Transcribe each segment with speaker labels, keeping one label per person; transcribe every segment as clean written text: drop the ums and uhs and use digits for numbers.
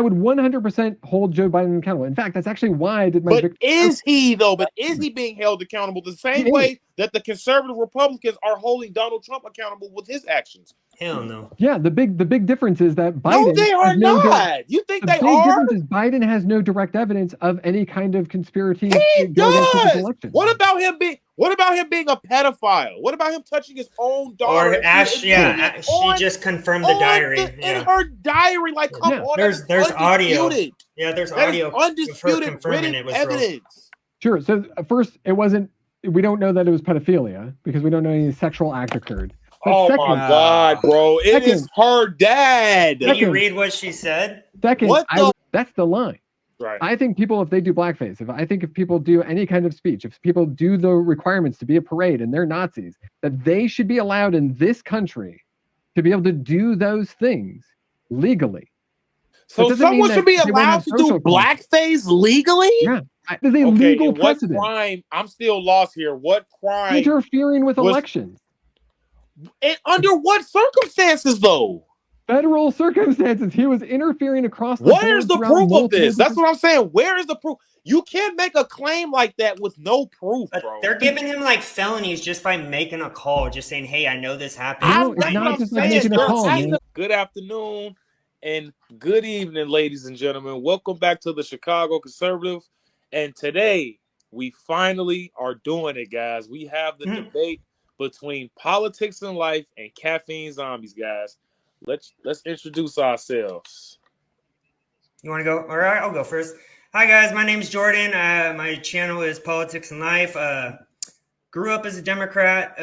Speaker 1: would 100% hold Joe Biden accountable. In fact, that's actually why I did my.
Speaker 2: But is he though? But is he being held accountable the same way that the conservative Republicans are holding Donald Trump accountable with his actions?
Speaker 3: Hell no.
Speaker 1: Yeah, the big difference is that Biden.
Speaker 2: No, they are not. You think they are?
Speaker 1: The big difference is Biden has no direct evidence of any kind of conspiracy.
Speaker 2: He does. What about him being a pedophile? What about him touching his own daughter?
Speaker 3: Or Ash, she just confirmed the diary.
Speaker 2: In her diary, like come on.
Speaker 3: There's audio. Yeah, there's audio.
Speaker 2: Undisputed written evidence.
Speaker 1: Sure. So first, it wasn't. We don't know that it was pedophilia because we don't know any sexual act occurred.
Speaker 2: But second, my God, bro! It is her dad.
Speaker 3: Did you read what she said?
Speaker 1: Second, that's the line.
Speaker 2: Right.
Speaker 1: I think people, if they do blackface, if people do any kind of speech, if people do the requirements to be a parade and they're Nazis, that they should be allowed in this country to be able to do those things legally.
Speaker 2: So someone should be allowed to do blackface legally?
Speaker 1: Yeah. There's a legal precedent.
Speaker 2: What crime? I'm still lost here. What crime?
Speaker 1: Interfering with elections.
Speaker 2: And under what circumstances, though?
Speaker 1: Federal circumstances. He was interfering across the board.
Speaker 2: Where's the proof of this? That's what I'm saying. Where is the proof? You can't make a claim like that with no proof, bro.
Speaker 3: They're giving him like felonies just by making a call, just saying, "Hey, I know this happened."
Speaker 2: Good afternoon and good evening, ladies and gentlemen. Welcome back to the Chicago Conservative. And today we finally are doing it, guys. We have the debate between politics and life and caffeine zombies, guys. Let's introduce ourselves.
Speaker 3: You want to go? All right, I'll go first. Hi, guys. My name is Jordan. My channel is Politics and Life. Grew up as a Democrat.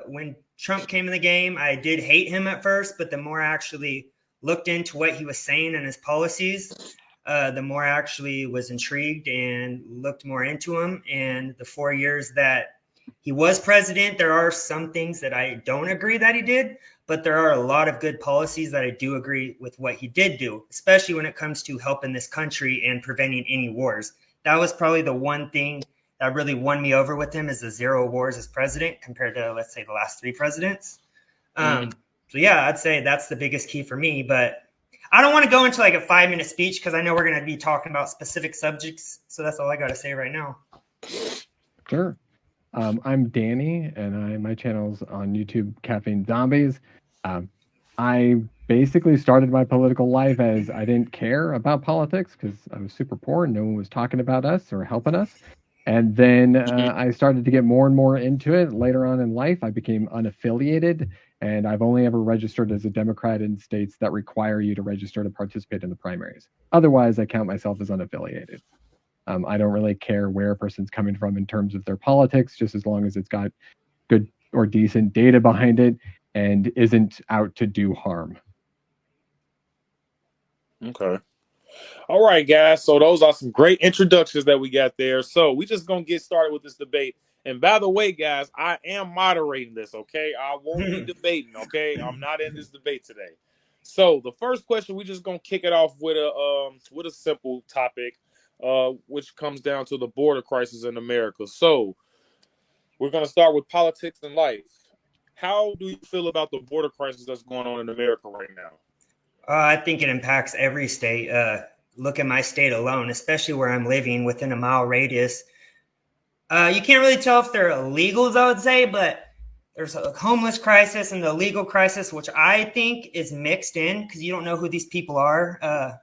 Speaker 3: When Trump came in the game, I did hate him at first, but the more I actually looked into what he was saying and his policies, the more I actually was intrigued and looked more into him. And the 4 years that he was president, there are some things that I don't agree that he did, but there are a lot of good policies that I do agree with what he did do, especially when it comes to helping this country and preventing any wars. That was probably the one thing that really won me over with him, is the 0 wars as president compared to, let's say, the last 3 presidents. So yeah, I'd say that's the biggest key for me, but I don't want to go into like a 5-minute speech because I know we're going to be talking about specific subjects. So that's all I got to say right now.
Speaker 1: Sure. I'm Danny, and my channel's on YouTube, Caffeine Zombies. I basically started my political life as I didn't care about politics because I was super poor and no one was talking about us or helping us. And then I started to get more and more into it. Later on in life, I became unaffiliated, and I've only ever registered as a Democrat in states that require you to register to participate in the primaries. Otherwise, I count myself as unaffiliated. I don't really care where a person's coming from in terms of their politics, just as long as it's got good or decent data behind it and isn't out to do harm.
Speaker 2: Okay. All right, guys. So those are some great introductions that we got there. So we just going to get started with this debate. And by the way, guys, I am moderating this, okay? I won't be debating, okay? I'm not in this debate today. So the first question, we just going to kick it off with a simple topic. Which comes down to the border crisis in America. So we're going to start with politics and life. How do you feel about the border crisis that's going on in America right now?
Speaker 3: I think it impacts every state. Look at my state alone, especially where I'm living within a mile radius. You can't really tell if they're illegals, I would say, but there's a homeless crisis and the legal crisis, which I think is mixed in because you don't know who these people are.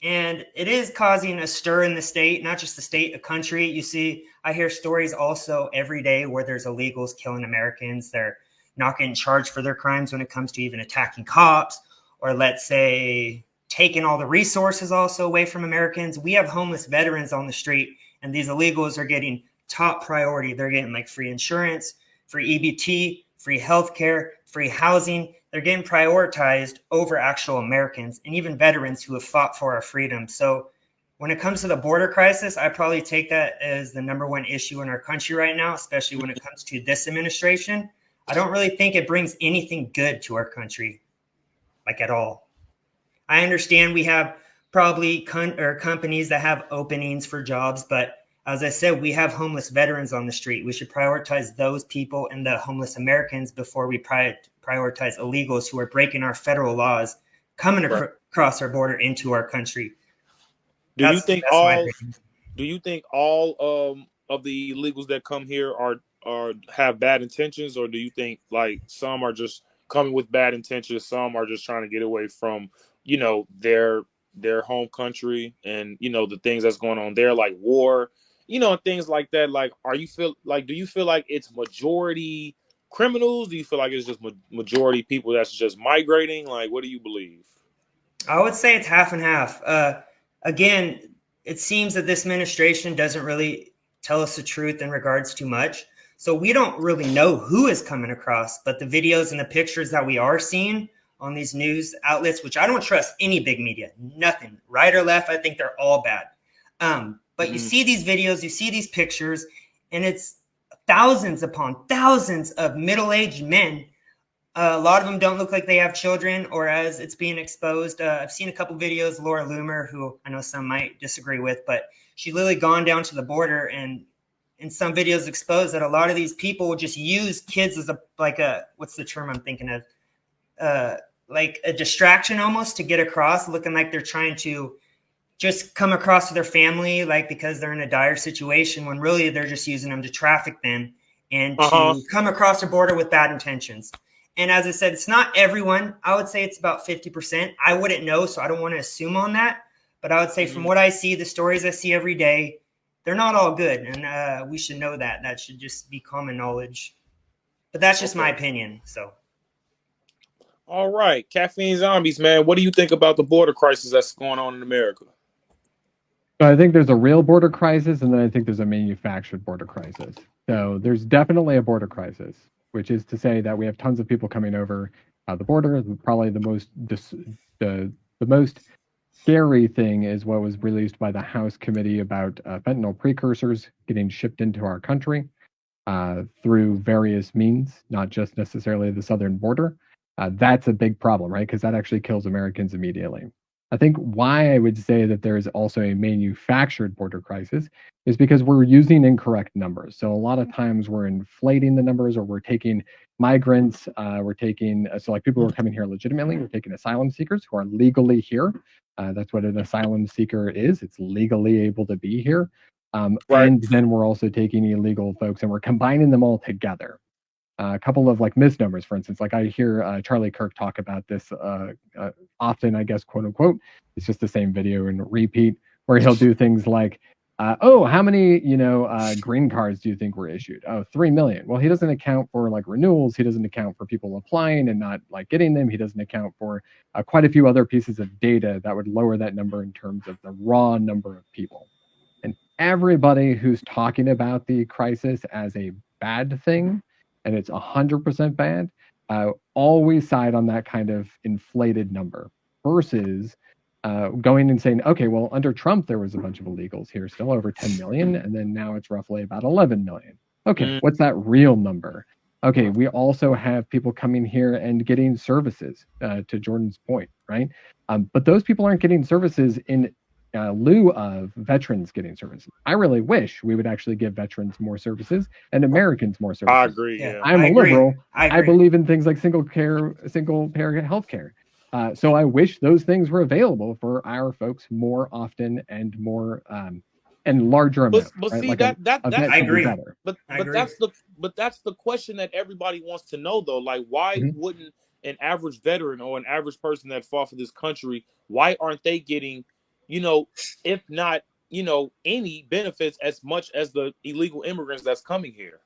Speaker 3: And it is causing a stir in the state, not just the state, a country. You see, I hear stories also every day where there's illegals killing Americans. They're not getting charged for their crimes when it comes to even attacking cops, or let's say taking all the resources also away from Americans. We have homeless veterans on the street, and these illegals are getting top priority. They're getting like free insurance, free EBT, free healthcare, free housing. They're getting prioritized over actual Americans and even veterans who have fought for our freedom. So when it comes to the border crisis, I probably take that as the #1 issue in our country right now, especially when it comes to this administration. I don't really think it brings anything good to our country, like at all. I understand we have probably companies that have openings for jobs, but as I said, we have homeless veterans on the street. We should prioritize those people and the homeless Americans before we prioritize illegals who are breaking our federal laws coming
Speaker 2: Right.
Speaker 3: across our border into our country.
Speaker 2: Do you think
Speaker 3: That's my
Speaker 2: all
Speaker 3: opinion.
Speaker 2: Do you think all of the illegals that come here are have bad intentions, or do you think like some are just coming with bad intentions, some are just trying to get away from their home country and the things that's going on there, like war, and things like that? Like, do you feel like it's majority criminals? Do you feel like it's just majority people that's just migrating? Like, what do you believe?
Speaker 3: I would say it's half and half. Again, it seems that this administration doesn't really tell us the truth in regards to much. So we don't really know who is coming across, but the videos and the pictures that we are seeing on these news outlets, which I don't trust any big media, nothing, right or left, I think they're all bad. But you see these videos, you see these pictures, and it's thousands upon thousands of middle-aged men. A lot of them don't look like they have children, or as it's being exposed. I've seen a couple videos, Laura Loomer, who I know some might disagree with, but she's literally gone down to the border and in some videos exposed that a lot of these people will just use kids as what's the term I'm thinking of? Like a distraction almost to get across, looking like they're trying to just come across to their family, like because they're in a dire situation, when really they're just using them to traffic them and
Speaker 2: Uh-huh.
Speaker 3: to come across the border with bad intentions. And as I said, it's not everyone. I would say it's about 50%. I wouldn't know, so I don't want to assume on that. But I would say from what I see, the stories I see every day, they're not all good. And we should know that. That should just be common knowledge. But that's just my opinion. So,
Speaker 2: All right, caffeine zombies, man. What do you think about the border crisis that's going on in America?
Speaker 1: So I think there's a real border crisis, and then I think there's a manufactured border crisis. So there's definitely a border crisis, which is to say that we have tons of people coming over the border. Probably the most scary thing is what was released by the House Committee about fentanyl precursors getting shipped into our country through various means, not just necessarily the southern border. That's a big problem, right? Because that actually kills Americans immediately. I think why I would say that there is also a manufactured border crisis is because we're using incorrect numbers. So a lot of times we're inflating the numbers, or we're taking migrants, so like people who are coming here legitimately, we're taking asylum seekers who are legally here. That's what an asylum seeker is. It's legally able to be here.
Speaker 2: Right.
Speaker 1: And then we're also taking illegal folks and we're combining them all together. A couple of like misnomers, for instance, like I hear Charlie Kirk talk about this often, I guess, quote unquote. It's just the same video and repeat, where he'll do things like, "Oh, how many green cards do you think were issued? Oh, 3 million." Well, he doesn't account for like renewals. He doesn't account for people applying and not like getting them. He doesn't account for quite a few other pieces of data that would lower that number in terms of the raw number of people. And everybody who's talking about the crisis as a bad thing, and it's 100% bad, always side on that kind of inflated number versus going and saying, okay, well, under Trump, there was a bunch of illegals here, still over 10 million, and then now it's roughly about 11 million. Okay, what's that real number? Okay, we also have people coming here and getting services, to Jordan's point, right? But those people aren't getting services in lieu of veterans getting services. I really wish we would actually give veterans more services and Americans more
Speaker 2: I
Speaker 1: services.
Speaker 2: agree.
Speaker 3: yeah,
Speaker 2: Yeah.
Speaker 1: I'm
Speaker 3: I
Speaker 1: a
Speaker 3: agree.
Speaker 1: liberal.
Speaker 3: I
Speaker 1: I
Speaker 3: agree.
Speaker 1: believe in things like single payer healthcare. So I wish those things were available for our folks more often and more and larger
Speaker 2: But
Speaker 1: amounts,
Speaker 2: but
Speaker 1: right?
Speaker 2: see
Speaker 1: Like
Speaker 2: that
Speaker 1: a
Speaker 2: that's
Speaker 1: vet
Speaker 3: I
Speaker 1: should be
Speaker 3: agree.
Speaker 1: better.
Speaker 2: but
Speaker 3: I
Speaker 2: but
Speaker 3: agree.
Speaker 2: that's the question that everybody wants to know though. Like, why
Speaker 1: Mhm.
Speaker 2: wouldn't an average veteran or an average person that fought for this country, why aren't they getting, you know, if not, any benefits as much as the illegal immigrants that's coming here?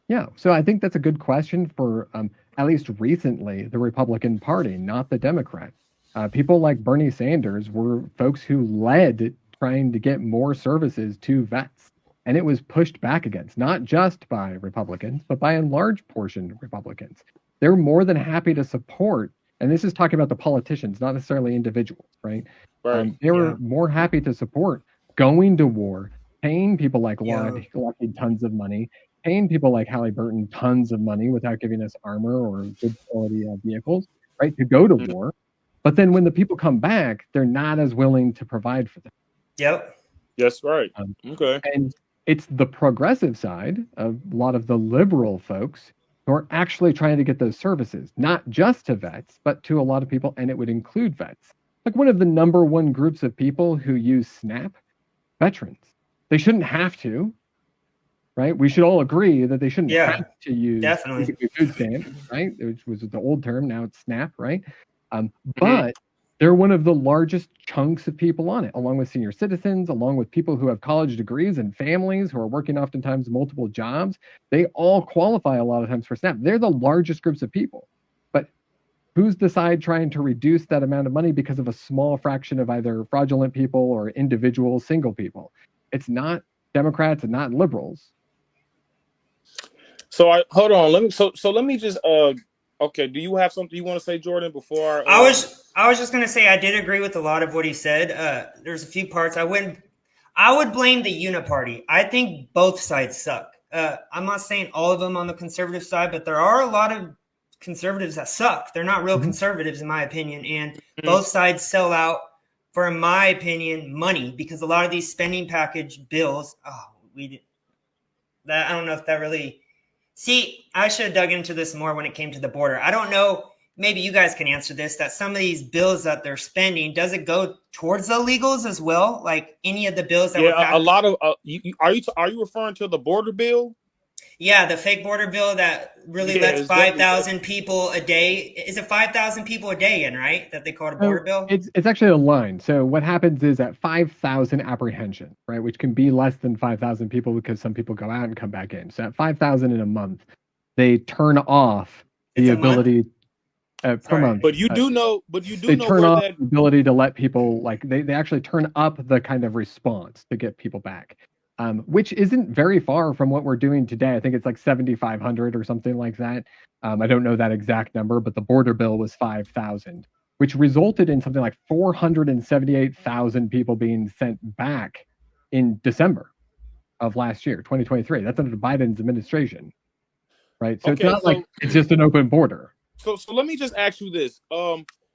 Speaker 1: Yeah, so I think that's a good question for at least recently the Republican Party, not the Democrat. People like Bernie Sanders were folks who led trying to get more services to vets, and it was pushed back against, not just by Republicans, but by a large portion of Republicans. They're more than happy to support, and this is talking about the politicians, not necessarily individuals, right?
Speaker 2: Right.
Speaker 1: They
Speaker 3: Yeah.
Speaker 1: were more happy to support going to war, paying people like
Speaker 3: Yeah.
Speaker 1: Lockheed tons of money, paying people like Halliburton tons of money without giving us armor or good quality vehicles, right, to go to
Speaker 2: Mhm.
Speaker 1: war. But then when the people come back, they're not as willing to provide for them.
Speaker 3: Yep.
Speaker 2: That's right.
Speaker 1: Um,
Speaker 2: Okay.
Speaker 1: and it's the progressive side of a lot of the liberal folks who are actually trying to get those services, not just to vets, but to a lot of people, and it would include vets. Like one of the number one groups of people who use SNAP, veterans. They shouldn't have to, right? We should all agree that they shouldn't have to use
Speaker 3: definitely
Speaker 1: food stamps, right? Which was the old term, now it's SNAP, right? But they're one of the largest chunks of people on it, along with senior citizens, along with people who have college degrees and families who are working oftentimes multiple jobs. They all qualify a lot of times for SNAP. They're the largest groups of people. But who's the side trying to reduce that amount of money because of a small fraction of either fraudulent people or individual single people? It's not Democrats and not liberals.
Speaker 2: So hold on. Let me just okay. Do you have something you want to say, Jordan? Before
Speaker 3: I was just gonna say I did agree with a lot of what he said. There's a few parts I would blame the uniparty. I think both sides suck. I'm not saying all of them on the conservative side, but there are a lot of conservatives that suck. They're not real conservatives, in my opinion, and both sides sell out for, in my opinion, money, because a lot of these spending package bills. I don't know if that really. See, I should have dug into this more when it came to the border. I don't know. Maybe you guys can answer this. That some of these bills that they're spending, does it go towards the illegals as well? Like any of the bills that were passed?
Speaker 2: a lot of are you referring to the border bill?
Speaker 3: Yeah, the fake border bill that really lets 5,000 people a day. Is it 5,000 people a day in, right? That they call it a border bill?
Speaker 1: It's actually a line. So what happens is at 5,000 apprehension, right, which can be less than 5,000 people because some people go out and come back in. So at 5,000 in a month, they turn off the ability per month.
Speaker 2: But you do know
Speaker 1: they turn off the ability to let people, like they actually turn up the kind of response to get people back. Which isn't very far from what we're doing today. I think it's like 7,500 or something like that. I don't know that exact number, but the border bill was 5,000, which resulted in something like 478,000 people being sent back in December of last year, 2023. That's under Biden's administration, right? So it's not like it's just an open border.
Speaker 2: So let me just ask you this.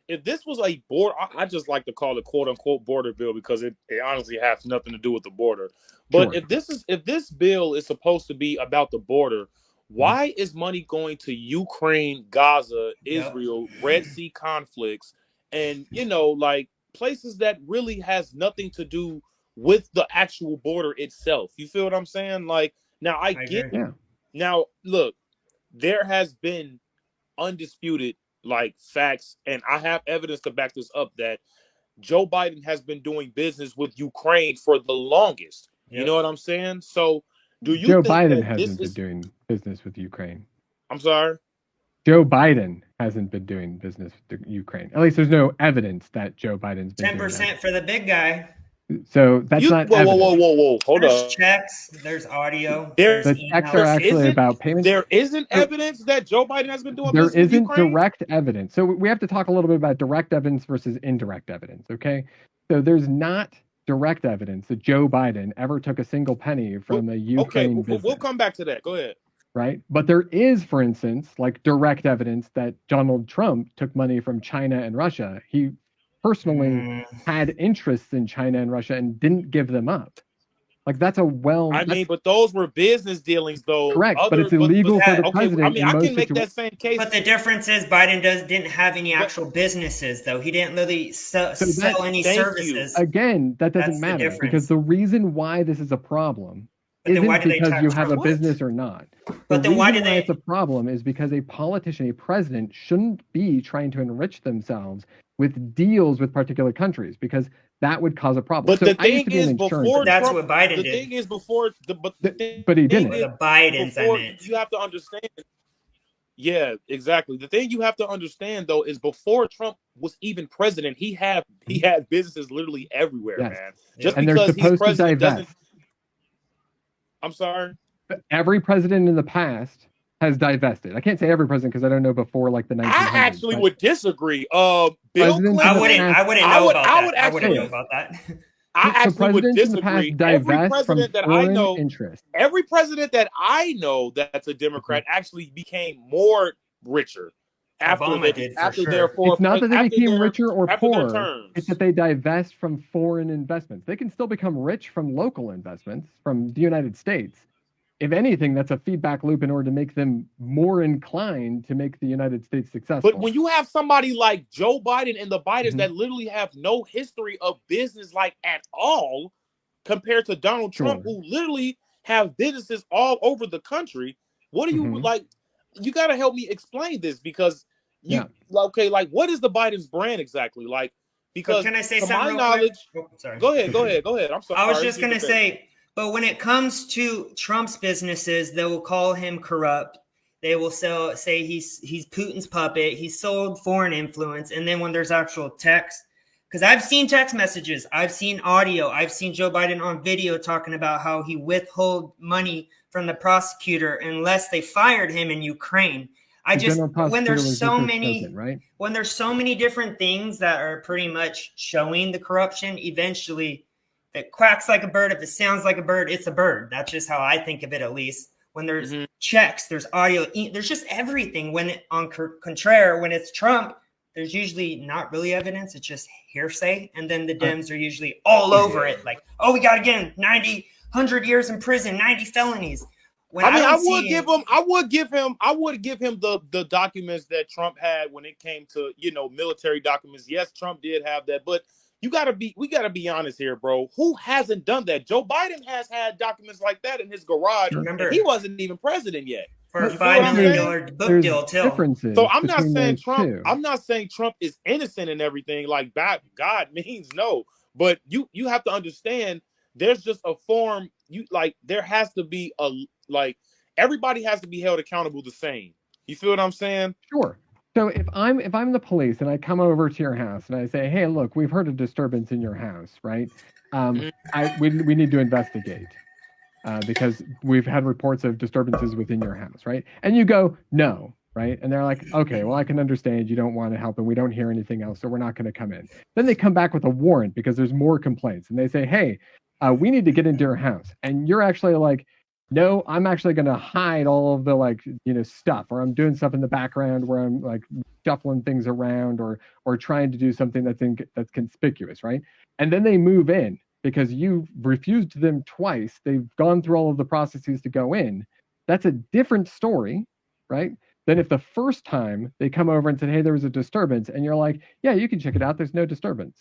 Speaker 2: If this was a border, I just like to call it "quote unquote" border bill because it honestly has nothing to do with the border. But
Speaker 1: Sure.
Speaker 2: if this bill is supposed to be about the border, why is money going to Ukraine, Gaza, Israel, Red Sea conflicts, and like places that really has nothing to do with the actual border itself? You feel what I'm saying? Like now I get it.
Speaker 1: Yeah.
Speaker 2: Now look, there has been undisputed like facts, and I have evidence to back this up, that Joe Biden has been doing business with Ukraine for the longest. You know what I'm saying? So do you
Speaker 1: Joe
Speaker 2: think
Speaker 1: Biden
Speaker 2: that
Speaker 1: hasn't been doing business with Ukraine?
Speaker 2: I'm sorry?
Speaker 1: Joe Biden hasn't been doing business with Ukraine. At least there's no evidence that Joe Biden's been
Speaker 3: 10% for the big guy.
Speaker 1: So that's not
Speaker 2: whoa. Hold
Speaker 3: there's
Speaker 2: up.
Speaker 3: Checks, there's audio.
Speaker 1: The checks are actually about payments.
Speaker 2: There isn't evidence that Joe Biden has been doing business
Speaker 1: with Ukraine? There isn't direct evidence. So we have to talk a little bit about direct evidence versus indirect evidence, okay? So there's not direct evidence that Joe Biden ever took a single penny from a Ukraine business.
Speaker 2: We'll come back to that. Go ahead.
Speaker 1: Right? But there is, for instance, like direct evidence that Donald Trump took money from China and Russia. He personally had interests in China and Russia and didn't give them up. Like that's
Speaker 2: but those were business dealings, though.
Speaker 1: Correct, but it's illegal for the president.
Speaker 2: I mean, I can make that same case.
Speaker 3: But the difference is Biden didn't have any actual businesses, though. He didn't really sell any services.
Speaker 1: Again, that doesn't matter because the reason why this is a problem isn't because you have a business or not.
Speaker 3: But then why
Speaker 1: it's a problem is because a politician, a president, shouldn't be trying to enrich themselves with deals with particular countries, because that would cause a problem.
Speaker 2: But the thing is, before
Speaker 3: that's what Biden did.
Speaker 2: The thing is, before
Speaker 1: but he didn't.
Speaker 3: The Bidens, I meant.
Speaker 2: You have to understand. Yeah, exactly. The thing you have to understand, though, is before Trump was even president, he had businesses literally everywhere, man. Just
Speaker 1: and
Speaker 2: because
Speaker 1: they're supposed
Speaker 2: he's president
Speaker 1: to divest.
Speaker 2: doesn't. I'm sorry.
Speaker 1: Every president in the past has divested. I can't say every president because I don't know before like the 1900s.
Speaker 2: I actually would disagree. Bill Clinton.
Speaker 3: I wouldn't know about that.
Speaker 2: I actually would disagree. Every president that I know, every president that I know that's a Democrat actually became more richer after their
Speaker 1: It's not that they became richer or poor. It's that they divest from foreign investments. They can still become rich from local investments from the United States, if anything, that's a feedback loop in order to make them more inclined to make the United States
Speaker 2: But
Speaker 1: successful.
Speaker 2: when you have somebody like Joe Biden and the Bidens
Speaker 1: Mhm.
Speaker 2: that literally have no history of business like at all, compared to Donald Trump,
Speaker 1: Sure.
Speaker 2: who literally have businesses all over the country, what do you
Speaker 1: Hmm.
Speaker 2: like? You got to help me explain this because you
Speaker 1: Yeah.
Speaker 2: okay, like what is the Biden's brand exactly? Like,
Speaker 3: But
Speaker 2: because
Speaker 3: can I say
Speaker 2: to
Speaker 3: something
Speaker 2: my
Speaker 3: real quick?
Speaker 2: knowledge,
Speaker 3: Oh, sorry.
Speaker 2: go ahead. I'm
Speaker 3: I was
Speaker 2: sorry.
Speaker 3: just
Speaker 2: You
Speaker 3: going
Speaker 2: can
Speaker 3: to
Speaker 2: finish.
Speaker 3: say, but when it comes to Trump's businesses, they will call him corrupt. They will say he's Putin's puppet. He sold foreign influence. And then when there's actual text, because I've seen text messages, I've seen audio, I've seen Joe Biden on video talking about how he withheld money from the prosecutor unless they fired him in Ukraine. I
Speaker 1: The
Speaker 3: just
Speaker 1: general
Speaker 3: when
Speaker 1: prosecutor
Speaker 3: there's
Speaker 1: was
Speaker 3: so
Speaker 1: Victor Shokin,
Speaker 3: many
Speaker 1: right?
Speaker 3: when there's so many different things that are pretty much showing the corruption, eventually if it quacks like a bird, if it sounds like a bird, it's a bird. That's just how I think of it, at least. When there's
Speaker 2: Mm-hmm.
Speaker 3: checks, there's audio, there's just everything. When on contraire, when it's Trump, there's usually not really evidence. It's just hearsay. And then the
Speaker 1: Uh,
Speaker 3: Dems are usually all over it. Like, oh, we got to get him 90, 100 years in prison, 90 felonies. When
Speaker 2: I
Speaker 3: I
Speaker 2: mean,
Speaker 3: don't see,
Speaker 2: I would give him the documents that Trump had when it came to military documents. Yes, Trump did have that, but we gotta be honest here, bro. Who hasn't done that? Joe Biden has had documents like that in his garage,
Speaker 1: sure.
Speaker 2: and he
Speaker 3: remember,
Speaker 2: wasn't even president yet.
Speaker 3: for a
Speaker 1: But
Speaker 2: You feel what
Speaker 3: $5
Speaker 2: I'm
Speaker 3: million
Speaker 2: saying?
Speaker 3: book
Speaker 1: there's
Speaker 3: deal, too.
Speaker 2: So
Speaker 1: differences
Speaker 2: I'm not
Speaker 1: between
Speaker 2: saying
Speaker 1: those
Speaker 2: Trump.
Speaker 1: two.
Speaker 2: I'm not saying Trump is innocent and everything. Like God means no, but you have to understand. There's just a form. There has to be a like everybody has to be held accountable the same. You feel what I'm saying?
Speaker 1: Sure. So if I'm the police and I come over to your house and I say, "Hey, look, we've heard a disturbance in your house, right?
Speaker 2: Mhm.
Speaker 1: We need to investigate because we've had reports of disturbances within your house, right?" And you go, "No." Right? And they're like, "Okay, well, I can understand you don't want to help and we don't hear anything else, so we're not going to come in." Then they come back with a warrant because there's more complaints and they say, "Hey, we need to get into your house." And you're actually like, "No, I'm actually going to hide all of the stuff, or I'm doing stuff in the background where I'm like shuffling things around or trying to do something that's conspicuous, right?" And then they move in because you refused them twice. They've gone through all of the processes to go in. That's a different story, right? Then if the first time they come over and said, "Hey, there was a disturbance," and you're like, "Yeah, you can check it out. There's no disturbance."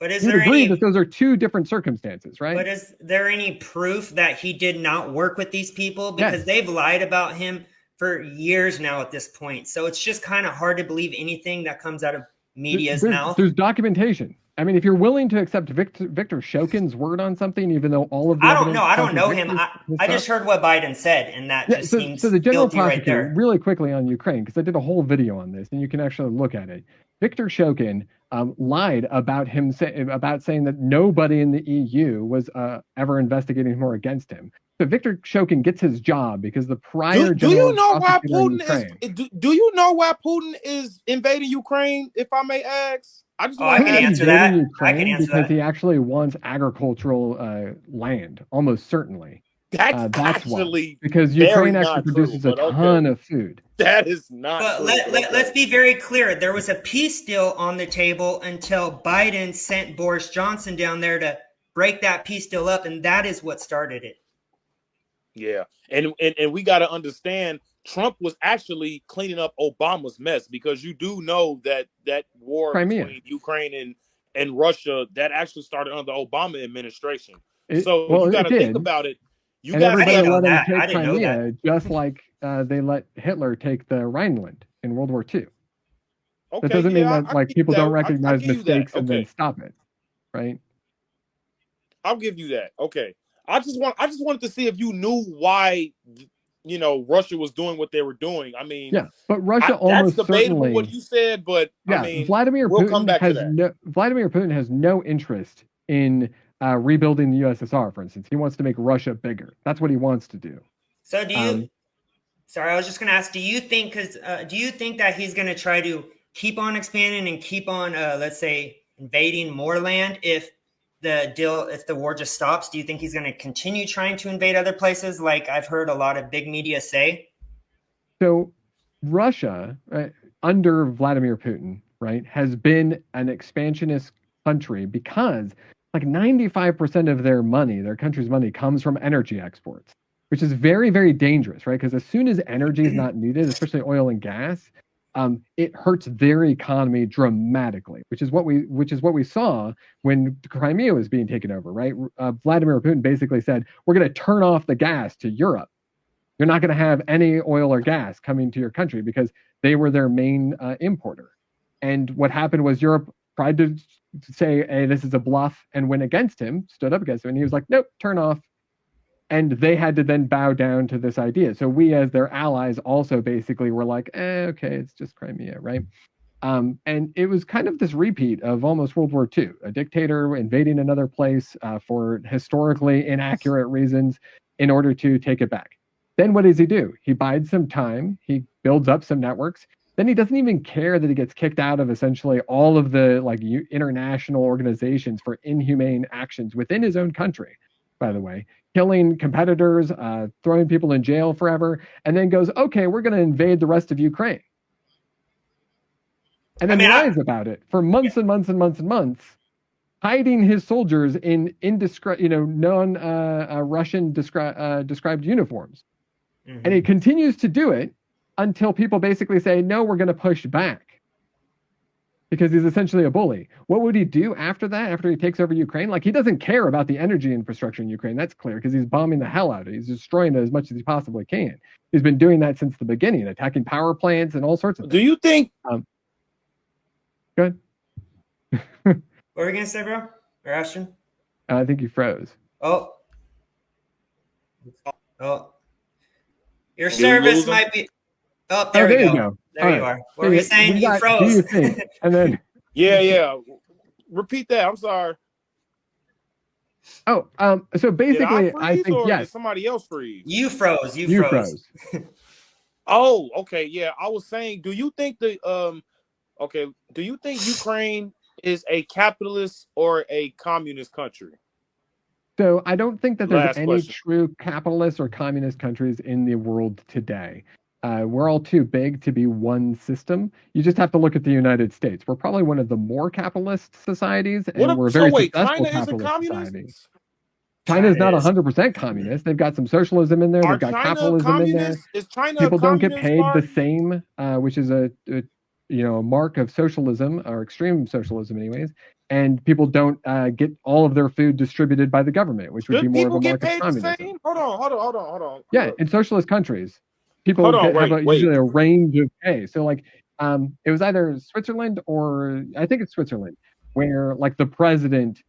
Speaker 3: But is
Speaker 1: You would
Speaker 3: there
Speaker 1: agree that
Speaker 3: any
Speaker 1: those are two different circumstances, right?
Speaker 3: But is there any proof that he did not work with these people? Because
Speaker 1: Yes.
Speaker 3: they've lied about him for years now at this point. So it's just kind of hard to believe anything that comes out of media's mouth.
Speaker 1: There's documentation. I mean, if you're willing to accept Victor Shokin's word on something, even though all of the
Speaker 3: I don't know.
Speaker 1: evidence
Speaker 3: I don't know
Speaker 1: contradicts
Speaker 3: him.
Speaker 1: his
Speaker 3: I
Speaker 1: stuff.
Speaker 3: just heard what Biden said, and that
Speaker 1: Yeah,
Speaker 3: just
Speaker 1: so
Speaker 3: seems
Speaker 1: the general
Speaker 3: guilty right
Speaker 1: prosecutor,
Speaker 3: there.
Speaker 1: really quickly on Ukraine, because I did a whole video on this, and you can actually look at it. Victor Shokin lied about about saying that nobody in the EU was ever investigating him or against him. So Victor Shokin gets his job because the prior
Speaker 2: Do you
Speaker 1: general
Speaker 2: know why
Speaker 1: prosecutor in
Speaker 2: Putin is?
Speaker 1: Ukraine,
Speaker 2: Do you know why Putin is invading Ukraine? If I may ask, I just
Speaker 3: Oh, I
Speaker 2: want to
Speaker 3: can
Speaker 1: Putin is
Speaker 2: ask
Speaker 3: answer
Speaker 2: you.
Speaker 1: invading
Speaker 3: that. I can
Speaker 1: Ukraine
Speaker 3: answer
Speaker 1: because he
Speaker 3: that.
Speaker 1: actually wants agricultural land, almost certainly.
Speaker 2: That's
Speaker 1: That's why,
Speaker 2: actually
Speaker 1: because
Speaker 2: very
Speaker 1: Ukraine actually
Speaker 2: not true,
Speaker 1: produces a
Speaker 2: but okay.
Speaker 1: ton of food.
Speaker 2: That is not
Speaker 3: But
Speaker 2: true, but
Speaker 3: let's
Speaker 2: okay.
Speaker 3: be very clear. There was a peace deal on the table until Biden sent Boris Johnson down there to break that peace deal up, and that is what started it.
Speaker 2: Yeah. And we got to understand Trump was actually cleaning up Obama's mess because you do know that that war
Speaker 1: Crimea.
Speaker 2: between Ukraine and Russia that actually started under the Obama administration. So you got
Speaker 1: It
Speaker 2: to think
Speaker 1: did,
Speaker 2: about it. You
Speaker 1: and
Speaker 2: got
Speaker 3: I
Speaker 2: you
Speaker 1: everybody
Speaker 3: didn't
Speaker 2: got to
Speaker 3: know
Speaker 1: let him
Speaker 3: that. I
Speaker 1: take
Speaker 3: didn't know that.
Speaker 1: Crimea, just like they let Hitler take the Rhineland in World War II. That
Speaker 2: okay,
Speaker 1: doesn't mean
Speaker 2: yeah,
Speaker 1: that like people don't
Speaker 2: I
Speaker 1: recognize
Speaker 2: give you that.
Speaker 1: mistakes and then
Speaker 2: Okay.
Speaker 1: stop it, right?
Speaker 2: I'll give you that. Okay. I just wanted to see if you knew why Russia was doing what they were doing. I mean,
Speaker 1: Yeah, but Russia
Speaker 2: that's
Speaker 1: almost
Speaker 2: debatable what
Speaker 1: certainly,
Speaker 2: you said, but I
Speaker 1: yeah,
Speaker 2: mean, we'll come back to that.
Speaker 1: Vladimir Putin has no interest in rebuilding the USSR. For instance, he wants to make Russia bigger. That's what he wants to do.
Speaker 3: So
Speaker 1: Um,
Speaker 3: sorry, I was just going to ask, do you think that he's going to try to keep on expanding and keep on, let's say, invading more land if the war just stops? Do you think he's going to continue trying to invade other places like I've heard a lot of big media say?
Speaker 1: So Russia, under Vladimir Putin, right, has been an expansionist country because like 95% of their money, their country's money, comes from energy exports. which is very, very dangerous, right? Because as soon as energy is not needed, especially oil and gas, it hurts their economy dramatically, which is what we saw when Crimea was being taken over, right? Vladimir Putin basically said, "We're going to turn off the gas to Europe. You're not going to have any oil or gas coming to your country," because they were their main importer. And what happened was Europe tried to say, "Hey, this is a bluff," and went against him, stood up against him, and he was like, "Nope, turn off." And they had to then bow down to this idea. So we, as their allies, also basically were like, okay, it's just Crimea, right? And it was kind of this repeat of almost World War II, a dictator invading another place for historically inaccurate reasons in order to take it back. Then what does he do? He bides some time. He builds up some networks. Then he doesn't even care that he gets kicked out of essentially all of the international organizations for inhumane actions within his own country, by the way, killing competitors, throwing people in jail forever, and then goes, okay, we're going to invade the rest of Ukraine. And then lies about it for months and months and months and months, hiding his soldiers in non-Russian described uniforms. Mm-hmm. And he continues to do it until people basically say, no, we're going to push back. Because he's essentially a bully. What would he do after that, after he takes over Ukraine? Like, he doesn't care about the energy infrastructure in Ukraine. That's clear, because he's bombing the hell out of it. He's destroying it as much as he possibly can. He's been doing that since the beginning, attacking power plants and all sorts of things.
Speaker 2: Do you think...
Speaker 1: Go ahead.
Speaker 3: What were you going to say, bro? Or Ashton?
Speaker 1: I think you froze.
Speaker 3: Oh. Your service might be... Oh, there we go. There you are. What were you saying? You froze.
Speaker 1: Do you think? And then...
Speaker 2: Yeah. Repeat that. I'm sorry.
Speaker 1: Oh, so basically,
Speaker 2: I think,
Speaker 1: yes.
Speaker 2: Did somebody else freeze?
Speaker 3: You froze. You froze.
Speaker 2: Oh, okay. Yeah, I was saying, do you think do you think Ukraine is a capitalist or a communist country?
Speaker 1: So I don't think that there's any true capitalist or communist countries in the world today. We're all too big to be one system. You just have to look at the United States. We're probably one of the more capitalist societies, and we're a very successful capitalist society. China is not 100% communist. They've got some socialism in there. They've got capitalism in there.
Speaker 2: Is China
Speaker 1: People don't get paid the same, which is a mark of socialism, or extreme socialism, anyways. And people don't get all of their food distributed by the government, which would be more of a mark of communism.
Speaker 2: Hold on.
Speaker 1: Yeah, in socialist countries, people have usually a range of pay. So it was either Switzerland or I think it's Switzerland, where the president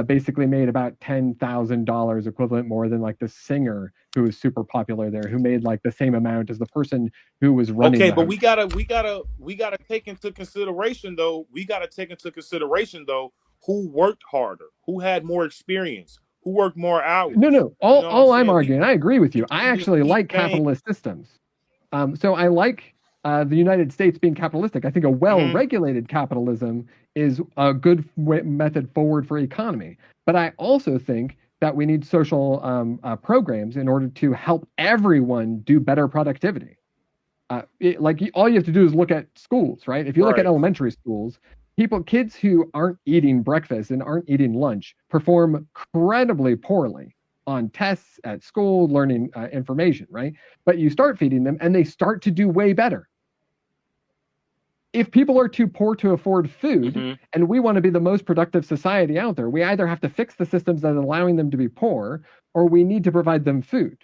Speaker 1: basically made about $10,000 equivalent more than the singer who was super popular there, who made the same amount as the person who was running.
Speaker 2: Okay, but we gotta take into consideration though. Who worked harder, who had more experience, who worked more hours.
Speaker 1: No. All I'm arguing, I agree with you. I actually like capitalist systems. So I like the United States being capitalistic. I think a well-regulated capitalism is a good method forward for economy. But I also think that we need social programs in order to help everyone do better productivity. All you have to do is look at schools, right? If you look at elementary schools, kids who aren't eating breakfast and aren't eating lunch perform incredibly poorly on tests at school, learning information, right? But you start feeding them and they start to do way better. If people are too poor to afford food and we want to be the most productive society out there, we either have to fix the systems that are allowing them to be poor, or we need to provide them food.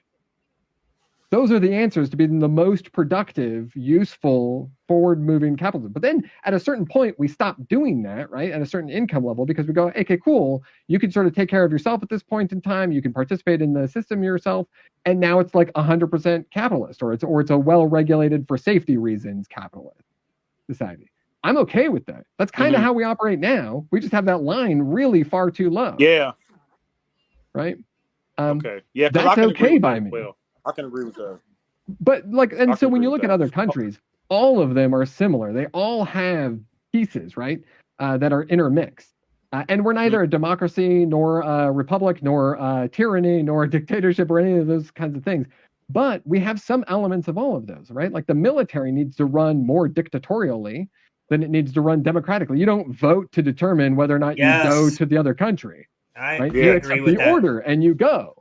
Speaker 1: Those are the answers to being the most productive, useful, forward-moving capitalism. But then at a certain point, we stop doing that, right? At a certain income level, because we go, okay, cool. You can sort of take care of yourself at this point in time. You can participate in the system yourself. And now it's 100% capitalist, or it's a well-regulated for safety reasons capitalist society. I'm okay with that. That's kind of how we operate now. We just have that line really far too low.
Speaker 2: Yeah.
Speaker 1: Right?
Speaker 2: Okay. Yeah.
Speaker 1: That's okay by me.
Speaker 2: Well, I can agree with that.
Speaker 1: But so when you look at other countries, all of them are similar. They all have pieces, right, that are intermixed. And we're neither a democracy, nor a republic, nor a tyranny, nor a dictatorship, or any of those kinds of things. But we have some elements of all of those, right? The military needs to run more dictatorially than it needs to run democratically. You don't vote to determine whether or not you go to the other country.
Speaker 3: Right?
Speaker 1: You accept the order and you go.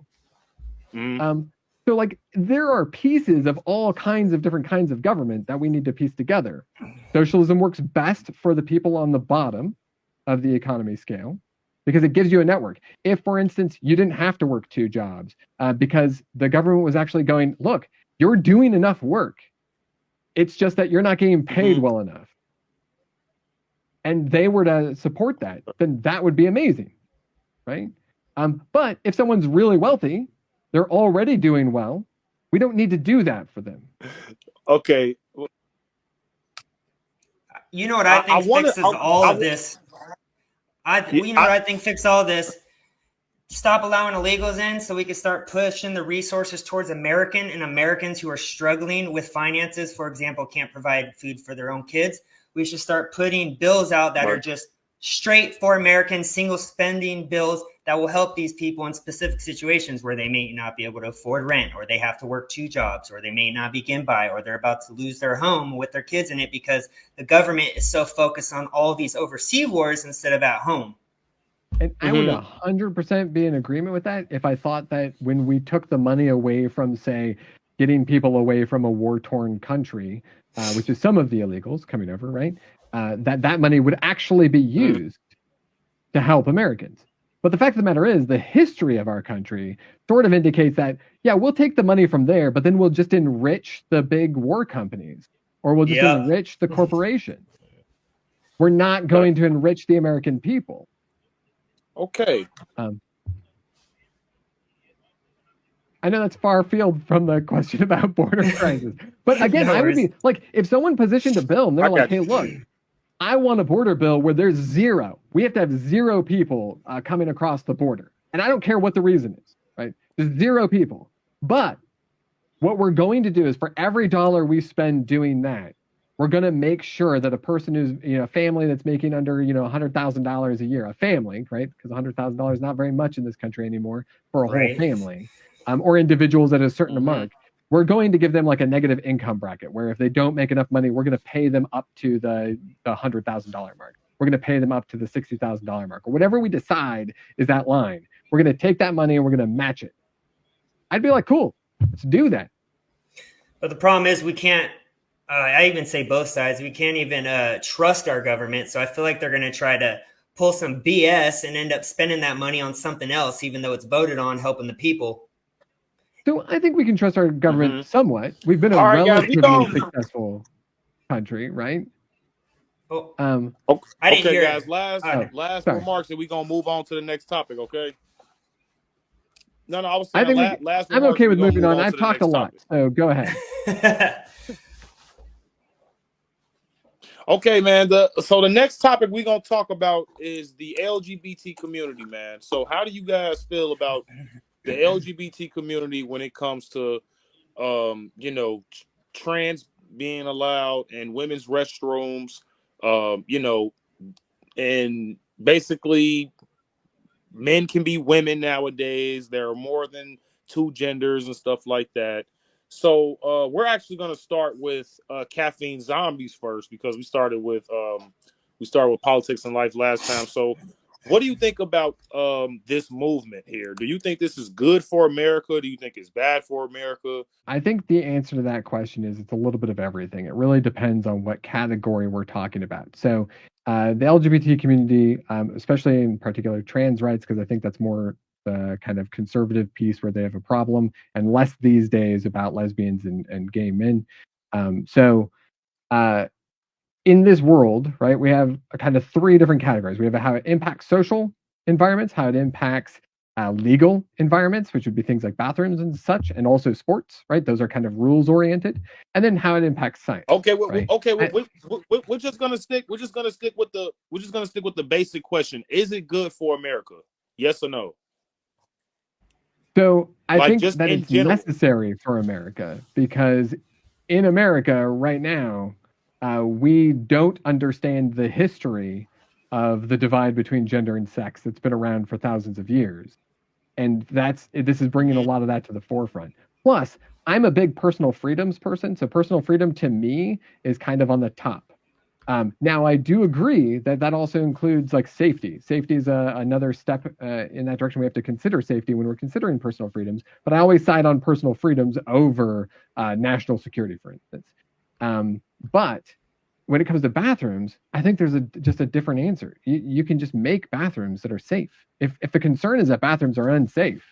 Speaker 1: So like there are pieces of all kinds of different kinds of government that we need to piece together. Socialism works best for the people on the bottom of the economy scale because it gives you a network. If, for instance, you didn't have to work two jobs because the government was actually going, look, you're doing enough work. It's just that you're not getting paid well enough. And they were to support that, then that would be amazing, right? But if someone's really wealthy, they're already doing well. We don't need to do that for them.
Speaker 2: Okay.
Speaker 3: You know what I think fixes all of this? You know what I think fixes all this? Stop allowing illegals in so we can start pushing the resources towards Americans who are struggling with finances, for example, can't provide food for their own kids. We should start putting bills out that are just straight for Americans, single spending bills that will help these people in specific situations where they may not be able to afford rent, or they have to work two jobs, or they may not be getting by, or they're about to lose their home with their kids in it because the government is so focused on all these overseas wars instead of at home.
Speaker 1: And I would 100% be in agreement with that if I thought that when we took the money away from, say, getting people away from a war-torn country, which is some of the illegals coming over, right? That money would actually be used to help Americans. But the fact of the matter is, the history of our country sort of indicates that, yeah, we'll take the money from there, but then we'll just enrich the big war companies, or we'll just enrich the corporations. We're not going to enrich the American people.
Speaker 2: Okay.
Speaker 1: I know that's far field from the question about border crisis. But again, I would be like, if someone positioned a bill and they're like, hey, look, I want a border bill where there's zero. We have to have zero people coming across the border. And I don't care what the reason is, right? There's zero people. But what we're going to do is for every dollar we spend doing that, we're going to make sure that a person who's, a family that's making under, $100,000 a year, a family, right? Because $100,000 is not very much in this country anymore for a whole family, or individuals at a certain mark. We're going to give them like a negative income bracket where if they don't make enough money, we're going to pay them up to the $100,000 mark. We're going to pay them up to the $60,000 mark, or whatever we decide is that line. We're going to take that money and we're going to match it. I'd be like, cool, let's do that.
Speaker 3: But the problem is we can't, I even say both sides, we can't even trust our government. So I feel like they're going to try to pull some BS and end up spending that money on something else, even though it's voted on helping the people.
Speaker 1: So I think we can trust our government somewhat. We've been a relatively successful country, right?
Speaker 3: Oh,
Speaker 2: I didn't hear guys. Last remarks, and we're gonna move on to the next topic. Okay. No, I was saying last.
Speaker 1: I'm okay with moving on. I've talked a lot, so go ahead.
Speaker 2: Okay, man. So the next topic we're gonna talk about is the LGBT community, man. So how do you guys feel about the LGBT community when it comes to, trans being allowed and women's restrooms, and basically men can be women nowadays. There are more than two genders and stuff like that. So we're actually going to start with caffeine zombies first because we started with politics and life last time. So what do you think about this movement here? Do you think this is good for America? Do you think it's bad for America?
Speaker 1: I think the answer to that question is it's a little bit of everything. It really depends on what category we're talking about. So the LGBT community, especially in particular trans rights, because I think that's more the kind of conservative piece where they have a problem, and less these days about lesbians and gay men. In this world, right, we have a kind of three different categories. We have how it impacts social environments, how it impacts legal environments, which would be things like bathrooms and such, and also sports, right? Those are kind of rules oriented, and then how it impacts science.
Speaker 2: Okay, we're just gonna stick with the basic question: is it good for America? Yes or no?
Speaker 1: So I think that it's necessary for America because in America right now, we don't understand the history of the divide between gender and sex that's been around for thousands of years. And this is bringing a lot of that to the forefront. Plus, I'm a big personal freedoms person. So personal freedom to me is kind of on the top. Now, I do agree that that also includes like safety. Safety is another step in that direction. We have to consider safety when we're considering personal freedoms. But I always side on personal freedoms over national security, for instance. But when it comes to bathrooms, I think there's just a different answer. You can just make bathrooms that are safe. If the concern is that bathrooms are unsafe,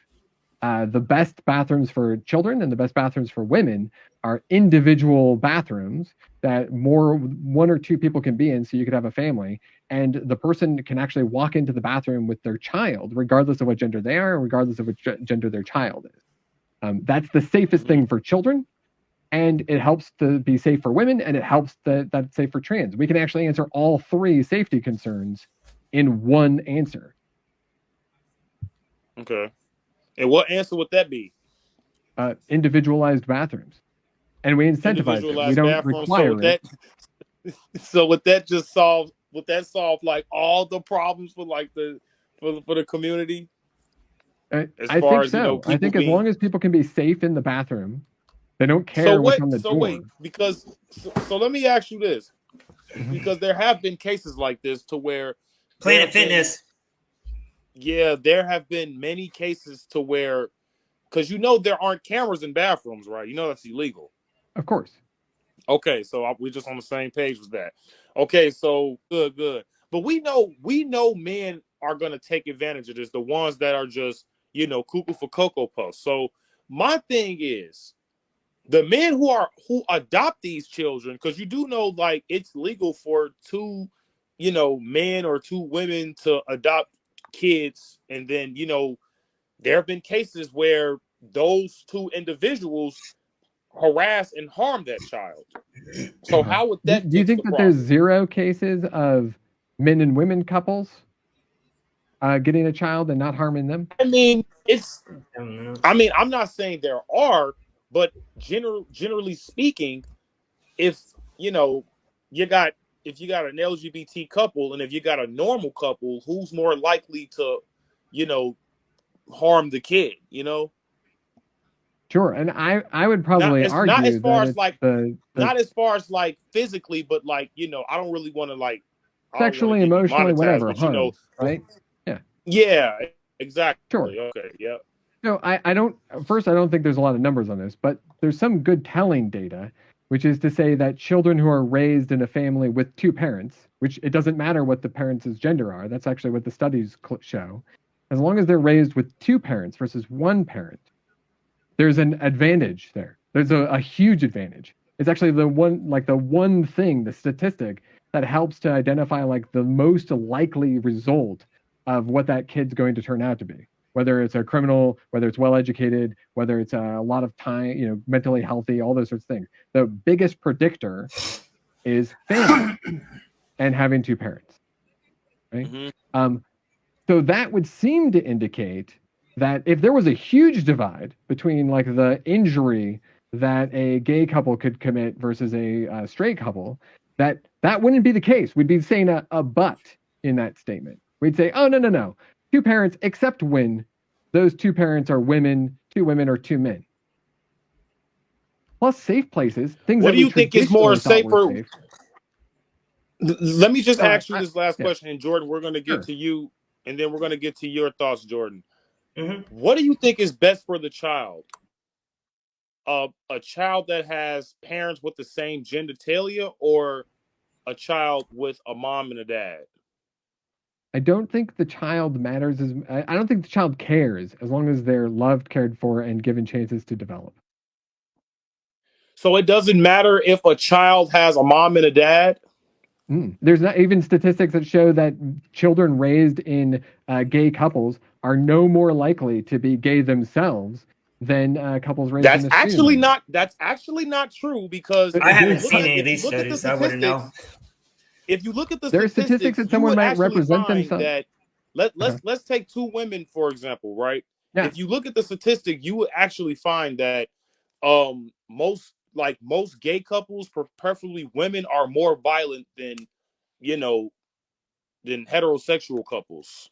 Speaker 1: the best bathrooms for children and the best bathrooms for women are individual bathrooms that one or two people can be in, so you could have a family, and the person can actually walk into the bathroom with their child, regardless of what gender they are, regardless of which gender their child is. That's the safest thing for children, and it helps to be safe for women, and it helps that's safe for trans. We can actually answer all three safety concerns in one answer.
Speaker 2: Okay. And what answer would that be?
Speaker 1: Individualized bathrooms, and we incentivize it. We
Speaker 2: Individualized
Speaker 1: don't
Speaker 2: bathrooms. So
Speaker 1: require
Speaker 2: with
Speaker 1: it.
Speaker 2: that, so would that just solve? Would that solve like all the problems for like for the community as
Speaker 1: I
Speaker 2: far
Speaker 1: think
Speaker 2: as you know
Speaker 1: so. I
Speaker 2: people
Speaker 1: think as
Speaker 2: being?
Speaker 1: long as people can be safe in the bathroom, they don't
Speaker 2: So
Speaker 1: care what's
Speaker 2: what?
Speaker 1: on the
Speaker 2: So
Speaker 1: door.
Speaker 2: wait, because so let me ask you this, because there have been cases like this to where there
Speaker 3: Planet
Speaker 2: have been,
Speaker 3: Fitness.
Speaker 2: yeah, there have been many cases to where, because you know there aren't cameras in bathrooms, right? You know that's illegal.
Speaker 1: Of course.
Speaker 2: Okay, so we're just on the same page with that. Okay, so good, good. But we know men are gonna take advantage of this. The ones that are just cuckoo for cocoa puffs. So my thing is the men who adopt these children, because you do know like it's legal for two, men or two women to adopt kids, and then there have been cases where those two individuals harass and harm that child. So how would
Speaker 1: Do
Speaker 2: that
Speaker 1: you
Speaker 2: fix
Speaker 1: think
Speaker 2: the
Speaker 1: that there's
Speaker 2: problem?
Speaker 1: 0 cases of men and women couples getting a child and not harming them?
Speaker 2: I mean, it's.
Speaker 3: I don't know.
Speaker 2: I mean, I'm not saying there are, but generally speaking, if you know, you got if you got an LGBT couple and if you got a normal couple, who's more likely to, you know, harm the kid?
Speaker 1: Sure, and I would
Speaker 2: Not
Speaker 1: probably
Speaker 2: as not as
Speaker 1: argue
Speaker 2: far
Speaker 1: that
Speaker 2: as
Speaker 1: it's
Speaker 2: like
Speaker 1: the
Speaker 2: not as far as like physically, but like I don't really want to like I don't want to
Speaker 1: sexually,
Speaker 2: get
Speaker 1: emotionally,
Speaker 2: demonetized,
Speaker 1: whatever
Speaker 2: but
Speaker 1: harm,
Speaker 2: for,
Speaker 1: right? Yeah,
Speaker 2: yeah, exactly.
Speaker 1: sure.
Speaker 2: Okay, yeah.
Speaker 1: No, I don't. First, I don't think there's a lot of numbers on this, but there's some good telling data, which is to say that children who are raised in a family with two parents, which it doesn't matter what the parents' gender are, that's actually what the studies show, as long as they're raised with two parents versus one parent, there's an advantage there. There's a huge advantage. It's actually the one thing, the statistic that helps to identify like the most likely result of what that kid's going to turn out to be. Whether it's a criminal, whether it's well educated, whether it's a lot of time, mentally healthy, all those sorts of things. The biggest predictor is family and having two parents, right?
Speaker 2: Mm-hmm.
Speaker 1: So that would seem to indicate that if there was a huge divide between like the injury that a gay couple could commit versus a straight couple, that wouldn't be the case. We'd be saying a but in that statement. We'd say, oh, no, no, no. Two parents, except when those two parents are women, two women, or two men. Plus safe places, things
Speaker 2: What
Speaker 1: that
Speaker 2: do
Speaker 1: we
Speaker 2: you think is more
Speaker 1: traditionally thought were
Speaker 2: safer?
Speaker 1: safe.
Speaker 2: Let me just ask you
Speaker 1: I,
Speaker 2: this last
Speaker 1: yeah,
Speaker 2: question, and Jordan, we're going to get
Speaker 1: sure.
Speaker 2: to you, and then we're going to get to your thoughts, Jordan.
Speaker 3: Mm-hmm.
Speaker 2: What do you think is best for the child? A child that has parents with the same genitalia, or a child with a mom and a dad?
Speaker 1: I don't think the child matters as I don't think the child cares as long as they're loved, cared for, and given chances to develop.
Speaker 2: So it doesn't matter if a child has a mom and a dad.
Speaker 1: There's not even statistics that show that children raised in gay couples are no more likely to be gay themselves than couples raised in
Speaker 2: That's
Speaker 1: a straight
Speaker 2: actually
Speaker 1: environment.
Speaker 2: not. That's actually not true because
Speaker 3: I
Speaker 2: if you
Speaker 3: haven't
Speaker 1: There's
Speaker 2: look
Speaker 3: seen
Speaker 2: at
Speaker 3: any of
Speaker 2: if you
Speaker 3: these
Speaker 2: look at the
Speaker 3: studies. I wouldn't know.
Speaker 2: statistics, if you look at the
Speaker 1: there are statistics
Speaker 2: statistics,
Speaker 1: that
Speaker 2: you
Speaker 1: someone
Speaker 2: would
Speaker 1: might
Speaker 2: actually
Speaker 1: represent
Speaker 2: find
Speaker 1: themselves.
Speaker 2: that let's
Speaker 1: Uh-huh.
Speaker 2: let's take two women for example, right?
Speaker 1: Yeah,
Speaker 2: If you look at the statistic, you would actually find that most gay couples, preferably women, are more violent you know than heterosexual couples.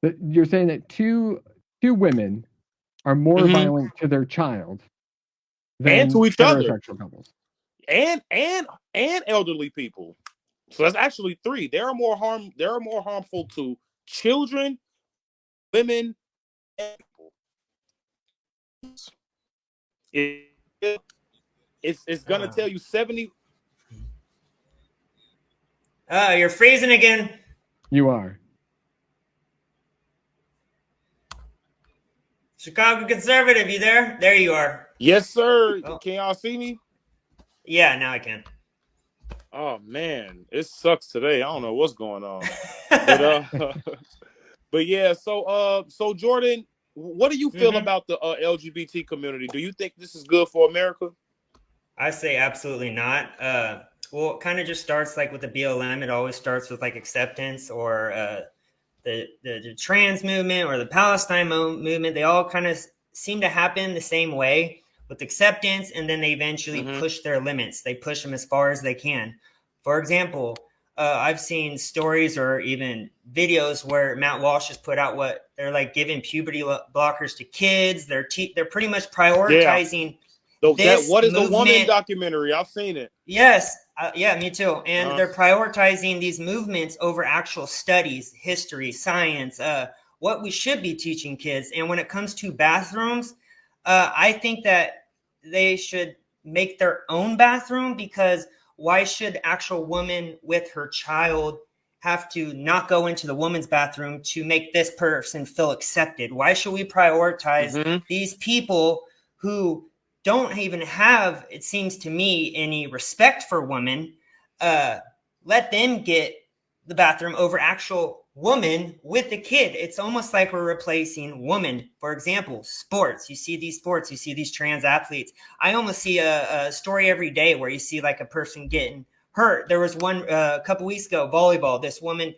Speaker 1: but you're saying that two women are more
Speaker 2: Mm-hmm.
Speaker 1: violent to their child
Speaker 2: And
Speaker 1: than
Speaker 2: to each other,
Speaker 1: heterosexual couples.
Speaker 2: and elderly people. So that's actually three. They are more harmful to children, women, and people. It, it's gonna tell you 70.
Speaker 3: You're freezing again.
Speaker 1: You are.
Speaker 3: Chicago conservative, you there? There you are.
Speaker 2: Yes, sir.
Speaker 3: Oh.
Speaker 2: Can y'all see me?
Speaker 3: Yeah, now I can.
Speaker 2: Oh man, it sucks today. I don't know what's going on. But but yeah, so Jordan, what do you feel about the LGBT community? Do you think this is good for America?
Speaker 3: I say absolutely not. Well, it kind of just starts like with the BLM. It always starts with like acceptance or the trans movement or the Palestine movement. They all kind of seem to happen the same way with acceptance, and then they eventually push their limits. They push them as far as they can. For example, I've seen stories or even videos where Matt Walsh has put out what they're like giving puberty blockers to kids. They're pretty much prioritizing.
Speaker 2: Yeah. So
Speaker 3: this
Speaker 2: what is
Speaker 3: movement,
Speaker 2: the woman documentary? I've seen it.
Speaker 3: Yes. Yeah, me too. And they're prioritizing these movements over actual studies, history, science, what we should be teaching kids. And when it comes to bathrooms, I think that they should make their own bathroom, because why should actual woman with her child have to not go into the woman's bathroom to make this person feel accepted? Why should we prioritize these people who don't even have, it seems to me, any respect for women? Let them get the bathroom over actual woman with the kid. It's almost like we're replacing woman. For example, sports. You see these sports, you see these trans athletes. I almost see a story every day where you see like a person getting hurt. There was one a couple weeks ago, volleyball. This woman,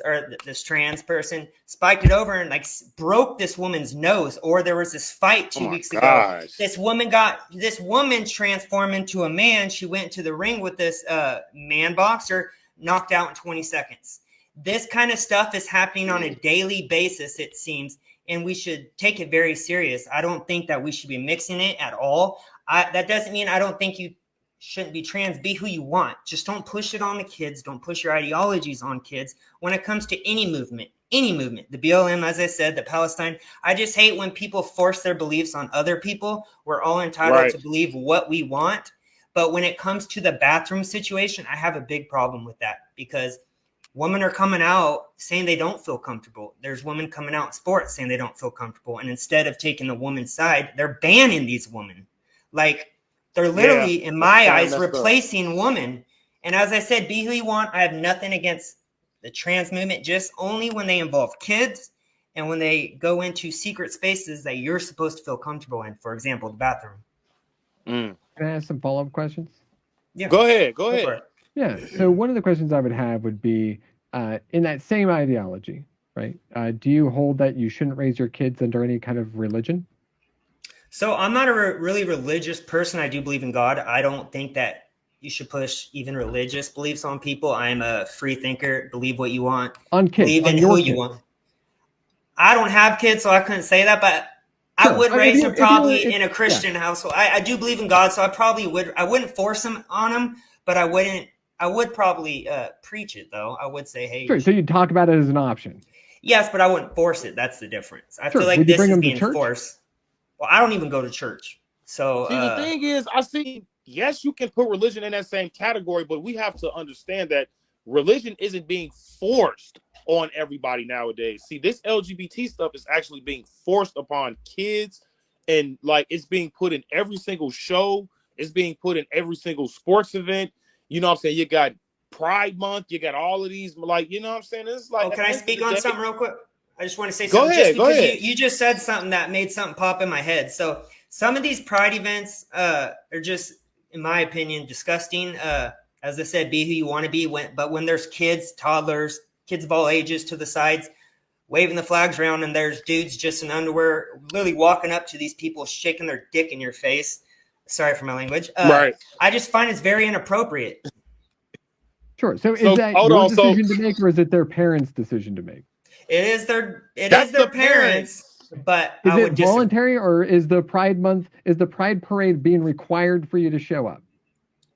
Speaker 3: or this trans person, spiked it over and like broke this woman's nose. Or there was this fight 2 weeks ago. This woman transformed into a man. She went to the ring with this man boxer, knocked out in 20 seconds. This kind of stuff is happening on a daily basis, it seems, and we should take it very serious. I don't think that we should be mixing it at all. That doesn't mean I don't think you shouldn't be trans. Be who you want. Just don't push it on the kids. Don't push your ideologies on kids when it comes to any movement. The BLM, as I said, the Palestine. I just hate when people force their beliefs on other people. We're all entitled to believe what we want. But when it comes to the bathroom situation, I have a big problem with that, because women are coming out saying they don't feel comfortable. There's women coming out in sports saying they don't feel comfortable. And instead of taking the woman's side, they're banning these women. Like, they're literally, in my eyes, replacing women. And as I said, be who you want. I have nothing against the trans movement, just only when they involve kids and when they go into secret spaces that you're supposed to feel comfortable in. For example, the bathroom.
Speaker 1: Can I ask some follow-up questions?
Speaker 2: Yeah. Go ahead.
Speaker 1: Yeah. So one of the questions I would have would be, in that same ideology, right? Do you hold that you shouldn't raise your kids under any kind of religion?
Speaker 3: So I'm not a really religious person. I do believe in God. I don't think that you should push even religious beliefs on people. I'm a free thinker. Believe what you want.
Speaker 1: On kids.
Speaker 3: Believe in who you want. I don't have kids, so I couldn't say that, but I would raise them probably in a Christian household. I do believe in God, so I probably would. I wouldn't force them on them, but I would probably preach it, though. I would say, hey.
Speaker 1: Sure. So you'd talk about it as an option.
Speaker 3: Yes, but I wouldn't force it. That's the difference. I feel like this is being forced. Well, I don't even go to church. So
Speaker 2: see, the thing is, yes, you can put religion in that same category, but we have to understand that religion isn't being forced on everybody nowadays. See, this LGBT stuff is actually being forced upon kids, and like it's being put in every single show. It's being put in every single sports event. You know what I'm saying? You got Pride Month. You got all of these, like, you know what I'm saying? It's like,
Speaker 3: can I speak on something real quick? I just want to say something. Go ahead. You just said something that made something pop in my head. So some of these Pride events are just, in my opinion, disgusting. As I said, be who you want to be. But when there's kids, toddlers, kids of all ages to the sides, waving the flags around, and there's dudes just in underwear, literally walking up to these people, shaking their dick in your face. Sorry for my language. Right. I just find it's very inappropriate.
Speaker 1: Sure. So is that your decision to make, or is it their parents' decision to make?
Speaker 3: It is their parents, but
Speaker 1: is it voluntary, or is the Pride Parade being required for you to show up?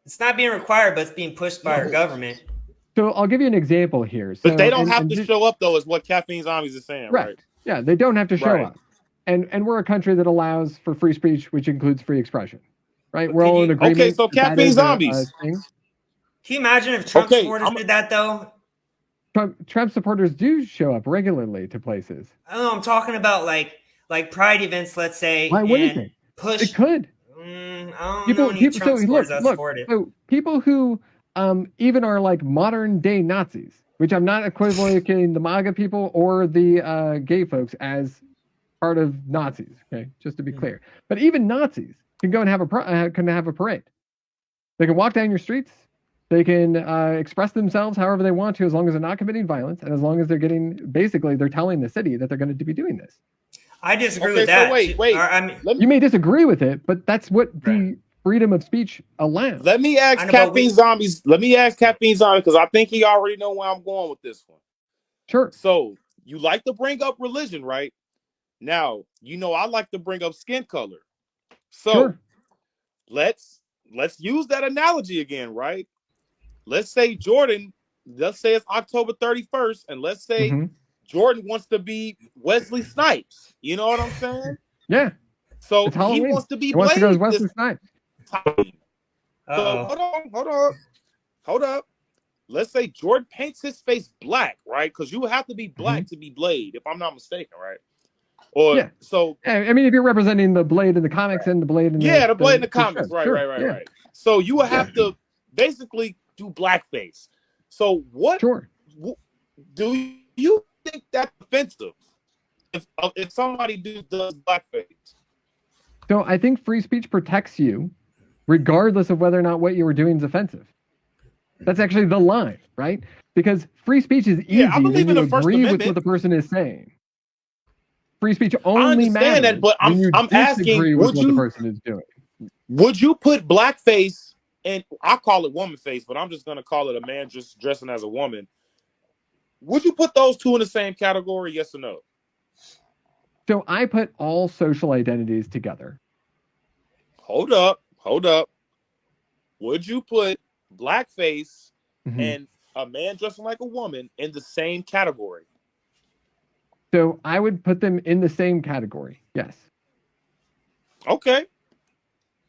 Speaker 3: It's not being required, but it's being pushed by our government.
Speaker 1: So I'll give you an example here. So,
Speaker 2: But they don't have to show up, though, is what Caffeine Zombies is saying, right?
Speaker 1: correct. Yeah, they don't have to show
Speaker 2: Right.
Speaker 1: up. And we're a country that allows for free speech, which includes free expression. Right?
Speaker 3: But
Speaker 1: We're
Speaker 3: can
Speaker 1: all
Speaker 3: you-
Speaker 1: in agreement
Speaker 2: Okay, so
Speaker 1: that that
Speaker 2: Caffeine
Speaker 1: is a
Speaker 2: Zombies.
Speaker 1: thing.
Speaker 3: Can you imagine if Trump
Speaker 2: Okay,
Speaker 3: supporters did that though?
Speaker 1: Trump supporters do show up regularly to places.
Speaker 3: I don't know. I'm talking about like pride events, let's say,
Speaker 1: Why wouldn't
Speaker 3: and
Speaker 1: they?
Speaker 3: push.
Speaker 1: It could.
Speaker 3: I don't know any Trump
Speaker 1: So
Speaker 3: supporters that
Speaker 1: look.
Speaker 3: support it.
Speaker 1: So people who even are like modern day Nazis, which I'm not equivocating the MAGA people or the gay folks as part of Nazis. Okay, just to be clear. But even Nazis can go and have a parade. They can walk down your streets. They can express themselves however they want to, as long as they're not committing violence, and as long as they're they're telling the city that they're going to be doing this.
Speaker 3: I disagree with that.
Speaker 2: So wait.
Speaker 3: I mean,
Speaker 1: You may disagree with it, but that's what the freedom of speech allows.
Speaker 2: Let me ask Caffeine Zombies. Let me ask Caffeine Zombies, because I think he already know where I'm going with this one.
Speaker 1: Sure.
Speaker 2: So you like to bring up religion, right? Now, I like to bring up skin color. So
Speaker 1: sure.
Speaker 2: let's use that analogy again, right? Let's say Jordan, let's say it's October 31st, and let's say Jordan wants to be Wesley Snipes. You know what I'm saying?
Speaker 1: Yeah.
Speaker 2: So he wants to be
Speaker 1: Blade. Wants to go as Wesley Snipes.
Speaker 2: So hold up. Let's say Jordan paints his face black, right? Because you would have to be black to be Blade, if I'm not mistaken, right? Or so.
Speaker 1: I mean, if you're representing the Blade in the comics and the Blade in
Speaker 2: the Blade in the comics, right. So you would have to basically do blackface. So what?
Speaker 1: Sure.
Speaker 2: Do you think that's offensive if somebody does blackface?
Speaker 1: So I think free speech protects you, regardless of whether or not what you were doing is offensive. That's actually the line, right? Because free speech is easy when you agree with what the person is saying. Free speech only matters
Speaker 2: that, but I'm asking,
Speaker 1: with what the person is doing.
Speaker 2: Would you put blackface, and I call it woman face, but I'm just going to call it a man just dressing as a woman. Would you put those two in the same category, yes or no?
Speaker 1: So I put all social identities together.
Speaker 2: Hold up. Would you put blackface and a man dressing like a woman in the same category?
Speaker 1: So I would put them in the same category. Yes.
Speaker 2: Okay.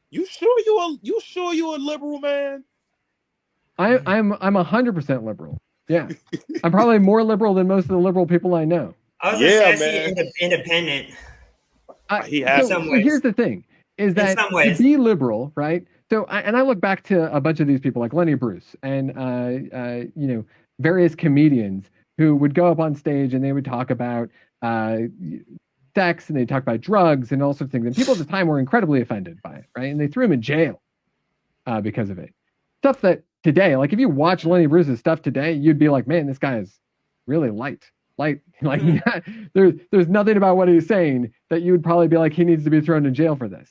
Speaker 2: You sure you a liberal man?
Speaker 1: I'm 100% liberal. Yeah. I'm probably more liberal than most of the liberal people I know.
Speaker 3: I was gonna say independent.
Speaker 1: So here's the thing: is that to be liberal, right? So I look back to a bunch of these people like Lenny Bruce and various comedians who would go up on stage and they would talk about sex and they talk about drugs and all sorts of things. And people at the time were incredibly offended by it, right? And they threw him in jail because of it. Stuff that today, like if you watch Lenny Bruce's stuff today, you'd be like, man, this guy is really light. There's nothing about what he's saying that you would probably be like, he needs to be thrown in jail for this.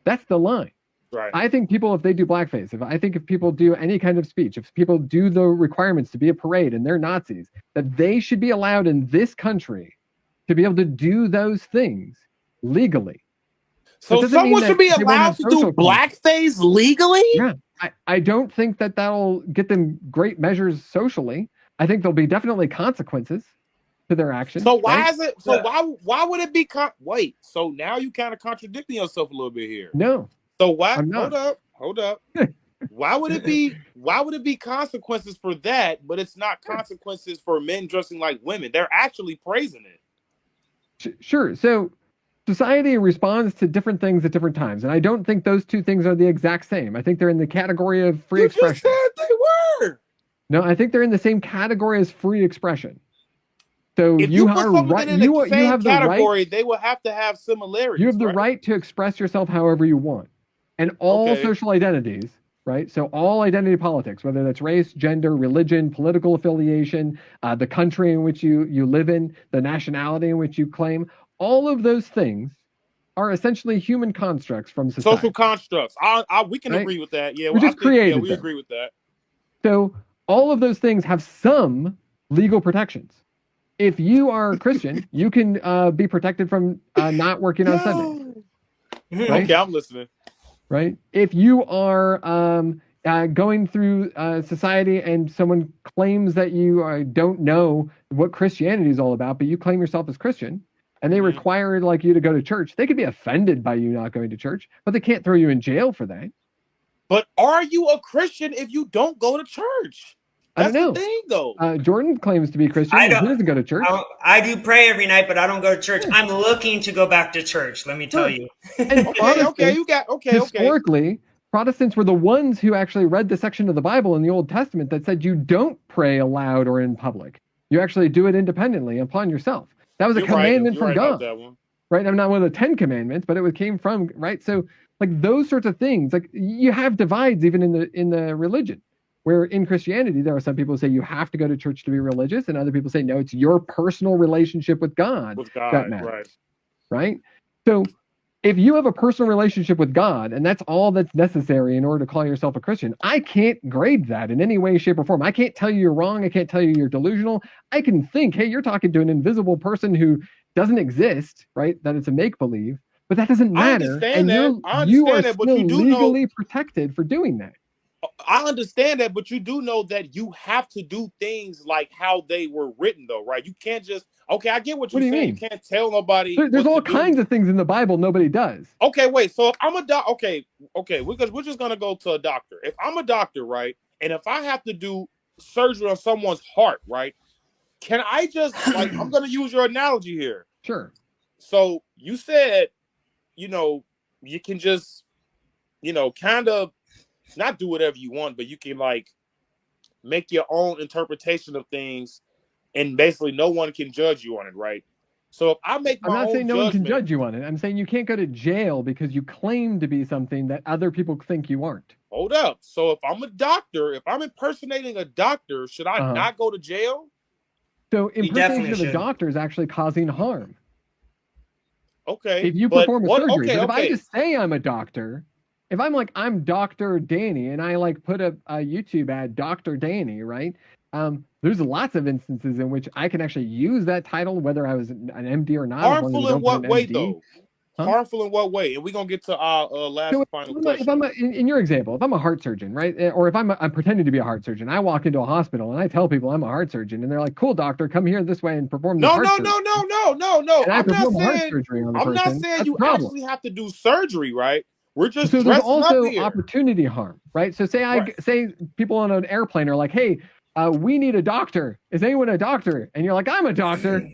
Speaker 1: That's the line.
Speaker 2: Right.
Speaker 1: I think people, if they do blackface, if people do any kind of speech, if people do the requirements to be a parade and they're Nazis, that they should be allowed in this country to be able to do those things legally.
Speaker 2: So someone should be allowed to do blackface legally?
Speaker 1: Yeah. I don't think that that'll get them great measures socially. I think there'll be definitely consequences to their actions.
Speaker 2: So why is it? So why would it be? Wait. So now you kind of contradicting yourself a little bit here.
Speaker 1: No.
Speaker 2: So why? Hold up. Why would it be? Why would it be consequences for that? But it's not consequences for men dressing like women. They're actually praising it.
Speaker 1: Sure. So society responds to different things at different times, and I don't think those two things are the exact same. I think they're in the category of free expression.
Speaker 2: You just said they were.
Speaker 1: No, I think they're in the same category as free expression. So
Speaker 2: if you are right. You have the right. They will have to have similarities.
Speaker 1: You have the right to express yourself however you want, and all social identities. Right. So all identity politics, whether that's race, gender, religion, political affiliation, the country in which you live in, the nationality in which you claim, all of those things are essentially human constructs from society.
Speaker 2: Social constructs. We can agree with that. Yeah,
Speaker 1: we just created. Yeah,
Speaker 2: we agree with that.
Speaker 1: So all of those things have some legal protections. If you are Christian, you can be protected from not working on Sunday.
Speaker 2: Right? Okay, I'm listening.
Speaker 1: Right. If you are, going through society and someone claims that you don't know what Christianity is all about, but you claim yourself as Christian, and they require like you to go to church, they could be offended by you not going to church, but they can't throw you in jail for that.
Speaker 2: But are you a Christian if you don't go to church?
Speaker 1: I don't
Speaker 2: That's the
Speaker 1: know.
Speaker 2: thing, though.
Speaker 1: Jordan claims to be Christian.
Speaker 3: I
Speaker 1: And he
Speaker 3: don't.
Speaker 1: doesn't go to church.
Speaker 3: I do pray every night, but I don't go to church. I'm looking to go back to church. Let me tell you.
Speaker 1: And
Speaker 2: Okay, you got okay.
Speaker 1: Historically, Protestants were the ones who actually read the section of the Bible in the Old Testament that said you don't pray aloud or in public. You actually do it independently upon yourself. That was a commandment from God. Right? I'm not one of the 10 commandments, but it came from, right? So like those sorts of things, like you have divides even in the religion, where in Christianity, there are some people who say you have to go to church to be religious, and other people say, no, it's your personal relationship with God that matters. Right? So if you have a personal relationship with God and that's all that's necessary in order to call yourself a Christian, I can't grade that in any way, shape, or form. I can't tell you you're wrong. I can't tell you you're delusional. I can think, hey, you're talking to an invisible person who doesn't exist, right? That it's a make-believe, but that doesn't matter. And you are still legally protected for doing that.
Speaker 2: I understand that, but you do know that you have to do things like how they were written, though, right? You can't just I get what you're saying. You can't tell nobody.
Speaker 1: There's all kinds of things in the Bible nobody does.
Speaker 2: Okay, wait. So if I'm a doctor, because we're just gonna go to a doctor. If I'm a doctor, right, and if I have to do surgery on someone's heart, right, can I just like I'm gonna use your analogy here.
Speaker 1: Sure.
Speaker 2: So you said, you can just, kind of not do whatever you want, but you can like make your own interpretation of things, and basically no one can judge you on it, right? So if I make my own judgment, I'm not saying no one can
Speaker 1: judge you on it. I'm saying you can't go to jail because you claim to be something that other people think you aren't.
Speaker 2: Hold up. So if I'm a doctor, if I'm impersonating a doctor, should I not go to jail?
Speaker 1: So impersonation of a doctor is actually causing harm.
Speaker 2: Okay.
Speaker 1: If you perform a surgery, but if I just say I'm a doctor, if I'm like, I'm Dr. Danny, and I like put a YouTube ad, Dr. Danny, right? There's lots of instances in which I can actually use that title, whether I was an MD or not.
Speaker 2: Harmful in what way, though? Harmful in what way? And we're going to get to our last final question.
Speaker 1: In your example, if I'm a heart surgeon, right? Or if I'm pretending to be a heart surgeon, I walk into a hospital and I tell people I'm a heart surgeon, and they're like, cool, doctor, come here this way and perform the heart surgery.
Speaker 2: No.
Speaker 1: And I perform heart surgery on the person.
Speaker 2: I'm not saying you actually have to do surgery, right? We're just
Speaker 1: so there's also opportunity harm, right? So say people on an airplane are like, hey, we need a doctor. Is anyone a doctor? And you're like, I'm a doctor,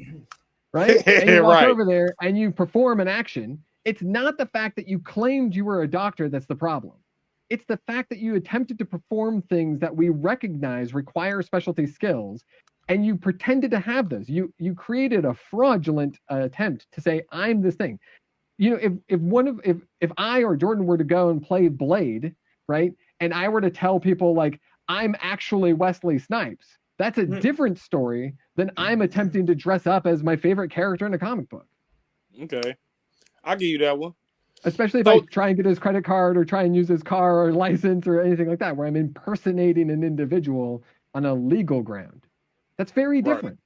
Speaker 1: right? And you walk over there and you perform an action. It's not the fact that you claimed you were a doctor that's the problem. It's the fact that you attempted to perform things that we recognize require specialty skills, and you pretended to have those. You created a fraudulent attempt to say, I'm this thing. If I or Jordan were to go and play Blade, right, and I were to tell people like I'm actually Wesley Snipes, that's a different story than I'm attempting to dress up as my favorite character in a comic book.
Speaker 2: Okay, I'll give you that one.
Speaker 1: Especially if I try and get his credit card or try and use his car or license or anything like that, where I'm impersonating an individual on a legal ground. That's very different.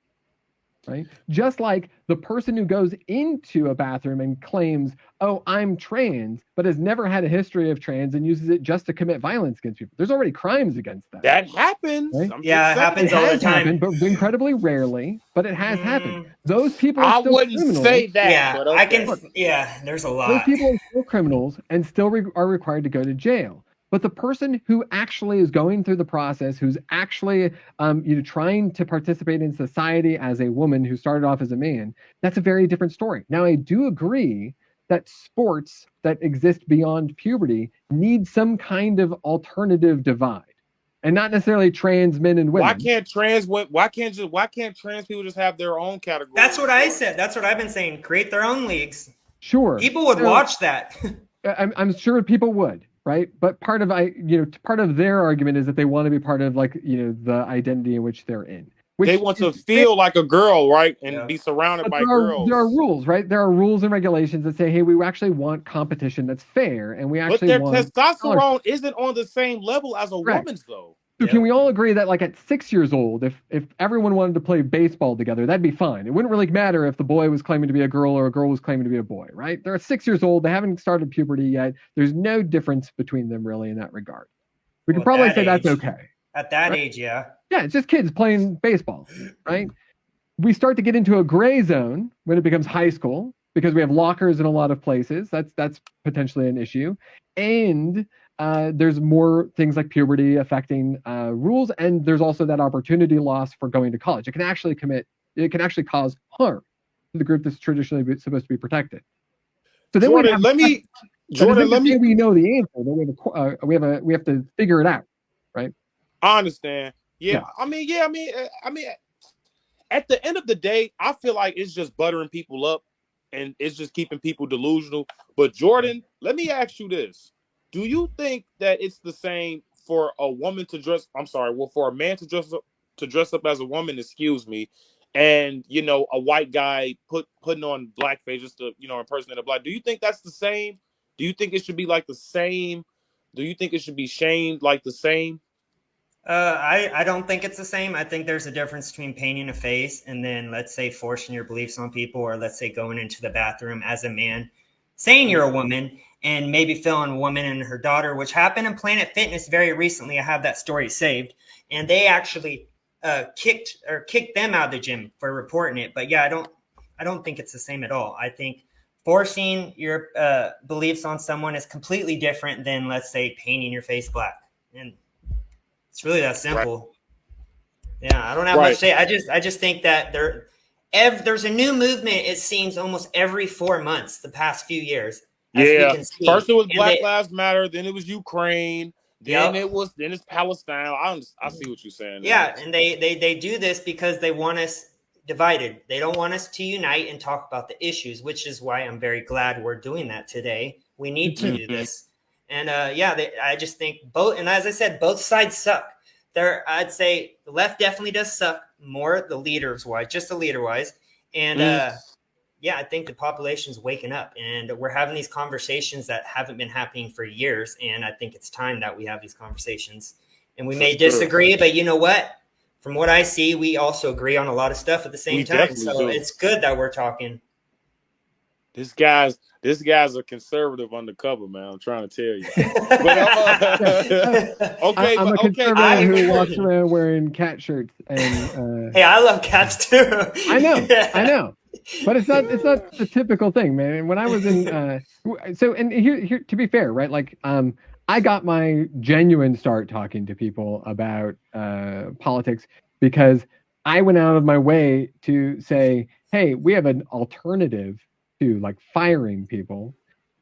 Speaker 1: Right? Just like the person who goes into a bathroom and claims, oh, I'm trans, but has never had a history of trans and uses it just to commit violence against people. There's already crimes against that.
Speaker 2: That happens.
Speaker 1: Right?
Speaker 3: Yeah, it happens all the time.
Speaker 1: Happened, but incredibly rarely, but it has happened. Those people are still criminals.
Speaker 2: I wouldn't say that.
Speaker 3: Yeah,
Speaker 2: but okay.
Speaker 3: There's a lot.
Speaker 1: Those people are still criminals and still are required to go to jail. But the person who actually is going through the process, who's actually trying to participate in society as a woman who started off as a man, that's a very different story. Now, I do agree that sports that exist beyond puberty need some kind of alternative divide, and not necessarily trans men and women.
Speaker 2: Why can't trans people just have their own category?
Speaker 3: That's what I said. That's what I've been saying. Create their own leagues.
Speaker 1: Sure,
Speaker 3: people would watch that.
Speaker 1: I'm sure people would. Right, but part of their argument is that they want to be part of the identity in which they're in.
Speaker 2: They want to feel like a girl, right, and be surrounded by girls.
Speaker 1: There are rules, right? There are rules and regulations that say, hey, we actually want competition that's fair, and we actually want.
Speaker 2: But their testosterone isn't on the same level as a woman's, though.
Speaker 1: So can we all agree that like at 6 years old, if everyone wanted to play baseball together, that'd be fine. It wouldn't really matter if the boy was claiming to be a girl or a girl was claiming to be a boy, right? They're 6 years old. They haven't started puberty yet. There's no difference between them really in that regard. We
Speaker 3: Well,
Speaker 1: could
Speaker 3: at
Speaker 1: probably
Speaker 3: that
Speaker 1: say that's
Speaker 3: age,
Speaker 1: okay.
Speaker 3: at that
Speaker 1: Right?
Speaker 3: age, yeah.
Speaker 1: Yeah, it's just kids playing baseball, right? We start to get into a gray zone when it becomes high school because we have lockers in a lot of places. That's potentially an issue, and there's more things like puberty affecting rules, and there's also that opportunity loss for going to college. It can actually cause harm to the group that's traditionally supposed to be protected. So then we
Speaker 2: Jordan,
Speaker 1: have that
Speaker 2: Jordan,
Speaker 1: isn't to
Speaker 2: let
Speaker 1: say
Speaker 2: me,
Speaker 1: we know the answer. We have to figure it out, right?
Speaker 2: I understand. Yeah,
Speaker 1: Yeah.
Speaker 2: I mean, at the end of the day, I feel like it's just buttering people up and it's just keeping people delusional. But Jordan, let me ask you this. Do you think that it's the same for a woman to dress, I'm sorry, well, for a man to dress up as a woman, excuse me, and a white guy putting on blackface just to, impersonate a black. Do you think that's the same? Do you think it should be like the same? Do you think it should be shamed like the same?
Speaker 3: I don't think it's the same. I think there's a difference between painting a face and then, let's say, forcing your beliefs on people, or let's say going into the bathroom as a man, saying you're a woman, and maybe filling a woman and her daughter, which happened in Planet Fitness very recently. I have that story saved, and they actually kicked them out of the gym for reporting it. But yeah, I don't think it's the same at all. I think forcing your beliefs on someone is completely different than, let's say, painting your face black. And it's really that
Speaker 2: Right.
Speaker 3: simple. Yeah, I don't have much
Speaker 2: Right.
Speaker 3: to say. I just think that there's a new movement. It seems almost every 4 months the past few years, as we
Speaker 2: Yeah.
Speaker 3: can
Speaker 2: First
Speaker 3: see.
Speaker 2: it was
Speaker 3: And
Speaker 2: Black Lives Matter, then it was Ukraine, then
Speaker 3: yep,
Speaker 2: it's Palestine. I see what you're saying now.
Speaker 3: yeah, and they do this because they want us divided. They don't want us to unite and talk about the issues, which is why I'm very glad we're doing that today. We need to do this, and I just think both. And as I said, both sides suck. I'd say the left definitely does suck more, the leaders wise, just the leader wise, and yeah, I think the population's waking up, and we're having these conversations that haven't been happening for years, and I think it's time that we have these conversations. And we
Speaker 2: For
Speaker 3: may
Speaker 2: sure.
Speaker 3: disagree, but you know what? From what I see, we also agree on a lot of stuff at the same
Speaker 2: We
Speaker 3: time.
Speaker 2: definitely
Speaker 3: So
Speaker 2: do.
Speaker 3: it's good that we're talking.
Speaker 2: This guy's a conservative undercover, man. I'm trying to tell you. But okay,
Speaker 1: I'm a
Speaker 2: okay.
Speaker 1: conservative who walks around wearing cat shirts and
Speaker 3: Hey, I love cats too.
Speaker 1: I know,
Speaker 3: Yeah.
Speaker 1: I know, but it's not the typical thing, man. And when I was in so and here to be fair, right? Like I got my genuine start talking to people about politics because I went out of my way to say, hey, we have an alternative to like firing people,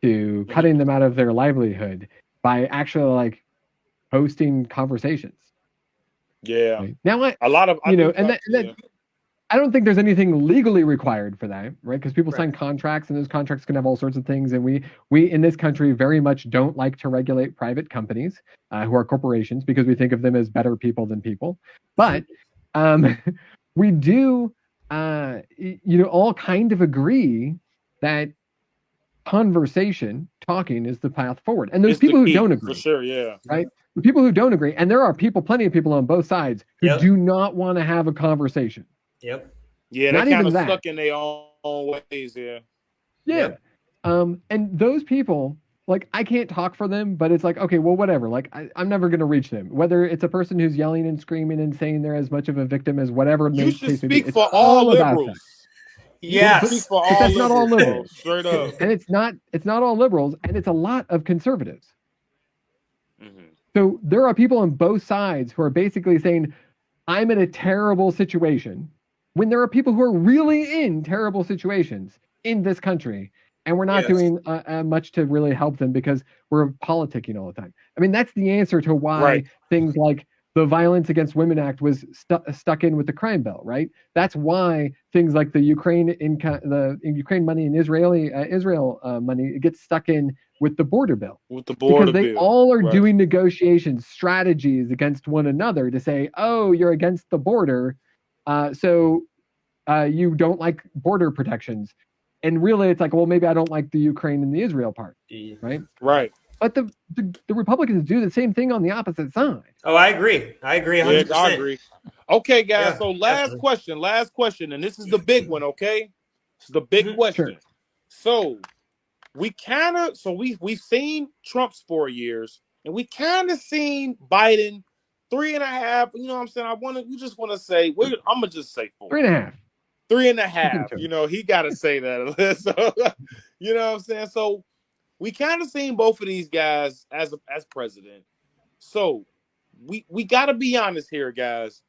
Speaker 1: to cutting them out of their livelihood by actually like hosting conversations.
Speaker 2: Yeah.
Speaker 1: Right? Now
Speaker 2: A lot of I
Speaker 1: you know,
Speaker 2: do
Speaker 1: and
Speaker 2: talk,
Speaker 1: that
Speaker 2: yeah.
Speaker 1: I don't think there's anything legally required for that, right? Because people
Speaker 3: Right.
Speaker 1: sign contracts, and those contracts can have all sorts of things. And we in this country very much don't like to regulate private companies who are corporations because we think of them as better people than people. But we do, all kind of agree that conversation, talking, is the path forward. And those
Speaker 2: It's the
Speaker 1: people who
Speaker 2: key
Speaker 1: don't
Speaker 2: for
Speaker 1: agree,
Speaker 2: sure, yeah.
Speaker 1: right? The people who don't agree, and there are plenty of people on both sides who
Speaker 3: Yep.
Speaker 1: do not want to have a conversation.
Speaker 3: Yep.
Speaker 2: Yeah, they're
Speaker 1: Not
Speaker 2: kind
Speaker 1: even
Speaker 2: of
Speaker 1: that.
Speaker 2: stuck in their own ways, yeah.
Speaker 1: Yeah.
Speaker 3: Yep.
Speaker 1: And those people, like, I can't talk for them, but it's like, okay, well, whatever. Like, I'm never going to reach them. Whether it's a person who's yelling and screaming and saying they're as much of a victim as whatever
Speaker 2: You
Speaker 1: the
Speaker 2: should
Speaker 1: case may be,
Speaker 2: speak
Speaker 1: it's
Speaker 2: for all
Speaker 1: all about that.
Speaker 2: liberals. You should speak
Speaker 3: Yes.
Speaker 2: for
Speaker 1: But
Speaker 2: all
Speaker 1: that's not all
Speaker 2: liberals, bro.
Speaker 1: liberals.
Speaker 2: Straight up.
Speaker 1: And it's not all liberals, and it's a lot of conservatives.
Speaker 2: Mhm.
Speaker 1: So there are people on both sides who are basically saying, I'm in a terrible situation, when there are people who are really in terrible situations in this country, and we're not
Speaker 3: Yes.
Speaker 1: doing much to really help them because we're politicking all the time. I mean, that's the answer to why
Speaker 2: Right.
Speaker 1: things like the Violence Against Women Act was stuck in with the crime bill, right? That's why things like the Ukraine money and Israel money gets stuck in with the border bill,
Speaker 2: With the
Speaker 1: because
Speaker 2: border
Speaker 1: they
Speaker 2: bill.
Speaker 1: all are
Speaker 2: Right.
Speaker 1: doing negotiations, strategies against one another to say, oh, you're against the border, so you don't like border protections. And really, it's like, well, maybe I don't like the Ukraine and the Israel part, right?
Speaker 2: Right.
Speaker 1: But the Republicans do the same thing on the opposite side.
Speaker 3: Oh, I agree. I agree
Speaker 2: Yeah,
Speaker 3: 100%.
Speaker 2: I agree. Okay, guys.
Speaker 3: Yeah,
Speaker 2: So last question, and this is the big one. Okay, it's the big question.
Speaker 1: Sure.
Speaker 2: So we've seen Trump's 4 years, and we kind of seen Biden 3.5. You know what I'm saying? You just want to say, I'm gonna just say 4.
Speaker 1: 3.5.
Speaker 2: 3.5. You know, he got to say that. So, you know what I'm saying? So we kind of seen both of these guys as president. So we got to be honest here, guys.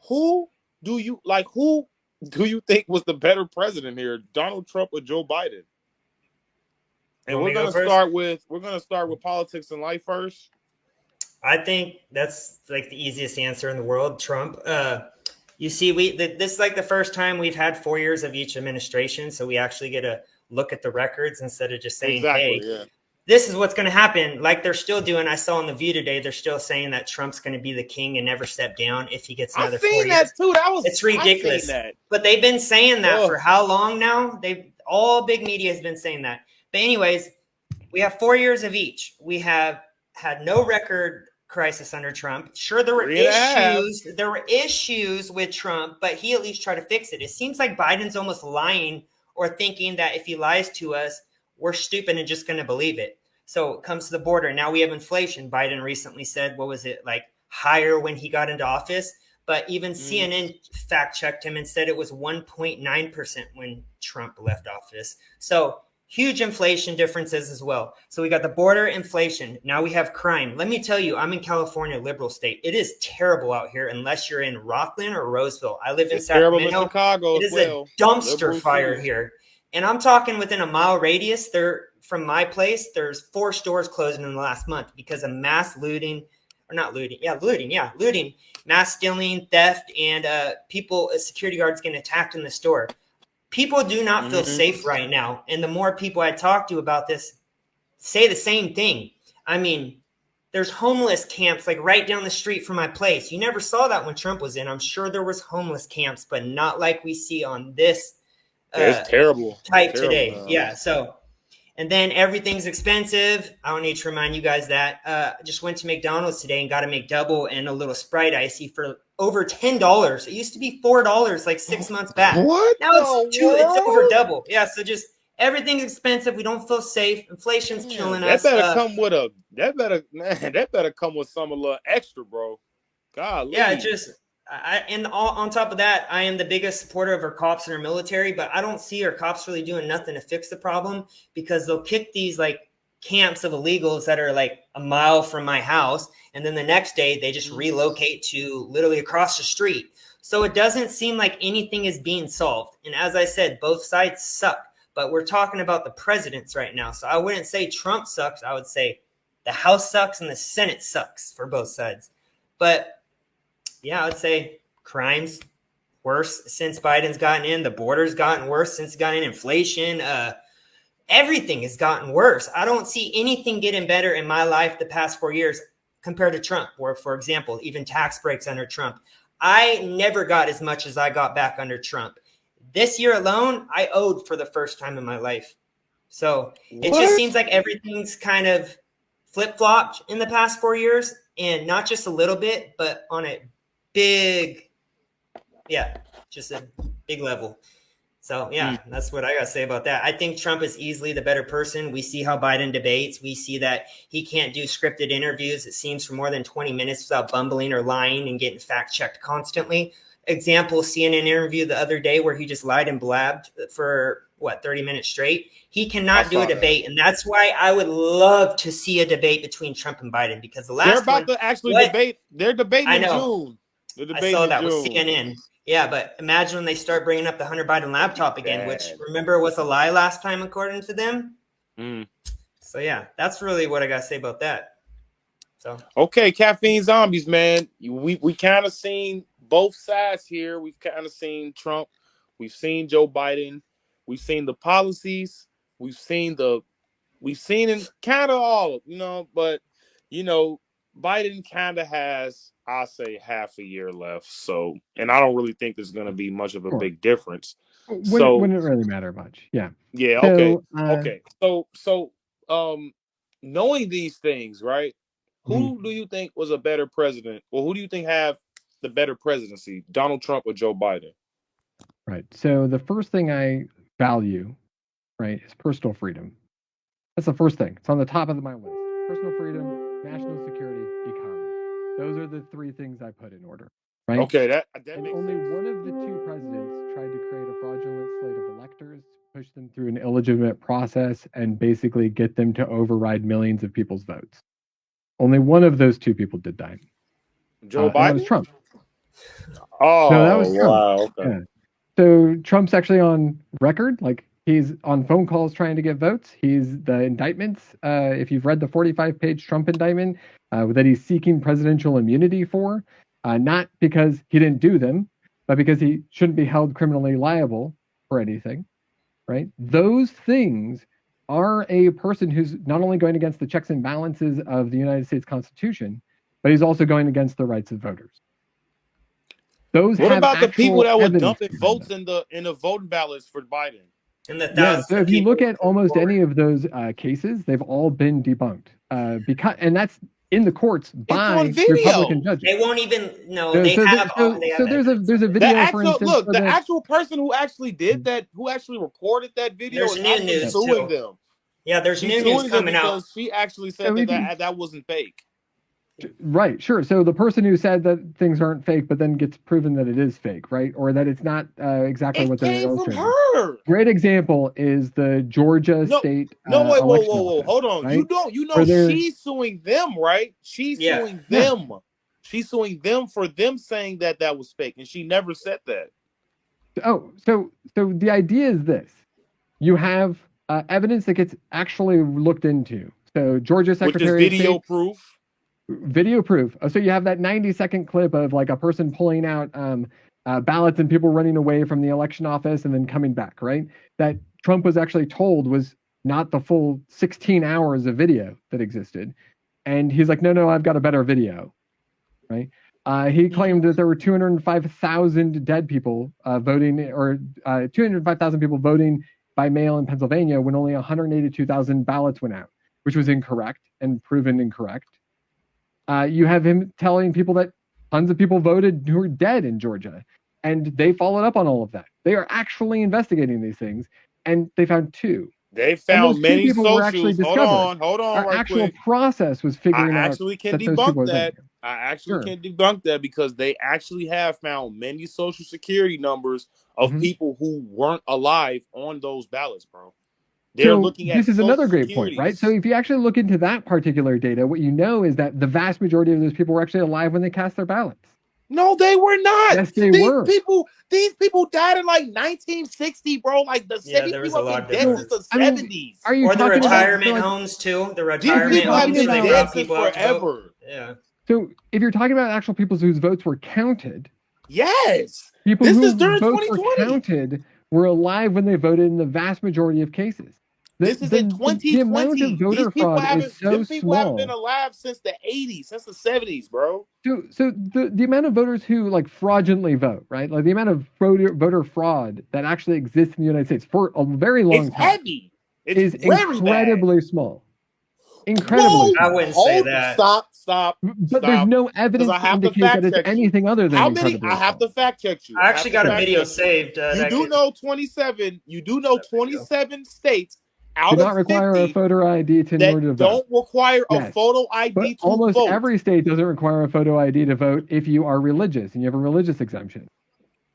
Speaker 2: Who do you think was the better president here, Donald Trump or Joe Biden? And we're gonna start with politics and life first.
Speaker 3: I think that's like the easiest answer in the world. Trump. You see, this is like the first time we've had 4 years of each administration, so we actually get to look at the records instead of just saying,
Speaker 2: exactly,
Speaker 3: "Hey,
Speaker 2: yeah,
Speaker 3: this is what's going to happen." Like they're still doing. I saw on the View today, they're still saying that Trump's going to be the king and never step down if he gets another 4 years.
Speaker 2: That too.
Speaker 3: It's ridiculous. But they've been saying that for how long now? All big media has been saying that. But anyways, we have 4 years of each. We have had no record crisis under Trump. Sure, there were issues. There were issues with Trump, but he at least tried to fix it. It seems like Biden's almost lying or thinking that if he lies to us, we're stupid and just going to believe it. So it comes to the border. Now we have inflation. Biden recently said, what was it, like higher when he got into office? But even CNN fact checked him and said it was 1.9% when Trump left office. So huge inflation differences as well. So we got the border, inflation. Now we have crime. Let me tell you, I'm in California, liberal state. It is terrible out here unless you're in Rockland or Roseville. I live in Sacramento.
Speaker 2: Terrible in Chicago.
Speaker 3: It is a dumpster fire here. And I'm talking within a mile radius from my place, there's 4 stores closing in the last month because of mass looting. Looting, mass stealing, theft, and security guards getting attacked in the store. People do not feel safe right now. And the more people I talk to about this say the same thing. I mean, there's homeless camps like right down the street from my place. You never saw that when Trump was in. I'm sure there was homeless camps, but not like we see on this
Speaker 2: it's terrible
Speaker 3: type today. Yeah. So, and then everything's expensive. I don't need to remind you guys that. I just went to McDonald's today and got a McDouble and a little Sprite Icy for over $10. It used to be $4 like 6 months back.
Speaker 2: What?
Speaker 3: Now it's over double. Yeah, so just everything's expensive. We don't feel safe. Inflation's killing us.
Speaker 2: That better come with some a little extra, bro. God.
Speaker 3: Yeah, on top of that, I am the biggest supporter of our cops and our military, but I don't see our cops really doing nothing to fix the problem because they'll kick these like camps of illegals that are like a mile from my house. And then the next day they just relocate to literally across the street. So it doesn't seem like anything is being solved. And as I said, both sides suck, but we're talking about the presidents right now. So I wouldn't say Trump sucks. I would say the House sucks and the Senate sucks for both sides. But yeah, I would say crime's worse since Biden's gotten in. The border's gotten worse since gotten in. Inflation, everything has gotten worse. I don't see anything getting better in my life the past 4 years compared to Trump. Or, for example, even tax breaks under Trump. I never got as much as I got back under Trump. This year alone, I owed for the first time in my life. So it just seems like everything's kind of flip-flopped in the past 4 years, and not just a little bit, but on a just a big level. So, yeah, that's what I got to say about that. I think Trump is easily the better person. We see how Biden debates. We see that he can't do scripted interviews, it seems, for more than 20 minutes without bumbling or lying and getting fact-checked constantly. Example, CNN interview the other day where he just lied and blabbed for, 30 minutes straight. He cannot do a debate, and that's why I would love to see a debate between Trump and Biden because the last
Speaker 2: they're about to actually debate. They're debating in June.
Speaker 3: I saw that with CNN. Yeah, but imagine when they start bringing up the Hunter Biden laptop again, which, remember, was a lie last time, according to them. So, yeah, that's really what I got to say about that. So
Speaker 2: okay, caffeine zombies, man. We kind of seen both sides here. We've kind of seen Trump. We've seen Joe Biden. We've seen the policies. We've seen in kind of all, but, Biden kind of has, I'll say, half a year left. So, and I don't really think there's going to be much of a big difference.
Speaker 1: Wouldn't really matter much. Yeah.
Speaker 2: Yeah. Okay. Okay. So, knowing these things, right? Who do you think was a better president? Or who do you think have the better presidency, Donald Trump or Joe Biden?
Speaker 1: Right. So the first thing I value, right, is personal freedom. That's the first thing. It's on the top of my list. Personal freedom. national security, economy. Those are the three things I put in order, right?
Speaker 2: Okay, that
Speaker 1: And
Speaker 2: makes
Speaker 1: only
Speaker 2: sense.
Speaker 1: one of the two presidents tried to create a fraudulent slate of electors, push them through an illegitimate process, and basically get them to override millions of people's votes. Only one of those two people did that,
Speaker 2: Joe
Speaker 1: and that was
Speaker 2: Biden?
Speaker 1: Trump. No, that
Speaker 2: Oh,
Speaker 1: was Trump.
Speaker 2: wow. Okay.
Speaker 1: Yeah. So Trump's actually on record, like he's on phone calls trying to get votes. He's the indictments. If you've read the 45-page Trump indictment that he's seeking presidential immunity for, not because he didn't do them, but because he shouldn't be held criminally liable for anything, right? Those things are a person who's not only going against the checks and balances of the United States Constitution, but he's also going against the rights of voters. Those
Speaker 2: What
Speaker 1: have
Speaker 2: about the people
Speaker 1: actual
Speaker 2: that were
Speaker 1: evidence
Speaker 2: dumping
Speaker 1: behind
Speaker 2: votes
Speaker 1: them.
Speaker 2: in the voting ballots for Biden?
Speaker 3: And the
Speaker 1: Yeah,
Speaker 3: thousands
Speaker 1: so
Speaker 3: of
Speaker 1: if you
Speaker 3: people
Speaker 1: look at
Speaker 3: who came
Speaker 1: almost
Speaker 3: forward.
Speaker 1: any of those cases, they've all been debunked and that's in the courts
Speaker 2: It's on
Speaker 1: by Republican
Speaker 2: video.
Speaker 1: judges.
Speaker 3: They won't even no.
Speaker 1: So,
Speaker 3: They
Speaker 1: so,
Speaker 3: have
Speaker 1: there,
Speaker 3: all.
Speaker 1: so,
Speaker 3: They
Speaker 1: so
Speaker 3: have evidence
Speaker 1: there's
Speaker 3: of
Speaker 1: a
Speaker 3: it.
Speaker 2: The
Speaker 1: video, for
Speaker 2: actual
Speaker 1: instance,
Speaker 2: look,
Speaker 1: for
Speaker 2: the
Speaker 1: the
Speaker 2: actual person who actually did that, who actually recorded that video,
Speaker 3: There's
Speaker 2: is
Speaker 3: new
Speaker 2: actually
Speaker 3: news
Speaker 2: suing
Speaker 3: too.
Speaker 2: them.
Speaker 3: Yeah, there's
Speaker 2: She's
Speaker 3: new news
Speaker 2: suing them
Speaker 3: coming out.
Speaker 2: because she actually said
Speaker 1: so
Speaker 2: that
Speaker 1: if you,
Speaker 2: that wasn't fake.
Speaker 1: right, sure. So the person who said that things aren't fake, but then gets proven that it is fake, right, or that it's not exactly
Speaker 2: It
Speaker 1: what they're
Speaker 2: came from
Speaker 1: illustrating.
Speaker 2: her.
Speaker 1: Great example is the Georgia
Speaker 2: No,
Speaker 1: state
Speaker 2: no, wait, whoa,
Speaker 1: election
Speaker 2: whoa, whoa,
Speaker 1: office,
Speaker 2: hold on.
Speaker 1: right?
Speaker 2: You know,
Speaker 1: Where they're
Speaker 2: she's suing them, right? She's
Speaker 3: Yeah.
Speaker 2: suing
Speaker 1: yeah.
Speaker 2: them. She's suing them for them saying that that was fake, and she never said that.
Speaker 1: Oh, so the idea is this: you have evidence that gets actually looked into. So Georgia
Speaker 2: Which is
Speaker 1: Secretary of
Speaker 2: video
Speaker 1: State
Speaker 2: proof.
Speaker 1: video proof. So you have that 90-second clip of like a person pulling out ballots and people running away from the election office and then coming back, right? That Trump was actually told was not the full 16 hours of video that existed, and he's like, no, I've got a better video, right? He claimed that there were 205,000 dead people voting, or 205,000 people voting by mail in Pennsylvania when only 182,000 ballots went out, which was incorrect and proven incorrect. You have him telling people that tons of people voted who are dead in Georgia, and they followed up on all of that. They are actually investigating these things, and they found two.
Speaker 2: They
Speaker 1: And those
Speaker 2: found
Speaker 1: two
Speaker 2: many
Speaker 1: people were actually
Speaker 2: socials.
Speaker 1: discovered.
Speaker 2: Hold on,
Speaker 1: Our
Speaker 2: right
Speaker 1: actual
Speaker 2: quick.
Speaker 1: process was
Speaker 2: I
Speaker 1: figuring out
Speaker 2: actually can
Speaker 1: that those people
Speaker 2: debunk
Speaker 1: were
Speaker 2: that.
Speaker 1: there.
Speaker 2: I actually
Speaker 1: Sure.
Speaker 2: can debunk that because they actually have found many social security numbers of
Speaker 1: Mhm.
Speaker 2: people who weren't alive on those ballots, bro. They're
Speaker 1: So
Speaker 2: looking at
Speaker 1: this is
Speaker 2: social
Speaker 1: another great point, right? So
Speaker 2: securities.
Speaker 1: if you actually look into that particular data, what you know is that the vast majority of those people were actually alive when they cast their ballots.
Speaker 2: No, they were not.
Speaker 1: Yes, they were.
Speaker 2: These people died in like 1960, bro. Like
Speaker 3: Yeah,
Speaker 2: these
Speaker 3: there was
Speaker 2: people
Speaker 3: a
Speaker 2: have
Speaker 3: lot
Speaker 2: been
Speaker 3: of
Speaker 2: dead since
Speaker 3: difference.
Speaker 2: the
Speaker 1: I mean,
Speaker 2: 70s.
Speaker 1: are you
Speaker 3: Or the
Speaker 1: talking about
Speaker 3: retirement
Speaker 1: like
Speaker 3: homes too. The
Speaker 2: These
Speaker 3: retirement
Speaker 2: people have
Speaker 3: homes
Speaker 1: talking
Speaker 3: where
Speaker 2: been
Speaker 3: they
Speaker 1: about
Speaker 2: dead
Speaker 3: brought
Speaker 2: since
Speaker 3: people out to vote.
Speaker 2: forever.
Speaker 3: Yeah.
Speaker 1: so if you're talking about actual people whose votes were counted,
Speaker 2: Yes.
Speaker 1: people
Speaker 2: This is
Speaker 1: whose
Speaker 2: during
Speaker 1: votes were
Speaker 2: 2020.
Speaker 1: counted were alive when they voted in the vast majority of cases. The
Speaker 2: This is in
Speaker 1: the amount of
Speaker 2: 2020.
Speaker 1: voter fraud is so
Speaker 2: Them people haven't been
Speaker 1: small.
Speaker 2: alive since the 80s, since the 70s, bro.
Speaker 1: So the amount of voters who like fraudulently vote, right? Like the amount of voter fraud that actually exists in the United States for a very
Speaker 2: It's
Speaker 1: long time
Speaker 2: heavy. It's
Speaker 1: is
Speaker 2: very bad.
Speaker 1: incredibly small. Incredibly
Speaker 2: Whoa!
Speaker 3: I
Speaker 1: small.
Speaker 3: wouldn't say
Speaker 2: Hold,
Speaker 3: that.
Speaker 1: But there's
Speaker 2: stop.
Speaker 1: no
Speaker 2: Because
Speaker 1: evidence
Speaker 2: I
Speaker 1: to
Speaker 2: have to
Speaker 1: indicate that
Speaker 2: fact
Speaker 1: it's
Speaker 2: check you.
Speaker 1: anything other than
Speaker 2: How many? I
Speaker 1: incredibly
Speaker 2: have to
Speaker 1: small.
Speaker 2: fact check you.
Speaker 3: I
Speaker 2: I have
Speaker 3: actually
Speaker 2: to
Speaker 3: got a
Speaker 2: fact
Speaker 3: video
Speaker 2: check you.
Speaker 3: saved.
Speaker 2: You
Speaker 3: That
Speaker 2: do
Speaker 3: could.
Speaker 2: know 27. You do know
Speaker 3: That video.
Speaker 2: 27 states
Speaker 1: Do
Speaker 2: out of
Speaker 1: not require a
Speaker 2: 50
Speaker 1: photo ID in
Speaker 2: that
Speaker 1: order to vote.
Speaker 2: don't require a
Speaker 1: Yes.
Speaker 2: photo
Speaker 1: But
Speaker 2: ID to
Speaker 1: almost
Speaker 2: vote.
Speaker 1: every state doesn't require a photo ID to vote if you are religious and you have a religious exemption.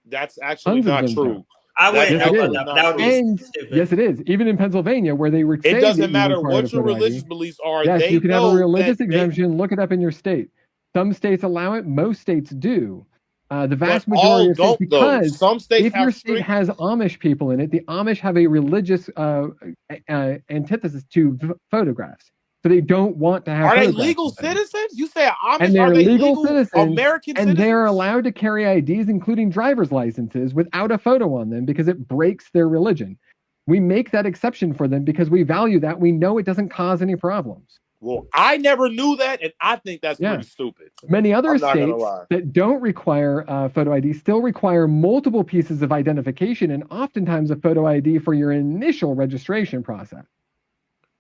Speaker 2: That's actually
Speaker 1: Tons of
Speaker 2: not
Speaker 1: them don't.
Speaker 2: true.
Speaker 3: I
Speaker 2: That's
Speaker 3: wouldn't
Speaker 1: Yes,
Speaker 3: know
Speaker 1: it
Speaker 3: about
Speaker 1: is.
Speaker 2: actually
Speaker 3: that.
Speaker 2: not
Speaker 3: That would be
Speaker 2: true.
Speaker 1: And
Speaker 3: stupid.
Speaker 1: yes, it is. Even in Pennsylvania, where they would
Speaker 2: It
Speaker 1: say that
Speaker 2: doesn't
Speaker 1: you
Speaker 2: matter
Speaker 1: required a
Speaker 2: what your
Speaker 1: photo
Speaker 2: religious
Speaker 1: ID.
Speaker 2: beliefs are.
Speaker 1: Yes,
Speaker 2: They
Speaker 1: you can have a
Speaker 2: know that
Speaker 1: religious exemption. Look it up in your state. Some states allow it. Most states do. The
Speaker 2: but
Speaker 1: vast majority
Speaker 2: all
Speaker 1: of states,
Speaker 2: don't though.
Speaker 1: because
Speaker 2: Some states
Speaker 1: if your
Speaker 2: have
Speaker 1: state
Speaker 2: strict.
Speaker 1: has Amish people in it, the Amish have a religious antithesis to photographs. So they don't want to have
Speaker 2: Are they
Speaker 1: photographs
Speaker 2: legal
Speaker 1: of them.
Speaker 2: citizens? You say
Speaker 1: And
Speaker 2: Amish? Are
Speaker 1: they're
Speaker 2: they
Speaker 1: legal
Speaker 2: legal
Speaker 1: citizens,
Speaker 2: American
Speaker 1: and they're
Speaker 2: citizens?
Speaker 1: allowed to carry IDs, including driver's licenses, without a photo on them because it breaks their religion. We make that exception for them because we value that. We know it doesn't cause any problems.
Speaker 2: Well, I never knew that, and I think that's
Speaker 1: Yeah.
Speaker 2: pretty stupid.
Speaker 1: Many other
Speaker 2: I'm not gonna
Speaker 1: states
Speaker 2: lie.
Speaker 1: that don't require photo ID still require multiple pieces of identification and oftentimes a photo ID for your initial registration process.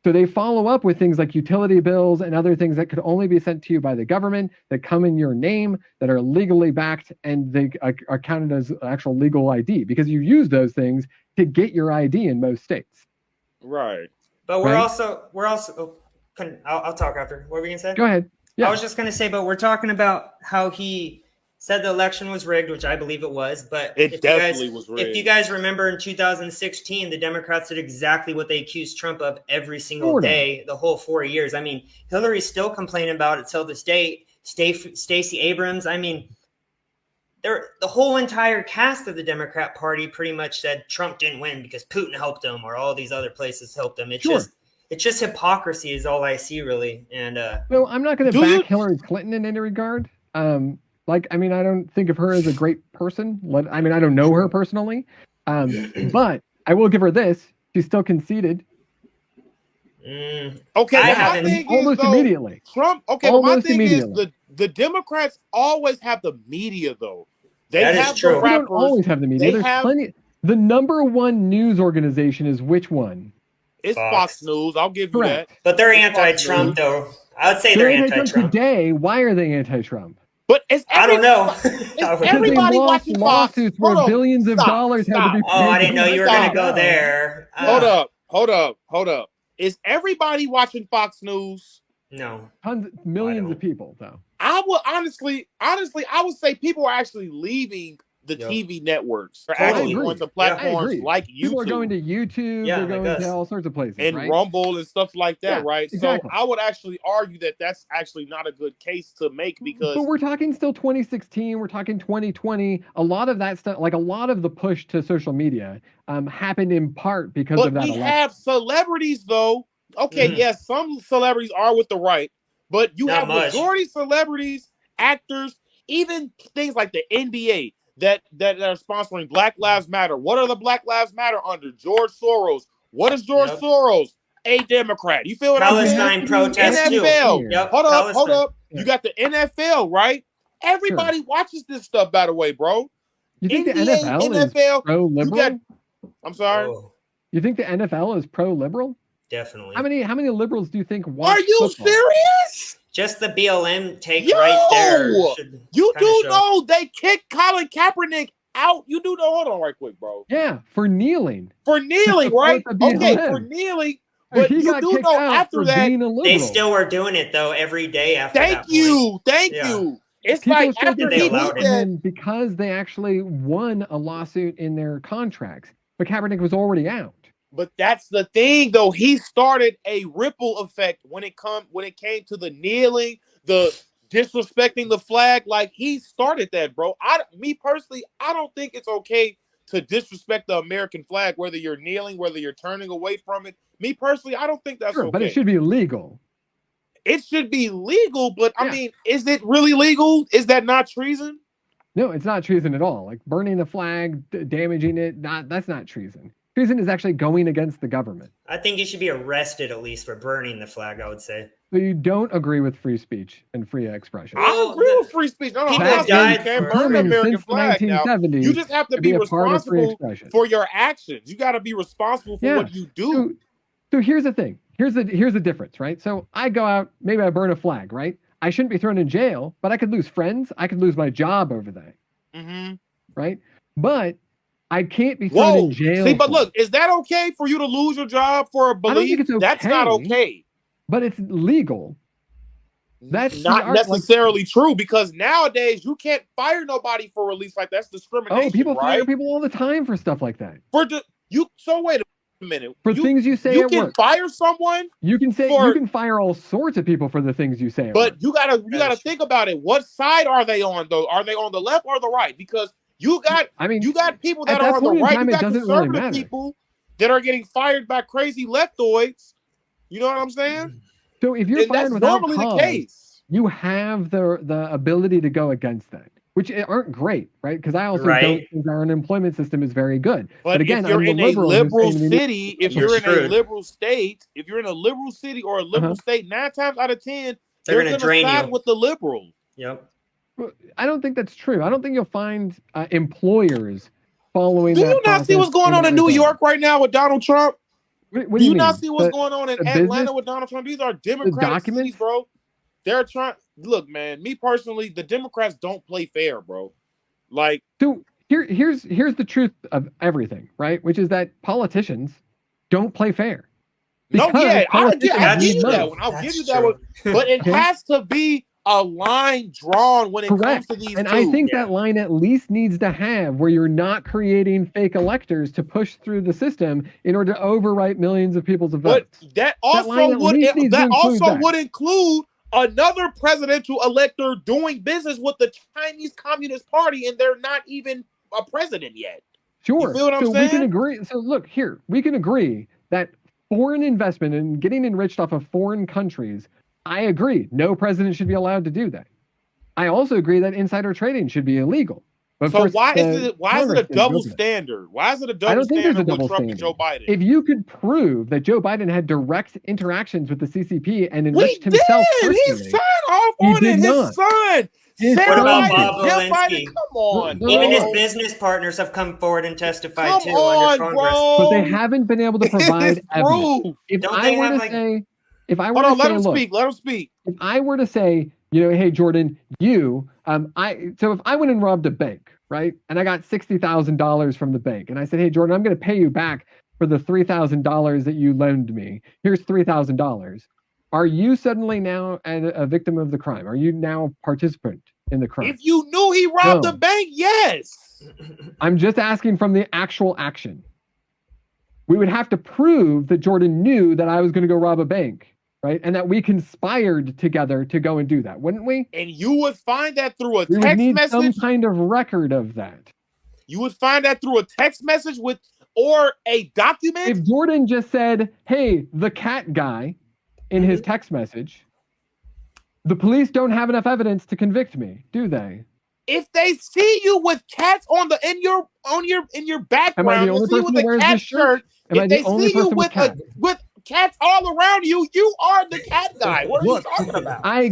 Speaker 1: So they follow up with things like utility bills and other things that could only be sent to you by the government that come in your name, that are legally backed, and they are counted as actual legal ID because you use those things to get your ID in most states.
Speaker 2: Right.
Speaker 3: But
Speaker 1: Right?
Speaker 3: we're also I'll talk after. What were we gonna say?
Speaker 1: Go ahead. Yeah.
Speaker 3: I was just gonna say, but we're talking about how he said the election was rigged, which I believe it was. But
Speaker 2: It definitely was rigged.
Speaker 3: if you guys remember in 2016, the Democrats did exactly what they accused Trump of every single day, the whole 4 years. I mean, Hillary's still complaining about it till this day. Stacey Abrams. I mean, the whole entire cast of the Democrat Party pretty much said Trump didn't win because Putin helped him or all these other places helped him. It's just hypocrisy is all I see, really. And
Speaker 1: well, I'm not going to back Hillary Clinton in any regard. Like, I mean, I don't think of her as a great person. I mean, I don't know her personally, but I will give her this: she's still conceded.
Speaker 2: Okay, my thing
Speaker 1: almost
Speaker 2: is, though,
Speaker 1: immediately.
Speaker 2: Trump. Okay, but my thing is the Democrats always have the media, though. They have the rappers.
Speaker 1: They don't always have the media. There's plenty. The number one news organization is which one?
Speaker 2: It's Fox News. I'll give you that.
Speaker 3: But they're anti-Trump, though. I would say they're anti-Trump.
Speaker 1: Today, why are they anti-Trump?
Speaker 2: But
Speaker 3: I don't know.
Speaker 2: Everybody watching Fox.
Speaker 1: Lawsuits where billions of dollars had to be paid.
Speaker 3: Oh, I didn't know you were going to go there.
Speaker 2: Hold up. Is everybody watching Fox News?
Speaker 3: No.
Speaker 1: Millions of people, though.
Speaker 2: I would honestly, I would say people are actually leaving the TV networks. They're actually going to platforms like YouTube.
Speaker 1: People are going to YouTube. They're going to all sorts of places.
Speaker 2: And Rumble and stuff like that, right?
Speaker 1: Exactly.
Speaker 2: So I would actually argue that that's actually not a good case to make because...
Speaker 1: But we're talking still 2016. We're talking 2020. A lot of that stuff, like a lot of the push to social media happened in part because of that election.
Speaker 2: But we have celebrities, though. Okay, yes, some celebrities are with the right, but you have majority celebrities, actors, even things like the NBA that are sponsoring Black Lives Matter. What are the Black Lives Matter under? George Soros. What is George Soros? A Democrat. You feel what I'm saying?
Speaker 3: Palestine protests
Speaker 2: NFL. Too. Hold up. You got the NFL, right? Everybody watches this stuff, by the way, bro.
Speaker 1: You think NBA, the NFL is pro-liberal?
Speaker 2: I'm sorry?
Speaker 1: You think the NFL is pro-liberal?
Speaker 3: Definitely.
Speaker 1: How many liberals do you think watch
Speaker 2: Are you
Speaker 1: football?
Speaker 2: serious?
Speaker 3: Just the BLM take right there.
Speaker 2: You do know they kicked Colin Kaepernick out. You do know. Hold on right quick, bro.
Speaker 1: Yeah, for kneeling.
Speaker 2: For kneeling, right? Okay, for kneeling. But you do know after that.
Speaker 3: They still were doing it, though, every day after that.
Speaker 2: Thank you. It's
Speaker 1: people
Speaker 2: like after
Speaker 1: they allowed it because they actually won a lawsuit in their contracts. But Kaepernick was already out.
Speaker 2: But that's the thing, though. He started a ripple effect when it came to the kneeling, the disrespecting the flag. Like, he started that, bro. Me personally, I don't think it's okay to disrespect the American flag, whether you're kneeling, whether you're turning away from it. Me personally, I don't think that's okay.
Speaker 1: But it should be legal.
Speaker 2: It should be legal, but I mean, is it really legal? Is that not treason?
Speaker 1: No, it's not treason at all. Like burning the flag, damaging it, that's not treason. Treason is actually going against the government.
Speaker 3: I think you should be arrested at least for burning the flag, I would say.
Speaker 1: So you don't agree with free speech and free expression?
Speaker 2: I agree with free speech. No,
Speaker 3: people died.
Speaker 2: You can't burn the American flag now. You just have to be responsible for your actions. You got to be responsible for what you do.
Speaker 1: So here's the thing. Here's the difference, right? So I go out, maybe I burn a flag, right? I shouldn't be thrown in jail, but I could lose friends. I could lose my job over that. Right? But I can't be thrown in jail.
Speaker 2: See, but look, is that okay for you to lose your job for a belief?
Speaker 1: I don't think it's okay,
Speaker 2: that's not okay.
Speaker 1: But it's legal. That's
Speaker 2: not necessarily true because nowadays you can't fire nobody for release like that's discrimination.
Speaker 1: Oh, people fire people all the time for stuff like that.
Speaker 2: So wait a minute.
Speaker 1: For things you say at work.
Speaker 2: You can fire someone.
Speaker 1: You can fire all sorts of people for the things you say.
Speaker 2: But you gotta think about it. What side are they on though? Are they on the left or the right? Because you got people that are on the right. You got conservative people that are getting fired by crazy leftoids. You know what I'm saying?
Speaker 1: So if you're fired without
Speaker 2: normally
Speaker 1: cause,
Speaker 2: the case,
Speaker 1: you have the ability to go against that, which aren't great, right? Because I also don't think our unemployment system is very good.
Speaker 2: But again, if you're in a liberal city, if you're in a liberal state, if you're in a liberal city or a liberal state, 9 times out of 10, they're going to side with the liberal.
Speaker 3: Yep.
Speaker 1: I don't think that's true. I don't think you'll find employers following.
Speaker 2: Do you not see what's going on in New York right now with Donald Trump?
Speaker 1: What
Speaker 2: do you not see what's going on in Atlanta with Donald Trump? These are Democratic cities, bro. They're trying. Look, man. Me personally, the Democrats don't play fair, bro. Like,
Speaker 1: so here's the truth of everything, right? Which is that politicians don't play fair.
Speaker 2: No, yeah, I'll give
Speaker 3: That's
Speaker 2: you that
Speaker 3: true.
Speaker 2: one. I'll give you
Speaker 3: That's
Speaker 2: that one.
Speaker 3: true.
Speaker 2: But it
Speaker 1: Okay?
Speaker 2: has to be a line drawn when it comes
Speaker 1: Correct.
Speaker 2: to these
Speaker 1: And
Speaker 2: two.
Speaker 1: I think
Speaker 3: Yeah.
Speaker 1: that line at least needs to have where you're not creating fake electors to push through the system in order to overwrite millions of people's
Speaker 2: But
Speaker 1: votes.
Speaker 2: that
Speaker 1: That line
Speaker 2: also
Speaker 1: at
Speaker 2: would
Speaker 1: least needs to
Speaker 2: that
Speaker 1: include
Speaker 2: also
Speaker 1: that.
Speaker 2: would include another presidential elector doing business with the Chinese Communist Party, and they're not even a president yet. You
Speaker 1: Sure.
Speaker 2: feel what I'm
Speaker 1: So we can
Speaker 2: saying?
Speaker 1: agree. So look here, we can agree that foreign investment and getting enriched off of foreign countries, I agree. No president should be allowed to do that. I also agree that insider trading should be illegal. But of
Speaker 2: So
Speaker 1: course,
Speaker 2: why is
Speaker 1: the
Speaker 2: it a
Speaker 1: Congress didn't
Speaker 2: double
Speaker 1: open it.
Speaker 2: standard? Why is it a
Speaker 1: I
Speaker 2: double
Speaker 1: don't think there's a
Speaker 2: standard with
Speaker 1: double
Speaker 2: Trump and
Speaker 1: standard.
Speaker 2: Joe Biden?
Speaker 1: If you could prove that Joe Biden had direct interactions with the CCP and
Speaker 2: We
Speaker 1: enriched
Speaker 2: did.
Speaker 1: himself
Speaker 2: He
Speaker 1: personally,
Speaker 2: signed off
Speaker 1: he
Speaker 2: on
Speaker 1: did
Speaker 2: it. His
Speaker 1: not.
Speaker 2: son,
Speaker 1: His
Speaker 2: Sarah
Speaker 3: What about
Speaker 1: son
Speaker 2: Biden,
Speaker 3: Bob
Speaker 1: did.
Speaker 2: Jeff Biden.
Speaker 3: Walensky?
Speaker 2: Come on,
Speaker 1: No,
Speaker 3: Even
Speaker 1: no,
Speaker 3: his
Speaker 1: no.
Speaker 3: business partners have come forward and testified
Speaker 2: Come
Speaker 3: too under
Speaker 2: on,
Speaker 3: Congress.
Speaker 1: But they
Speaker 2: bro.
Speaker 1: haven't been able to provide
Speaker 2: It's
Speaker 1: evidence.
Speaker 2: proof.
Speaker 1: If
Speaker 3: Don't
Speaker 1: I
Speaker 3: they
Speaker 1: were
Speaker 3: have
Speaker 1: to
Speaker 3: like?
Speaker 1: say, if I were
Speaker 2: Hold
Speaker 1: to
Speaker 2: on, let
Speaker 1: say,
Speaker 2: him
Speaker 1: look,
Speaker 2: speak. Let him speak.
Speaker 1: if I were to say, hey Jordan, so if I went and robbed a bank, right, and I got $60,000 from the bank, and I said, hey Jordan, I'm going to pay you back for the $3,000 that you loaned me. Here's $3,000. Are you suddenly now a victim of the crime? Are you now participant in the crime?
Speaker 2: If you knew he robbed
Speaker 1: No.
Speaker 2: the bank, yes.
Speaker 1: I'm just asking from the actual action. We would have to prove that Jordan knew that I was going to go rob a bank, right? And that we conspired together to go and do that, wouldn't we?
Speaker 2: And you would find that through a
Speaker 1: We would
Speaker 2: text
Speaker 1: need some
Speaker 2: message.
Speaker 1: kind of record of that.
Speaker 2: You would find that through a text message with or a document.
Speaker 1: If Jordan just said, hey, the cat guy in his text message, the police don't have enough evidence to convict me, do they?
Speaker 2: If they see you with cats on the in your background,
Speaker 1: Am I the
Speaker 2: they
Speaker 1: only
Speaker 2: see you
Speaker 1: person
Speaker 2: with
Speaker 1: that
Speaker 2: a
Speaker 1: wears
Speaker 2: cat
Speaker 1: this shirt?
Speaker 2: shirt.
Speaker 1: Am I
Speaker 2: If
Speaker 1: the
Speaker 2: they
Speaker 1: only
Speaker 2: see you
Speaker 1: person with cats?
Speaker 2: with cats all around you, you are the cat guy. What are
Speaker 1: Look,
Speaker 2: you talking about?
Speaker 1: I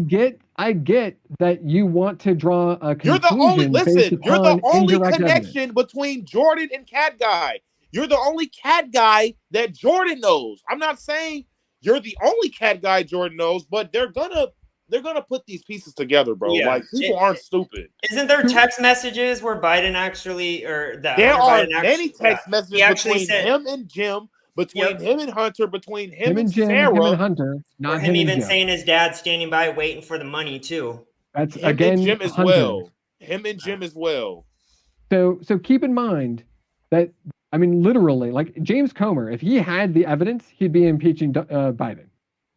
Speaker 1: get that you want to draw a
Speaker 2: You're the
Speaker 1: conclusion based
Speaker 2: you're the
Speaker 1: upon
Speaker 2: only
Speaker 1: indirect
Speaker 2: connection
Speaker 1: evidence.
Speaker 2: between Jordan and Cat Guy. You're the only Cat Guy that Jordan knows. I'm not saying you're the only Cat Guy Jordan knows, but they're gonna put these pieces together, bro.
Speaker 3: Yeah.
Speaker 2: Like people aren't stupid.
Speaker 3: Isn't there text messages where Biden actually, or that
Speaker 2: There
Speaker 3: Hunter
Speaker 2: are
Speaker 3: Biden
Speaker 2: many text
Speaker 3: he
Speaker 2: messages
Speaker 3: actually
Speaker 2: between
Speaker 3: said,
Speaker 2: him and Jim, between him and Hunter, between him and
Speaker 1: Jim,
Speaker 2: Sarah,
Speaker 1: him and Hunter,
Speaker 3: or
Speaker 1: not
Speaker 3: him
Speaker 1: him and
Speaker 3: even
Speaker 1: Jim.
Speaker 3: saying his dad's standing by waiting for the money too.
Speaker 1: That's
Speaker 2: him and
Speaker 1: again
Speaker 2: Jim as
Speaker 1: Hunter.
Speaker 2: well. Him and Jim as well.
Speaker 1: So keep in mind that, I mean, literally, like James Comer, if he had the evidence, he'd be impeaching Biden,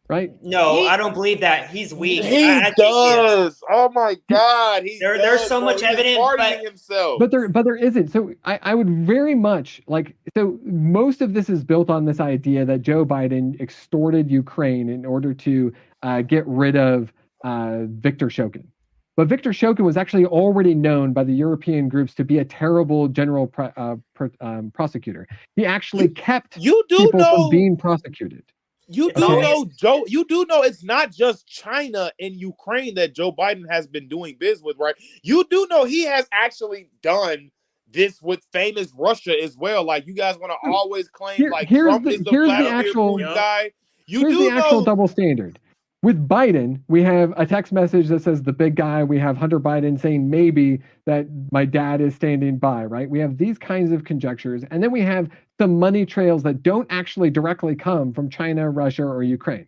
Speaker 1: right?
Speaker 3: No, I don't believe that. He's weak.
Speaker 2: He
Speaker 3: I think
Speaker 2: does. Oh my God,
Speaker 3: there's so much evidence, but
Speaker 2: himself.
Speaker 1: But there isn't. So I would very much like. So most of this is built on this idea that Joe Biden extorted Ukraine in order to get rid of Viktor Shokin. But Viktor Shokin was actually already known by the European groups to be a terrible general prosecutor. He actually kept people from being prosecuted.
Speaker 2: You do know, Joe. You do know it's not just China and Ukraine that Joe Biden has been doing biz with, right? You do know he has actually done this with famous Russia as well. Like you guys want to always claim Trump is the Vladimir Putin guy.
Speaker 1: Here's the actual double standard. With Biden, we have a text message that says the big guy. We have Hunter Biden saying maybe that my dad is standing by, right? We have these kinds of conjectures. And then we have some money trails that don't actually directly come from China, Russia, or Ukraine.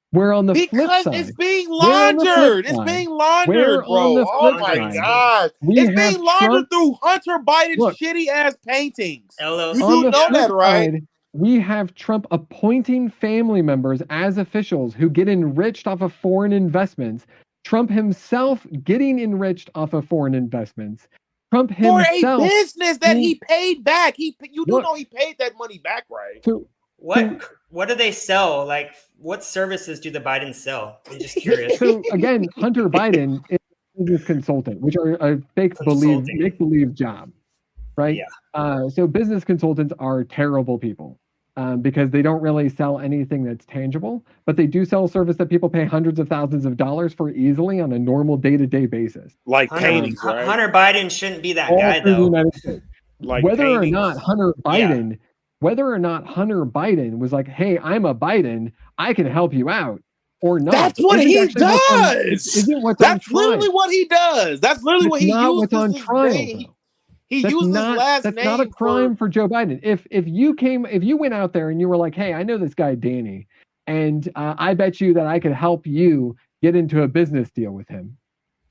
Speaker 1: Where on the flip side,
Speaker 2: it's being laundered. It's being laundered, bro. Oh my God. It's being laundered through Hunter Biden's shitty ass paintings. You do know that, right?
Speaker 1: We have Trump appointing family members as officials who get enriched off of foreign investments. Trump himself getting enriched off of foreign investments. Trump himself
Speaker 2: for a business that he paid back. You do know he paid that money back, right?
Speaker 1: So,
Speaker 3: what do they sell? Like, what services do the Bidens sell? I'm just curious.
Speaker 1: So again, Hunter Biden is a business consultant, which are a make believe job, right? Yeah. So business consultants are terrible people. Because they don't really sell anything that's tangible, but they do sell a service that people pay hundreds of thousands of dollars for easily on a normal day-to-day basis.
Speaker 2: Like paintings, right?
Speaker 3: Hunter Biden shouldn't be that guy, though.
Speaker 1: Like whether or not Hunter Biden was like, hey, I'm a Biden, I can help you out, or not.
Speaker 2: That's what he does. That's literally what he does. That's literally what he uses.
Speaker 1: What's on trial, though.
Speaker 2: He used his last
Speaker 1: that's not a
Speaker 2: name
Speaker 1: crime for Joe Biden. If you went out there and you were like, hey, I know this guy Danny, and I bet you that I could help you get into a business deal with him,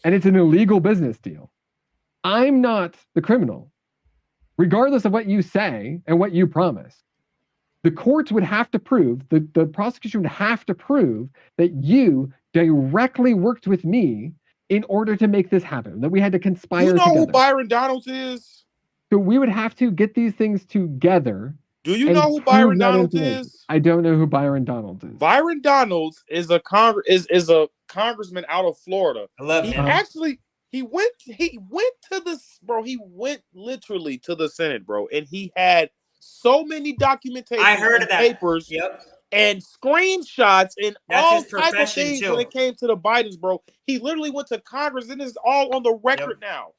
Speaker 1: and it's an illegal business deal. I'm not the criminal, regardless of what you say and what you promise. The courts would have to prove, the prosecution would have to prove that you directly worked with me in order to make this happen, that we had to conspire
Speaker 2: You know
Speaker 1: together.
Speaker 2: who Byron Donalds is?
Speaker 1: So we would have to get these things together.
Speaker 2: Do you know who Byron Donalds is?
Speaker 1: I don't know who Byron Donalds is.
Speaker 2: Byron Donalds is a congressman out of Florida.
Speaker 3: I love him.
Speaker 2: He went to the bro. He went literally to the Senate, bro, and he had so many documentation.
Speaker 3: I heard of that.
Speaker 2: Papers.
Speaker 3: Yep.
Speaker 2: And screenshots and
Speaker 3: That's
Speaker 2: all
Speaker 3: his
Speaker 2: type of
Speaker 3: profession,
Speaker 2: things
Speaker 3: too.
Speaker 2: when it came to the Bidens, bro. He literally went to Congress, and it's all on the record now.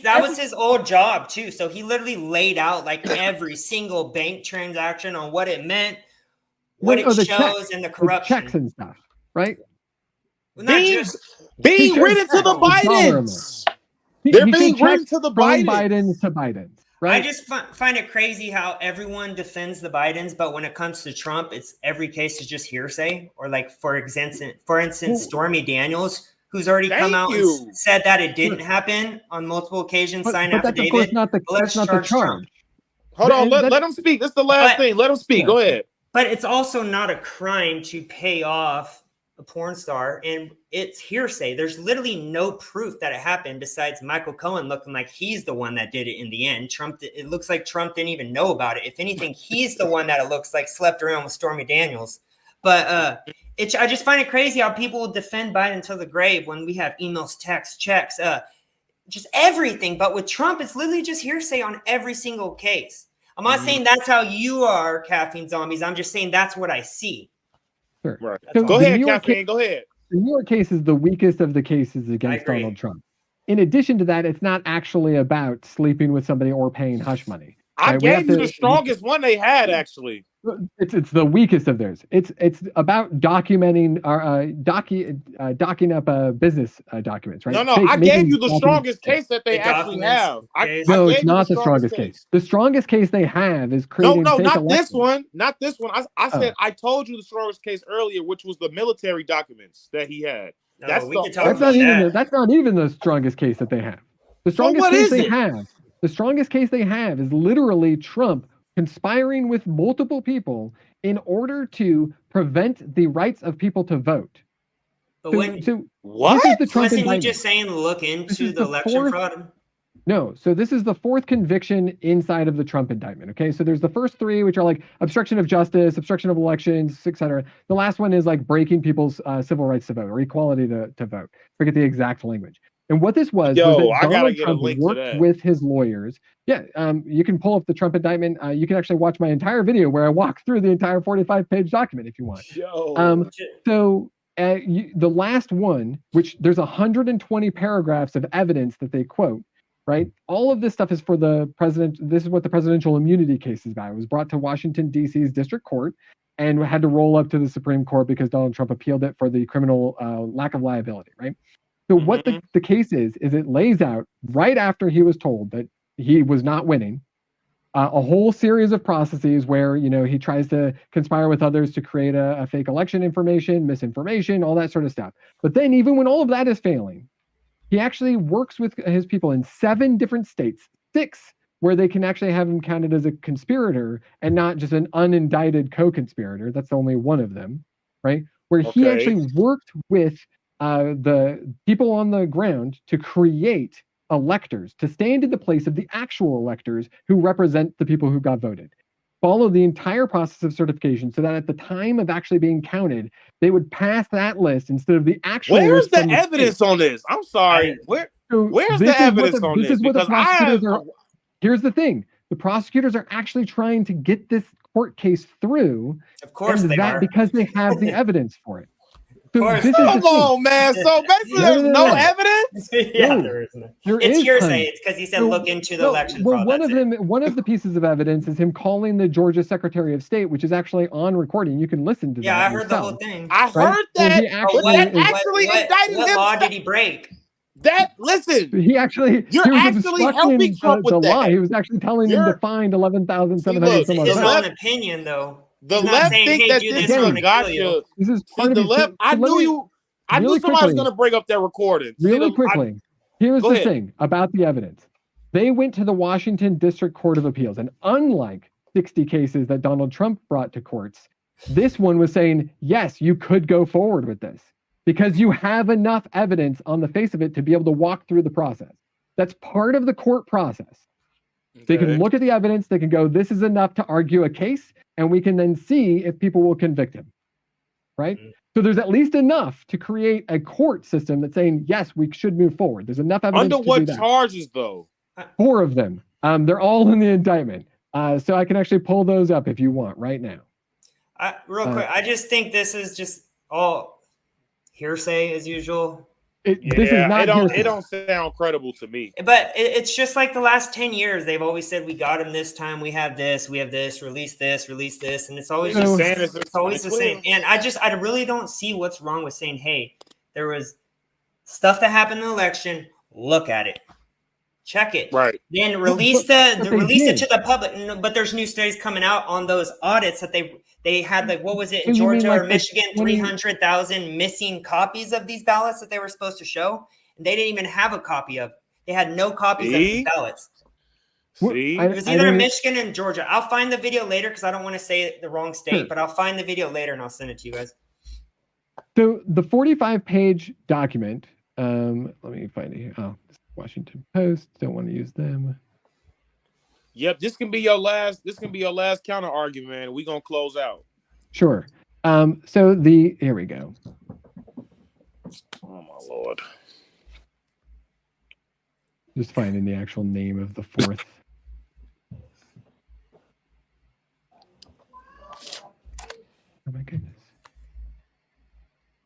Speaker 3: That was his old job too. So he literally laid out like every single bank transaction on what it meant, what it shows, and the corruption.
Speaker 1: Checks and stuff, right?
Speaker 3: Well,
Speaker 2: being written to the Bidens. They're being written to the
Speaker 1: Bidens to Bidens. Right?
Speaker 3: I just find it crazy how everyone defends the Bidens, but when it comes to Trump, it's every case is just hearsay. Or like, for instance, Stormy Daniels, who's already come out and said that it didn't happen on multiple occasions, signed affidavit.
Speaker 1: That's of course not the charge.
Speaker 2: Trump. Hold on, let him speak. That's the last thing. Let him speak. Yeah. Go ahead.
Speaker 3: But it's also not a crime to pay off a porn star, and it's hearsay. There's literally no proof that it happened besides Michael Cohen looking like he's the one that did it in the end. It looks like Trump didn't even know about it. If anything, he's the one that it looks like slept around with Stormy Daniels. But I just find it crazy how people will defend Biden until the grave when we have emails, texts, checks, just everything. But with Trump, it's literally just hearsay on every single case. I'm not saying that's how you are, Caffeine Zombies. I'm just saying that's what I see.
Speaker 1: Sure.
Speaker 2: Right. So go ahead, Caffeine. Go ahead.
Speaker 1: The New York case is the weakest of the cases against Donald Trump. In addition to that, it's not actually about sleeping with somebody or paying hush money.
Speaker 2: I gave you the strongest one they had, actually.
Speaker 1: It's the weakest of theirs. It's about documenting or docking up business documents, right?
Speaker 2: No, I gave you the strongest case that they actually have.
Speaker 1: No, it's not the strongest case. The strongest case they have is creating.
Speaker 2: No, not this one. Not this one. I said I told you the strongest case earlier, which was the military documents that he had.
Speaker 3: No,
Speaker 1: that's not even the strongest case that they have. The strongest case they have. The strongest case they have is literally Trump conspiring with multiple people in order to prevent the rights of people to vote.
Speaker 3: But
Speaker 2: what?
Speaker 3: Wasn't he just saying look into the election fraud?
Speaker 1: No. So this is the fourth conviction inside of the Trump indictment. Okay. So there's the first three, which are like obstruction of justice, obstruction of elections, etc. The last one is like breaking people's civil rights to vote or equality to vote. Forget the exact language. And what this was that Donald Trump worked with his lawyers. Yeah, you can pull up the Trump indictment. You can actually watch my entire video where I walk through the entire 45-page document if you want. The last one, which there's 120 paragraphs of evidence that they quote, right? All of this stuff is for the president. This is what the presidential immunity case is about. It was brought to Washington, D.C.'s district court and had to roll up to the Supreme Court because Donald Trump appealed it for the criminal lack of liability, right? So what the case is it lays out right after he was told that he was not winning, a whole series of processes where, he tries to conspire with others to create a fake election information, misinformation, all that sort of stuff. But then even when all of that is failing, he actually works with his people in 7 different states, 6 where they can actually have him counted as a conspirator and not just an unindicted co-conspirator. That's only one of them, right? Where he actually worked with the people on the ground to create electors, to stand in the place of the actual electors who represent the people who got voted. Follow the entire process of certification so that at the time of actually being counted, they would pass that list instead of the actual
Speaker 2: list. Where's the
Speaker 1: evidence
Speaker 2: on this? I'm sorry. Where's the evidence on this? Because
Speaker 1: here's the thing. The prosecutors are actually trying to get this court case through.
Speaker 3: Of course they are.
Speaker 1: Because they have the evidence for it.
Speaker 2: Come on, man. So basically, there's no evidence.
Speaker 3: There isn't. It's hearsay. It's because he said look into the election fraud.
Speaker 1: One of the pieces of evidence is him calling the Georgia Secretary of State, which is actually on recording. You can listen to that.
Speaker 3: Yeah, I heard the whole thing.
Speaker 2: I heard that. What law did he break? Listen,
Speaker 1: He actually,
Speaker 2: you're
Speaker 1: he was
Speaker 2: actually helping
Speaker 1: obstructing
Speaker 2: Trump with
Speaker 1: the law.
Speaker 2: that.
Speaker 1: He was actually telling them to find 11,700 some odd
Speaker 3: His
Speaker 1: votes.
Speaker 3: own opinion, though.
Speaker 2: The
Speaker 3: He's not
Speaker 2: left
Speaker 3: saying,
Speaker 2: think
Speaker 3: "Hey,
Speaker 2: that
Speaker 3: do
Speaker 2: this
Speaker 3: this.
Speaker 2: is
Speaker 3: I'm
Speaker 2: a
Speaker 3: going to kill you."
Speaker 2: gotcha.
Speaker 1: This is
Speaker 2: See,
Speaker 1: part of
Speaker 2: the
Speaker 1: it.
Speaker 2: left. I
Speaker 1: let
Speaker 2: knew
Speaker 1: me,
Speaker 2: you. I knew
Speaker 1: really
Speaker 2: somebody was
Speaker 1: quickly,
Speaker 2: going to bring up that recording.
Speaker 1: really quickly. Here's
Speaker 2: Go
Speaker 1: the
Speaker 2: ahead.
Speaker 1: thing about the evidence. They went to the Washington District Court of Appeals, and unlike 60 cases that Donald Trump brought to courts, this one was saying, yes, you could go forward with this because you have enough evidence on the face of it to be able to walk through the process. That's part of the court process. They can look at the evidence, they can go, this is enough to argue a case, and we can then see if people will convict him, right? So there's at least enough to create a court system that's saying, yes, we should move forward. There's enough evidence
Speaker 2: Under
Speaker 1: to
Speaker 2: what
Speaker 1: do that.
Speaker 2: charges, though?
Speaker 1: 4 of them. They're all in the indictment. So I can actually pull those up if you want right now.
Speaker 3: Real quick, I just think this is just all hearsay as usual.
Speaker 1: This is not hearsay.
Speaker 2: It don't sound credible to me.
Speaker 3: But it's just like the last 10 years. They've always said, we got him this time. We have this, release this. And it's always it's always the same. And I really don't see what's wrong with saying, hey, there was stuff that happened in the election. Look at it. Check it.
Speaker 2: Right.
Speaker 3: Then release it to the public. But there's new studies coming out on those audits that they had, like, what was it in Georgia or Michigan, 300,000 missing copies of these ballots that they were supposed to show. And they didn't even have a copy of. They had no copies of these ballots.
Speaker 2: See?
Speaker 3: It was either in Michigan and Georgia. I'll find the video later because I don't want to say the wrong state, but I'll find the video later and I'll send it to you guys.
Speaker 1: So the 45-page document, let me find it here. Oh, Washington Post. Don't want to use them.
Speaker 2: Yep, this can be your last counter argument. We're gonna close out.
Speaker 1: Sure. So here we go.
Speaker 2: Oh my Lord.
Speaker 1: Just finding the actual name of the 4th. Oh my goodness.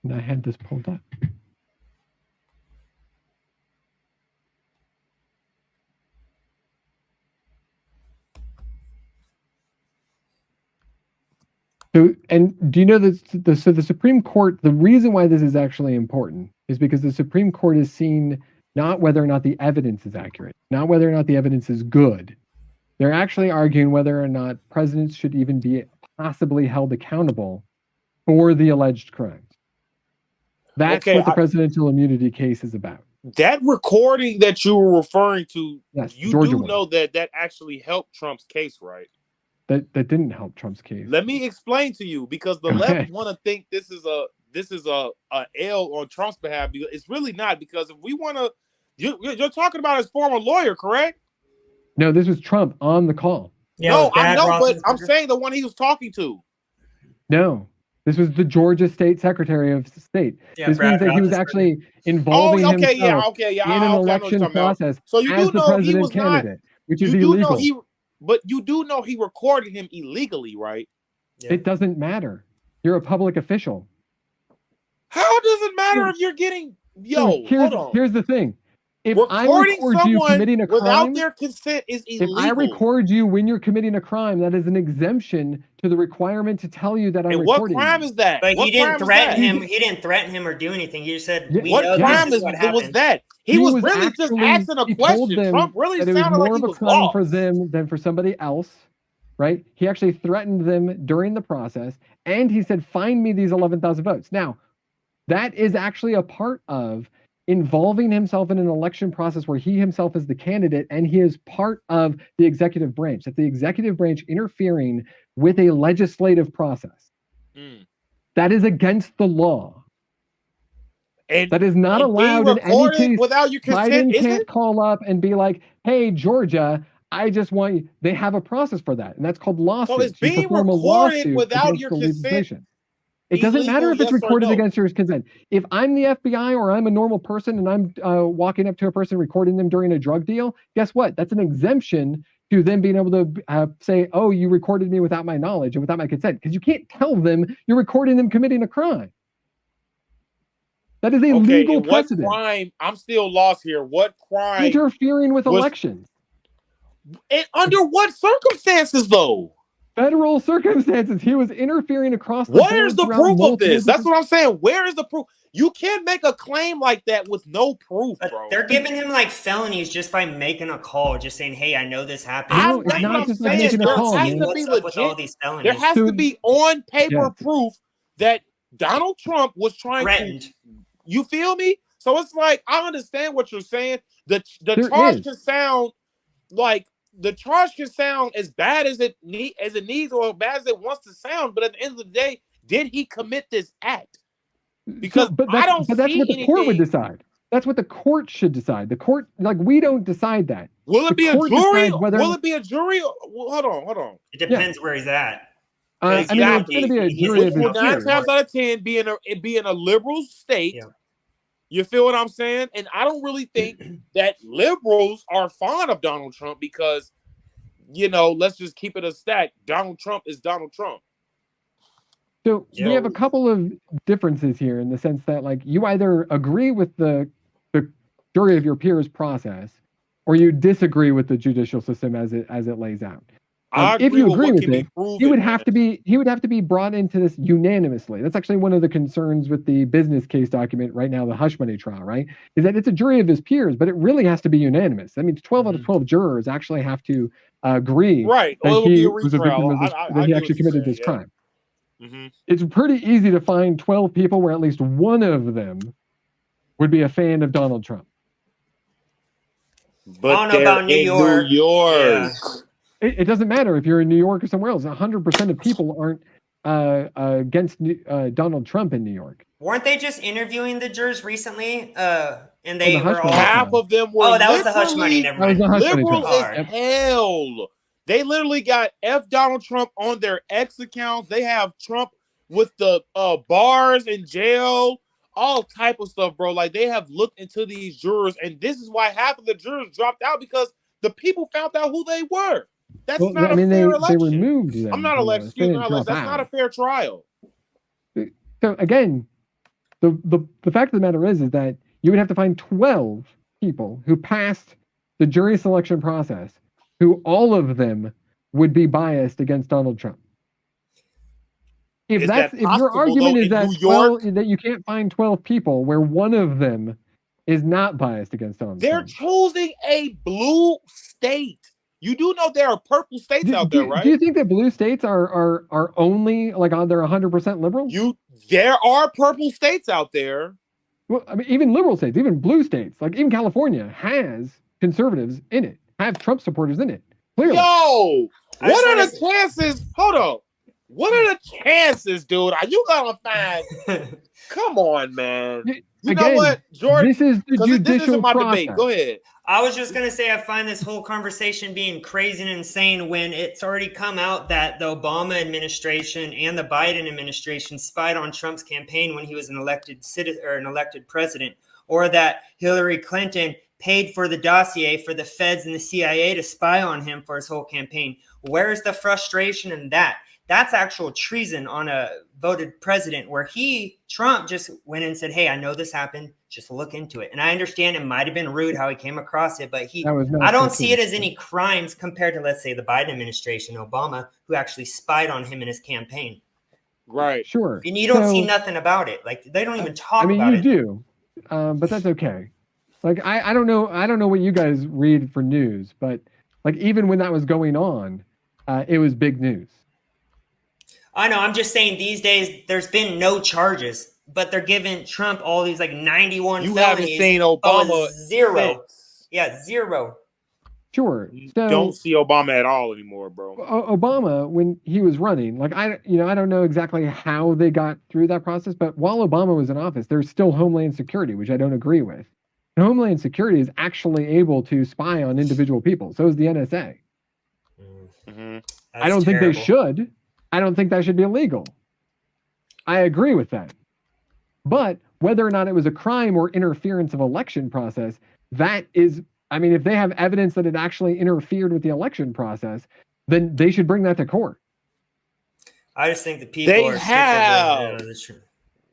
Speaker 1: And I had this pulled up. So, and do you know that the Supreme Court, the reason why this is actually important is because the Supreme Court is seen not whether or not the evidence is accurate, not whether or not the evidence is good. They're actually arguing whether or not presidents should even be possibly held accountable for the alleged crimes. That's what the presidential immunity case is about.
Speaker 2: That recording that you were referring to,
Speaker 1: yes,
Speaker 2: you
Speaker 1: Georgia
Speaker 2: do know that actually helped Trump's case, right?
Speaker 1: That didn't help Trump's case.
Speaker 2: Let me explain to you, because the left want to think this is a L on Trump's behalf. Because it's really not. Because if we want to, you're talking about his former lawyer, correct?
Speaker 1: No, this was Trump on the call.
Speaker 2: Yeah, no, I know, but I'm saying the one he was talking to.
Speaker 1: No, this was the Georgia State Secretary of State. Yeah, this means that he was actually involving himself in an election process
Speaker 2: so you
Speaker 1: as
Speaker 2: do
Speaker 1: the
Speaker 2: know
Speaker 1: president
Speaker 2: he was
Speaker 1: candidate, which is
Speaker 2: illegal.
Speaker 1: But
Speaker 2: you do know he recorded him illegally, right?
Speaker 1: Yeah. It doesn't matter. You're a public official.
Speaker 2: How does it matter if you're getting hold on.
Speaker 1: Here's the thing. If
Speaker 2: recording
Speaker 1: I record you committing a crime
Speaker 2: without their consent is illegal.
Speaker 1: If I record you when you're committing a crime, that is an exemption to the requirement to tell you that I'm recording.
Speaker 2: What crime is that?
Speaker 3: But
Speaker 2: he
Speaker 3: didn't threaten him. He didn't threaten him or do anything. He just said,
Speaker 2: "What crime was that?" He was really just asking a question. Trump really sounded like he was lost.
Speaker 1: For them than for somebody else, right? He actually threatened them during the process, and he said, "Find me these 11,000 votes." Now, that is actually a part of involving himself in an election process where he himself is the candidate and he is part of the executive branch. That's the executive branch interfering with a legislative process. That is against the law. And that is not allowed in any case.
Speaker 2: Without your consent,
Speaker 1: Biden can't call up and be like, "Hey, Georgia, I just want you." They have a process for that, and that's called lawsuit.
Speaker 2: So it's being recorded without your consent.
Speaker 1: It doesn't matter if it's recorded against your consent. If I'm the FBI or I'm a normal person and I'm walking up to a person recording them during a drug deal, guess what? That's an exemption to them being able to say, "Oh, you recorded me without my knowledge and without my consent," because you can't tell them you're recording them committing a crime. That is a legal precedent.
Speaker 2: What crime? I'm still lost here. What crime?
Speaker 1: Interfering with elections.
Speaker 2: And under what circumstances, though?
Speaker 1: federal circumstances. He was interfering across the
Speaker 2: Where's
Speaker 1: board
Speaker 2: the
Speaker 1: throughout
Speaker 2: proof of
Speaker 1: multiple
Speaker 2: this? That's
Speaker 1: different.
Speaker 2: what I'm saying. Where is the proof? You can't make a claim like that with no proof,
Speaker 3: But
Speaker 2: bro.
Speaker 3: they're giving him like felonies just by making a call, just saying, "Hey, I know this happened."
Speaker 1: No, it's
Speaker 2: That's what
Speaker 1: not
Speaker 2: I'm
Speaker 1: just like
Speaker 3: I
Speaker 2: saying.
Speaker 3: just
Speaker 1: making a
Speaker 2: There
Speaker 3: don't
Speaker 1: call,
Speaker 2: has
Speaker 3: see
Speaker 2: to
Speaker 1: man.
Speaker 2: be
Speaker 3: what's up with all
Speaker 2: legit.
Speaker 3: these
Speaker 2: There
Speaker 3: felonies.
Speaker 2: has
Speaker 1: So
Speaker 2: to be on
Speaker 1: yeah,
Speaker 2: paper proof that Donald Trump was trying to.
Speaker 3: Threatened.
Speaker 2: You feel me? So it's like I understand what you're saying. The
Speaker 1: there
Speaker 2: charge
Speaker 1: is.
Speaker 2: can sound like the charge can sound as bad as it needs or as bad as it wants to sound. But at the end of the day, did he commit this act?
Speaker 1: So,
Speaker 2: Because I don't
Speaker 1: but that's what
Speaker 2: see
Speaker 1: the court would
Speaker 2: anything.
Speaker 1: decide. That's what the court should decide. The court, like we don't decide that.
Speaker 2: Will
Speaker 1: The
Speaker 2: it be a
Speaker 1: court
Speaker 2: jury?
Speaker 1: decides whether.
Speaker 2: Will it be a jury? Well, hold on.
Speaker 3: It
Speaker 1: Yeah,
Speaker 3: depends where he's at. Because
Speaker 1: I mean, it's
Speaker 2: Exactly.
Speaker 1: going to be a
Speaker 3: he's
Speaker 1: jury
Speaker 3: in
Speaker 1: of
Speaker 2: Which
Speaker 1: his
Speaker 2: will
Speaker 3: no
Speaker 2: nine
Speaker 1: peers.
Speaker 2: times
Speaker 3: court.
Speaker 2: out of 10 be in a liberal state.
Speaker 3: Yeah.
Speaker 2: You feel what I'm saying? And I don't really think that liberals are fond of Donald Trump because, let's just keep it a stack. Donald Trump is Donald Trump.
Speaker 1: So we have a
Speaker 2: So
Speaker 1: couple of differences here in the sense that, like, you either agree with the jury of your peers process, or you disagree with the judicial system as it lays out.
Speaker 2: I
Speaker 1: If
Speaker 2: agree
Speaker 1: you
Speaker 2: with
Speaker 1: agree
Speaker 2: what
Speaker 1: with
Speaker 2: can be
Speaker 1: it, he
Speaker 2: proven,
Speaker 1: would
Speaker 2: man.
Speaker 1: have to be brought into this unanimously. That's actually one of the concerns with the business case document right now, the hush money trial, right? Is that it's a jury of his peers, but it really has to be unanimous. That means 12 out of 12 jurors actually have to agree
Speaker 2: Right.
Speaker 1: that
Speaker 2: Well, it would be
Speaker 1: he
Speaker 2: a
Speaker 1: was a victim
Speaker 2: retrial.
Speaker 1: of this, that
Speaker 2: I
Speaker 1: he
Speaker 2: get
Speaker 1: actually
Speaker 2: what you're
Speaker 1: committed
Speaker 2: saying.
Speaker 1: this
Speaker 2: Yeah.
Speaker 1: crime.
Speaker 2: Mm-hmm.
Speaker 1: It's pretty easy to find 12 people where at least one of them would be a fan of Donald Trump.
Speaker 3: I
Speaker 2: But
Speaker 3: don't know
Speaker 2: they're
Speaker 3: about New
Speaker 2: in New
Speaker 3: York.
Speaker 2: York.
Speaker 3: Yeah.
Speaker 1: It doesn't matter if you're in New York or somewhere else. 100% of people aren't against Donald Trump in New York.
Speaker 3: Weren't they just interviewing the jurors recently? And
Speaker 1: Oh,
Speaker 3: they
Speaker 1: the hush
Speaker 3: were
Speaker 1: money
Speaker 3: all.
Speaker 2: Half
Speaker 1: trial.
Speaker 2: of them were
Speaker 3: Oh, that was the hush money.
Speaker 2: literally
Speaker 3: Never
Speaker 1: That was
Speaker 3: mind.
Speaker 1: the hush money
Speaker 2: liberal
Speaker 1: trial.
Speaker 2: as
Speaker 3: Hard.
Speaker 1: Yep.
Speaker 2: hell. They literally got F Donald Trump on their X accounts. They have Trump with the bars in jail, all type of stuff, bro. Like they have looked into these jurors, and this is why half of the jurors dropped out because the people found out who they were. That's
Speaker 1: Well,
Speaker 2: not
Speaker 1: I
Speaker 2: a
Speaker 1: mean,
Speaker 2: fair
Speaker 1: they
Speaker 2: election.
Speaker 1: removed
Speaker 2: I'm
Speaker 1: them
Speaker 2: not
Speaker 1: from the
Speaker 2: election.
Speaker 1: list. They
Speaker 2: Excuse me,
Speaker 1: didn't
Speaker 2: not election.
Speaker 1: drop
Speaker 2: That's not a
Speaker 1: out.
Speaker 2: fair trial.
Speaker 1: So again, the fact of the matter is that you would have to find 12 people who passed the jury selection process, who all of them would be biased against Donald Trump. If
Speaker 2: Is that
Speaker 1: your
Speaker 2: possible though
Speaker 1: argument is
Speaker 2: in
Speaker 1: that
Speaker 2: New York?
Speaker 1: that you can't find 12 people where one of them is not biased against Donald
Speaker 2: They're
Speaker 1: Trump.
Speaker 2: choosing a blue state. You do know there are purple states out there,
Speaker 1: Do
Speaker 2: right?
Speaker 1: you think that blue states are only like on they're 100% liberal?
Speaker 2: There are purple states out there.
Speaker 1: Well, I mean, even liberal states, even blue states, like even California has conservatives in it, have Trump supporters in it. Clearly.
Speaker 2: Yo,
Speaker 3: I just
Speaker 2: what are
Speaker 3: wanna
Speaker 2: the chances? Hold on. What are the chances, dude? Are you gonna find? Come on, man. You know
Speaker 1: Again,
Speaker 2: what, Jordan?
Speaker 1: this is the
Speaker 2: Because this
Speaker 1: judicial
Speaker 2: isn't my
Speaker 1: process.
Speaker 2: debate. Go ahead.
Speaker 3: I was just going to say, I find this whole conversation being crazy and insane when it's already come out that the Obama administration and the Biden administration spied on Trump's campaign when he was an elected citizen or an elected president, or that Hillary Clinton paid for the dossier for the feds and the CIA to spy on him for his whole campaign. Where's the frustration in that? That's actual treason on a voted president where Trump just went and said, hey, I know this happened. Just look into it. And I understand it might have been rude how he came across it, but I don't see it as any crimes compared to, let's say, the Biden administration, Obama, who actually spied on him in his campaign.
Speaker 2: Right.
Speaker 1: Sure.
Speaker 3: And you don't see nothing about it. Like they don't even talk about it.
Speaker 1: I mean, you do, but that's okay. Like I don't know what you guys read for news, but like even when that was going on, it was big news.
Speaker 3: I know. I'm just saying these days there's been no charges, but they're giving Trump all these like 91
Speaker 2: You
Speaker 3: felonies.
Speaker 2: haven't seen Obama
Speaker 3: zero.
Speaker 2: since.
Speaker 3: Yeah, zero.
Speaker 1: Sure.
Speaker 2: You
Speaker 1: So,
Speaker 2: don't see Obama at all anymore, bro.
Speaker 1: Obama, when he was running, like I don't know exactly how they got through that process, but while Obama was in office, there's still Homeland Security, which I don't agree with. And Homeland Security is actually able to spy on individual people. So is the NSA.
Speaker 2: Mm-hmm.
Speaker 1: I don't think they should. I don't think that should be illegal. I agree with that. But whether or not it was a crime or interference of election process, that is, I mean, if they have evidence that it actually interfered with the election process, then they should bring that to court.
Speaker 3: I just think the people
Speaker 2: They
Speaker 3: are
Speaker 2: have.
Speaker 3: sick of it.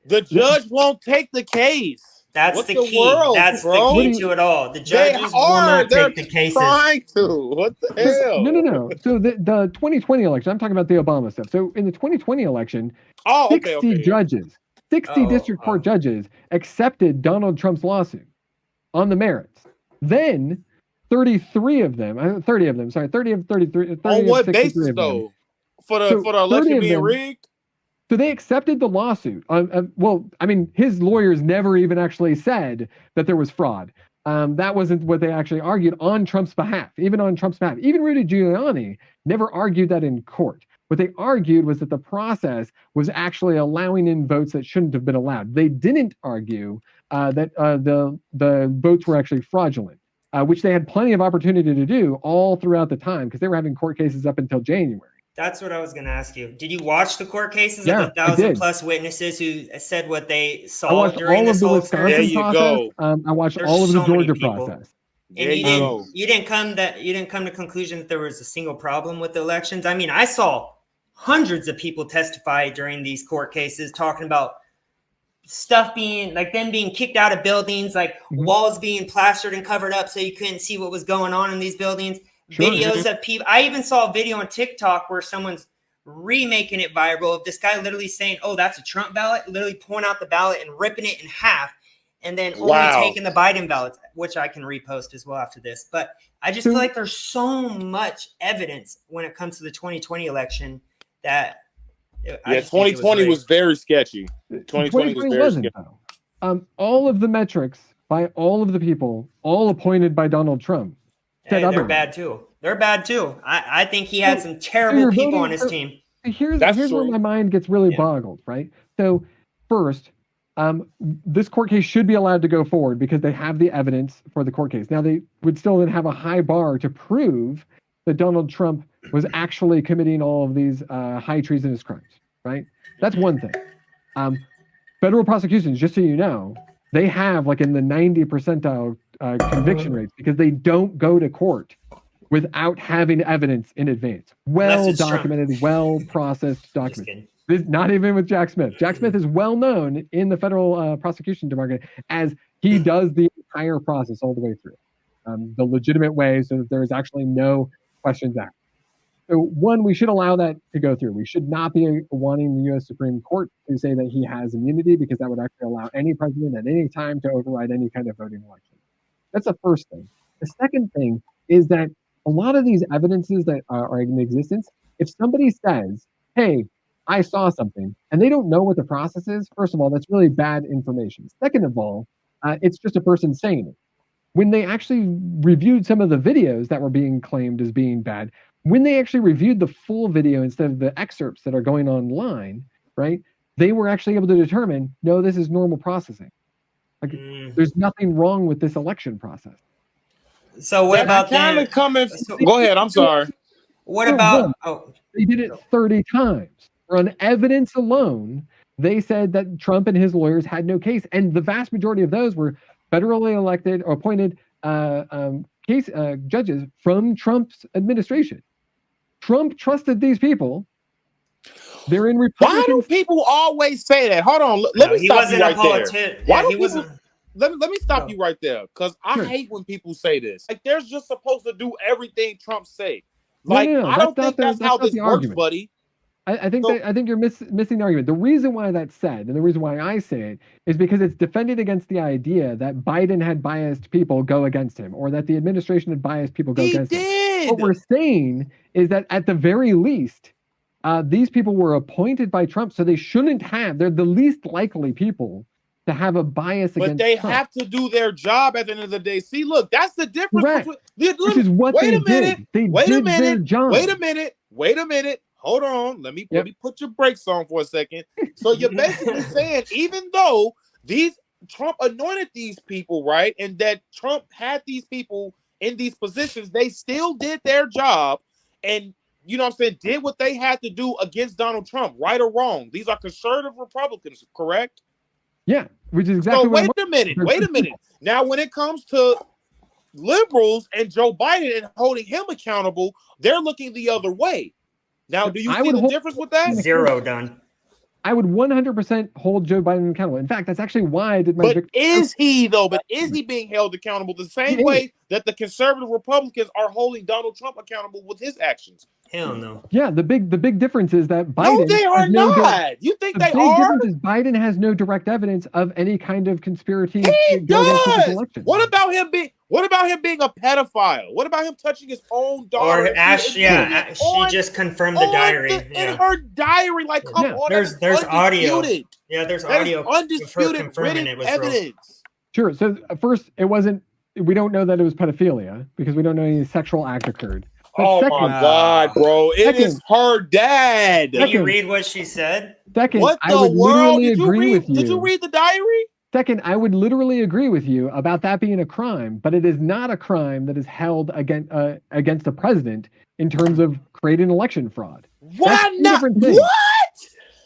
Speaker 2: The judge won't take the case.
Speaker 3: That's
Speaker 2: What
Speaker 3: the
Speaker 2: the
Speaker 3: key.
Speaker 2: world,
Speaker 3: That's the
Speaker 2: bro?
Speaker 3: key to it all. The
Speaker 2: They
Speaker 3: judges will
Speaker 2: are.
Speaker 3: not
Speaker 2: They're
Speaker 3: take the cases.
Speaker 2: trying to. What the
Speaker 1: No, no,
Speaker 2: hell?
Speaker 1: no. So the 2020 election, I'm talking about the Obama stuff. So in the 2020 election,
Speaker 2: Oh, okay,
Speaker 1: 60
Speaker 2: okay, yeah.
Speaker 1: judges, 60
Speaker 3: Oh,
Speaker 1: district court judges accepted Donald Trump's lawsuit on the merits. Then 33 of them, 30 of them, sorry, 30 of 33,
Speaker 2: On
Speaker 1: 30 of
Speaker 2: what
Speaker 1: 63
Speaker 2: basis
Speaker 1: of them.
Speaker 2: though? For the
Speaker 1: So 30
Speaker 2: election
Speaker 1: of
Speaker 2: being
Speaker 1: them,
Speaker 2: rigged?
Speaker 1: so they accepted the lawsuit. Well, I mean, his lawyers never even actually said that there was fraud. That wasn't what they actually argued on Trump's behalf, even on Trump's behalf. Even Rudy Giuliani never argued that in court. What they argued was that the process was actually allowing in votes that shouldn't have been allowed. They didn't argue that the votes were actually fraudulent, which they had plenty of opportunity to do all throughout the time because they were having court cases up until January.
Speaker 3: that's what I was going to ask you. Did you watch the court cases of
Speaker 1: Yeah,
Speaker 3: the
Speaker 1: I
Speaker 3: 1,000
Speaker 1: did.
Speaker 3: plus witnesses who said what they
Speaker 1: I
Speaker 3: saw
Speaker 1: watched
Speaker 3: during
Speaker 1: all of
Speaker 3: this
Speaker 1: the
Speaker 3: whole
Speaker 2: There
Speaker 1: Wisconsin
Speaker 3: experience?
Speaker 2: you
Speaker 1: process.
Speaker 2: go.
Speaker 1: I watched
Speaker 3: There's
Speaker 1: all of the
Speaker 3: so many
Speaker 1: Georgia
Speaker 3: people.
Speaker 1: process.
Speaker 2: There
Speaker 3: And
Speaker 2: you
Speaker 1: Um,
Speaker 2: go.
Speaker 3: you didn't come to conclusion that there was a single problem with the elections. I mean, I saw hundreds of people testify during these court cases talking about stuff being like them being kicked out of buildings, like
Speaker 1: Mhm.
Speaker 3: walls being plastered and covered up so you couldn't see what was going on in these buildings.
Speaker 1: Sure.
Speaker 3: Videos of people. I even saw a video on TikTok where someone's remaking it viral of this guy literally saying, "Oh, that's a Trump ballot," literally pulling out the ballot and ripping it in half, and then only
Speaker 2: Wow.
Speaker 3: taking the Biden ballots, which I can repost as well after this. But I just feel like there's so much evidence when it comes to the 2020 election that I
Speaker 2: Yeah,
Speaker 3: just think it
Speaker 2: 2020 was
Speaker 3: rigged.
Speaker 2: very sketchy. 2020 was
Speaker 1: 2020
Speaker 2: very
Speaker 1: wasn't,
Speaker 2: sketchy.
Speaker 1: though. All of the metrics by all of the people, all appointed by Donald Trump, said
Speaker 3: Hey, they're
Speaker 1: otherwise.
Speaker 3: bad too. They're bad too. I think he had
Speaker 1: So-
Speaker 3: some
Speaker 1: So
Speaker 3: terrible
Speaker 1: you're
Speaker 3: people
Speaker 1: voting.
Speaker 3: on his
Speaker 1: So
Speaker 3: team.
Speaker 1: here's
Speaker 2: That's
Speaker 1: where
Speaker 2: true.
Speaker 1: my mind gets really
Speaker 3: Yeah.
Speaker 1: boggled, right? So first, this court case should be allowed to go forward because they have the evidence for the court case. Now they would still then have a high bar to prove that Donald Trump was actually committing all of these high treasonous crimes, right? That's one thing. Federal prosecutions, just so you know, they have like in the 90 percentile conviction rates because they don't go to court without having evidence in advance. Well
Speaker 3: it's Trump.
Speaker 1: documented, well processed
Speaker 3: Just
Speaker 1: documents.
Speaker 3: kidding.
Speaker 1: This, not even with Jack Smith. Jack Smith is well known in the federal prosecution department as he does the entire process all the way through, the legitimate way, so that there is actually no questions asked. So one, we should allow that to go through. We should not be wanting the U.S. Supreme Court to say that he has immunity because that would actually allow any president at any time to override any kind of voting election. That's the first thing. The second thing is that a lot of these evidences that are in existence, if somebody says, hey, I saw something, and they don't know what the process is, first of all, that's really bad information. Second of all, it's just a person saying it. When they actually reviewed some of the videos that were being claimed as being bad, when they actually reviewed the full video instead of the excerpts that are going online, right, they were actually able to determine, no, this is normal processing. Like, there's nothing wrong with this election process.
Speaker 3: So what about
Speaker 2: kind
Speaker 3: them?
Speaker 2: of coming?
Speaker 3: So,
Speaker 2: Go ahead. I'm sorry.
Speaker 3: what
Speaker 1: No,
Speaker 3: about?
Speaker 1: one,
Speaker 3: Oh,
Speaker 1: they did it 30 times. On evidence alone, they said that Trump and his lawyers had no case. And the vast majority of those were federally elected or appointed judges from Trump's administration. Trump trusted these people. They're in
Speaker 2: Why
Speaker 1: Republican.
Speaker 2: do people always say that? Hold on. Let
Speaker 3: no,
Speaker 2: me
Speaker 3: he
Speaker 2: stop you
Speaker 3: wasn't a
Speaker 2: right there.
Speaker 3: politician.
Speaker 2: Why
Speaker 3: Yeah,
Speaker 2: do
Speaker 3: he
Speaker 2: people?
Speaker 3: wasn't.
Speaker 2: Let me stop
Speaker 3: No.
Speaker 2: you right there because I
Speaker 1: Sure.
Speaker 2: hate when people say this. Like they're just supposed to do everything Trump say.
Speaker 1: No,
Speaker 2: Like
Speaker 1: no,
Speaker 2: I don't think
Speaker 1: that's
Speaker 2: how
Speaker 1: not
Speaker 2: this
Speaker 1: the
Speaker 2: works,
Speaker 1: argument.
Speaker 2: buddy.
Speaker 1: I think you're missing the argument. The reason why that's said, and the reason why I say it, is because it's defended against the idea that Biden had biased people go against him, or that the administration had biased people go against him. What we're saying is that at the very least, these people were appointed by Trump, so they shouldn't have. They're the least likely people to have a bias against Trump.
Speaker 2: But they have to do their job at the end of the day. See, look, that's the difference between.
Speaker 1: Which is what they did. They did their job.
Speaker 2: Wait a minute. Hold on. Let me put your brakes on for a second. So you're basically saying, even though these Trump anointed these people, right, and that Trump had these people in these positions, they still did their job, and you know what I'm saying, did what they had to do against Donald Trump, right or wrong. These are conservative Republicans, correct?
Speaker 1: Yeah, which is exactly.
Speaker 2: So wait a minute. Now, when it comes to liberals and Joe Biden and holding him accountable, they're looking the other way. Now, do you see the difference with that?
Speaker 3: Zero done.
Speaker 1: I would 100% hold Joe Biden accountable. In fact, that's actually why I did my
Speaker 2: But
Speaker 1: victory.
Speaker 2: is he though? But is he being held accountable the same
Speaker 1: He is.
Speaker 2: way that the conservative Republicans are holding Donald Trump accountable with his actions?
Speaker 3: Hell no.
Speaker 1: Yeah, the big difference is that Biden
Speaker 2: No, they are
Speaker 1: has no
Speaker 2: not. You think
Speaker 1: the
Speaker 2: they
Speaker 1: big
Speaker 2: are?
Speaker 1: difference is Biden has no direct evidence of any kind of conspiracy
Speaker 2: He
Speaker 1: to go against his
Speaker 2: does.
Speaker 1: election.
Speaker 2: What about him being a pedophile? What about him touching his own daughter?
Speaker 3: Or Ash, yeah, she just confirmed the diary.
Speaker 2: In her diary, like, come on,
Speaker 3: there's audio. Yeah, there's
Speaker 2: that
Speaker 3: audio.
Speaker 2: Is undisputed written evidence.
Speaker 1: Sure. So first, it wasn't. We don't know that it was pedophilia because we don't know any sexual act occurred. But
Speaker 2: oh my God, bro! It is her dad.
Speaker 3: Did you read what she said?
Speaker 1: Second,
Speaker 2: what the
Speaker 1: I would
Speaker 2: world?
Speaker 1: literally agree with you.
Speaker 2: Did you read the diary?
Speaker 1: Second, I would literally agree with you about that being a crime, but it is not a crime that is held against a president in terms of creating election fraud.
Speaker 2: Why not? What?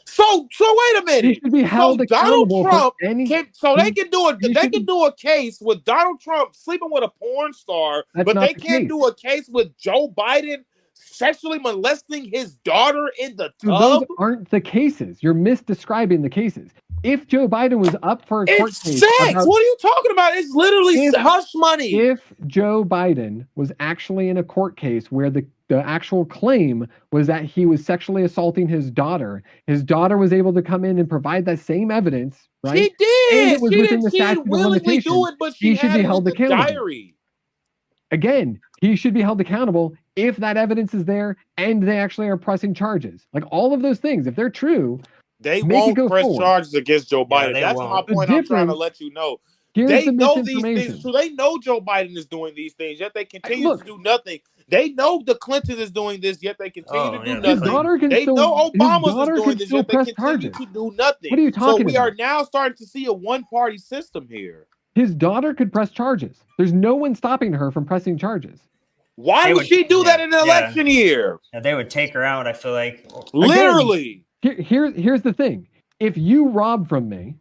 Speaker 2: So wait a minute.
Speaker 1: He should be held accountable
Speaker 2: Donald
Speaker 1: Trump.
Speaker 2: They can do a case with Donald Trump sleeping with a porn star, but they can't do a case with Joe Biden sexually molesting his daughter in the tub.
Speaker 1: Those aren't the cases. You're misdescribing the cases. If Joe Biden was up for a court case,
Speaker 2: sex. What are you talking about? It's literally hush money.
Speaker 1: If Joe Biden was actually in a court case where the actual claim was that he was sexually assaulting his daughter was able to come in and provide that same evidence, right?
Speaker 2: She did.
Speaker 1: And it was within the statute of limitations.
Speaker 2: He
Speaker 1: should be held accountable. Again, he should be held accountable if that evidence is there and they actually are pressing charges. Like all of those things, if they're true,
Speaker 2: they won't press charges against Joe Biden. That's my point. I'm trying to let you know. They know these things. So they know Joe Biden is doing these things, yet they continue to do nothing. They know the Clinton is doing this, yet they continue to do nothing. They know Obama is doing this, yet they continue to do nothing.
Speaker 1: What are you talking
Speaker 2: about? So we are now starting to see a one-party system here.
Speaker 1: His daughter could press charges. There's no one stopping her from pressing charges.
Speaker 2: Why would she do that in an election year?
Speaker 3: They would take her out, I feel like.
Speaker 2: Literally.
Speaker 1: Here's the thing. If you rob from me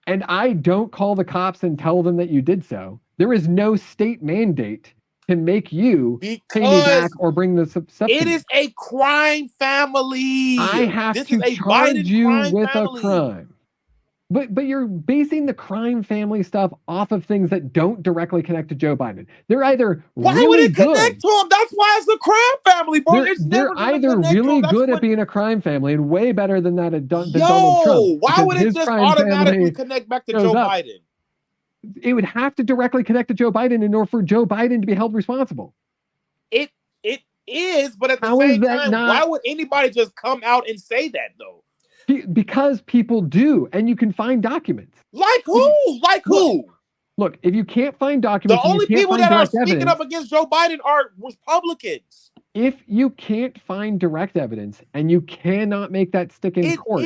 Speaker 1: and I don't call the cops and tell them that you did so, there is no state mandate to make you pay me back or bring the subsidy.
Speaker 2: It is a crime family.
Speaker 1: I have to charge you with a crime. But you're basing the crime family stuff off of things that don't directly connect to Joe Biden. They're either
Speaker 2: why would it connect to him? That's why it's a crime family, bro.
Speaker 1: They're either really good at being a crime family and way better than that at Donald Trump.
Speaker 2: Why would it just automatically connect back to Joe Biden?
Speaker 1: It would have to directly connect to Joe Biden in order for Joe Biden to be held responsible.
Speaker 2: It is, but at the same time, why would anybody just come out and say that though?
Speaker 1: Because people do, and you can find documents.
Speaker 2: Like who?
Speaker 1: Look, if you can't find documents,
Speaker 2: the only people that are speaking up against Joe Biden are Republicans.
Speaker 1: If you can't find direct evidence and you cannot make that stick in court,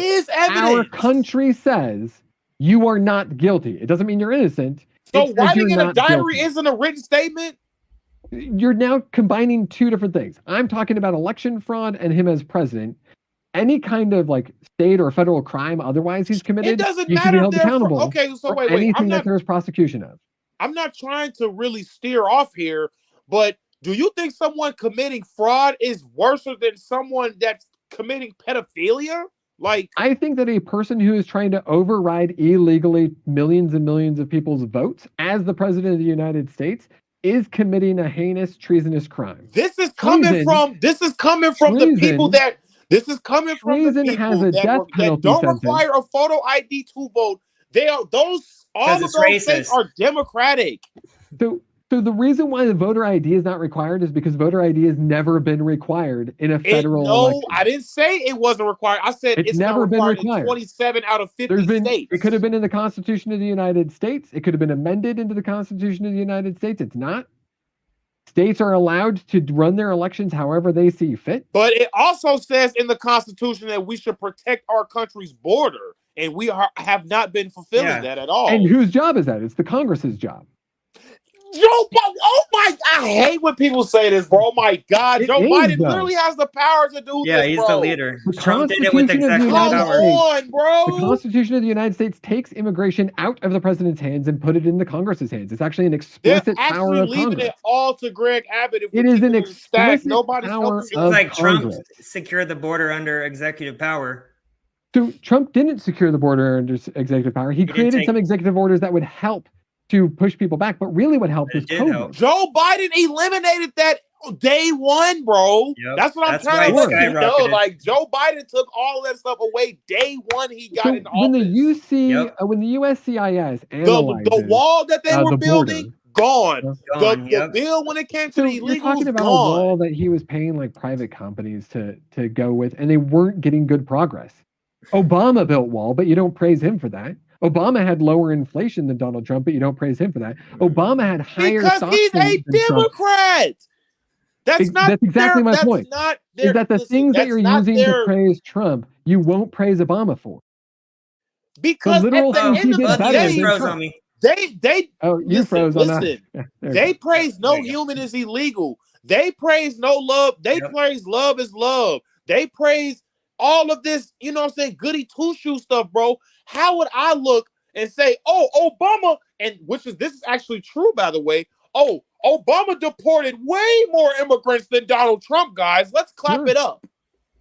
Speaker 1: our country says you are not guilty. It doesn't mean you're innocent.
Speaker 2: So writing in a diary isn't a written statement?
Speaker 1: You're now combining two different things. I'm talking about election fraud and him as president. Any kind of like state or federal crime otherwise he's committed,
Speaker 2: it doesn't
Speaker 1: you
Speaker 2: matter.
Speaker 1: Should be held accountable.
Speaker 2: Okay, so wait.
Speaker 1: Anything that there's prosecution of.
Speaker 2: I'm not trying to really steer off here, but do you think someone committing fraud is worse than someone that's committing pedophilia? Like,
Speaker 1: I think that a person who is trying to override illegally millions and millions of people's votes as the president of the United States is committing a heinous treasonous crime.
Speaker 2: This is coming from the people that. This is coming from the people that don't require a photo ID to vote. All of those states are Democratic.
Speaker 1: So the reason why the voter ID is not required is because voter ID has never been required in a federal election.
Speaker 2: I didn't say it wasn't required. I said it's never been required in 27 out of 50 states.
Speaker 1: It could have been in the Constitution of the United States. It could have been amended into the Constitution of the United States. It's not. States are allowed to run their elections however they see fit.
Speaker 2: But it also says in the Constitution that we should protect our country's border, and we have not been fulfilling that at all.
Speaker 1: And whose job is that? It's the Congress's job.
Speaker 2: I hate when people say this, bro. Oh my God, Joe Biden literally has the power to do this,
Speaker 3: Yeah, he's the leader. Trump did it with executive
Speaker 2: power.
Speaker 3: Come
Speaker 2: on, bro.
Speaker 1: The Constitution of the United States takes immigration out of the president's hands and put it in the Congress's hands. It's actually an explicit power of Congress. They're actually leaving
Speaker 2: it all to Greg Abbott.
Speaker 1: It is an explicit
Speaker 2: power
Speaker 1: of
Speaker 3: like Trump
Speaker 1: Congress.
Speaker 3: secured the border under executive power.
Speaker 1: So Trump didn't secure the border under executive power. He created some executive orders that would help to push people back, but really what helped was COVID.
Speaker 3: Help.
Speaker 2: Joe Biden eliminated that day one, bro.
Speaker 3: Yep.
Speaker 2: That's what I'm trying to let you know. Like Joe Biden took all that stuff away day one. He got in office.
Speaker 1: When the when the USCIS analyzes
Speaker 2: the wall that they were building,
Speaker 1: border,
Speaker 2: gone. The bill when it came to the illegals,
Speaker 1: you're talking about
Speaker 2: gone.
Speaker 1: a wall that he was paying like private companies to go with, and they weren't getting good progress. Obama built wall, but you don't praise him for that. Obama had lower inflation than Donald Trump, but you don't praise him for that. Obama had higher
Speaker 2: because he's a Democrat. That's
Speaker 1: exactly my point. Is that the things that you're using to praise Trump, you won't praise Obama for?
Speaker 2: Because
Speaker 1: the literal things he did better than Trump.
Speaker 2: You
Speaker 1: froze on that.
Speaker 2: They praise no human is illegal. They praise no love. They praise love is love. They praise all of this, you know what I'm saying, goody two-shoe stuff, bro. How would I look and say, oh, Obama, and this is actually true, by the way. Oh, Obama deported way more immigrants than Donald Trump, guys. Let's clap it up.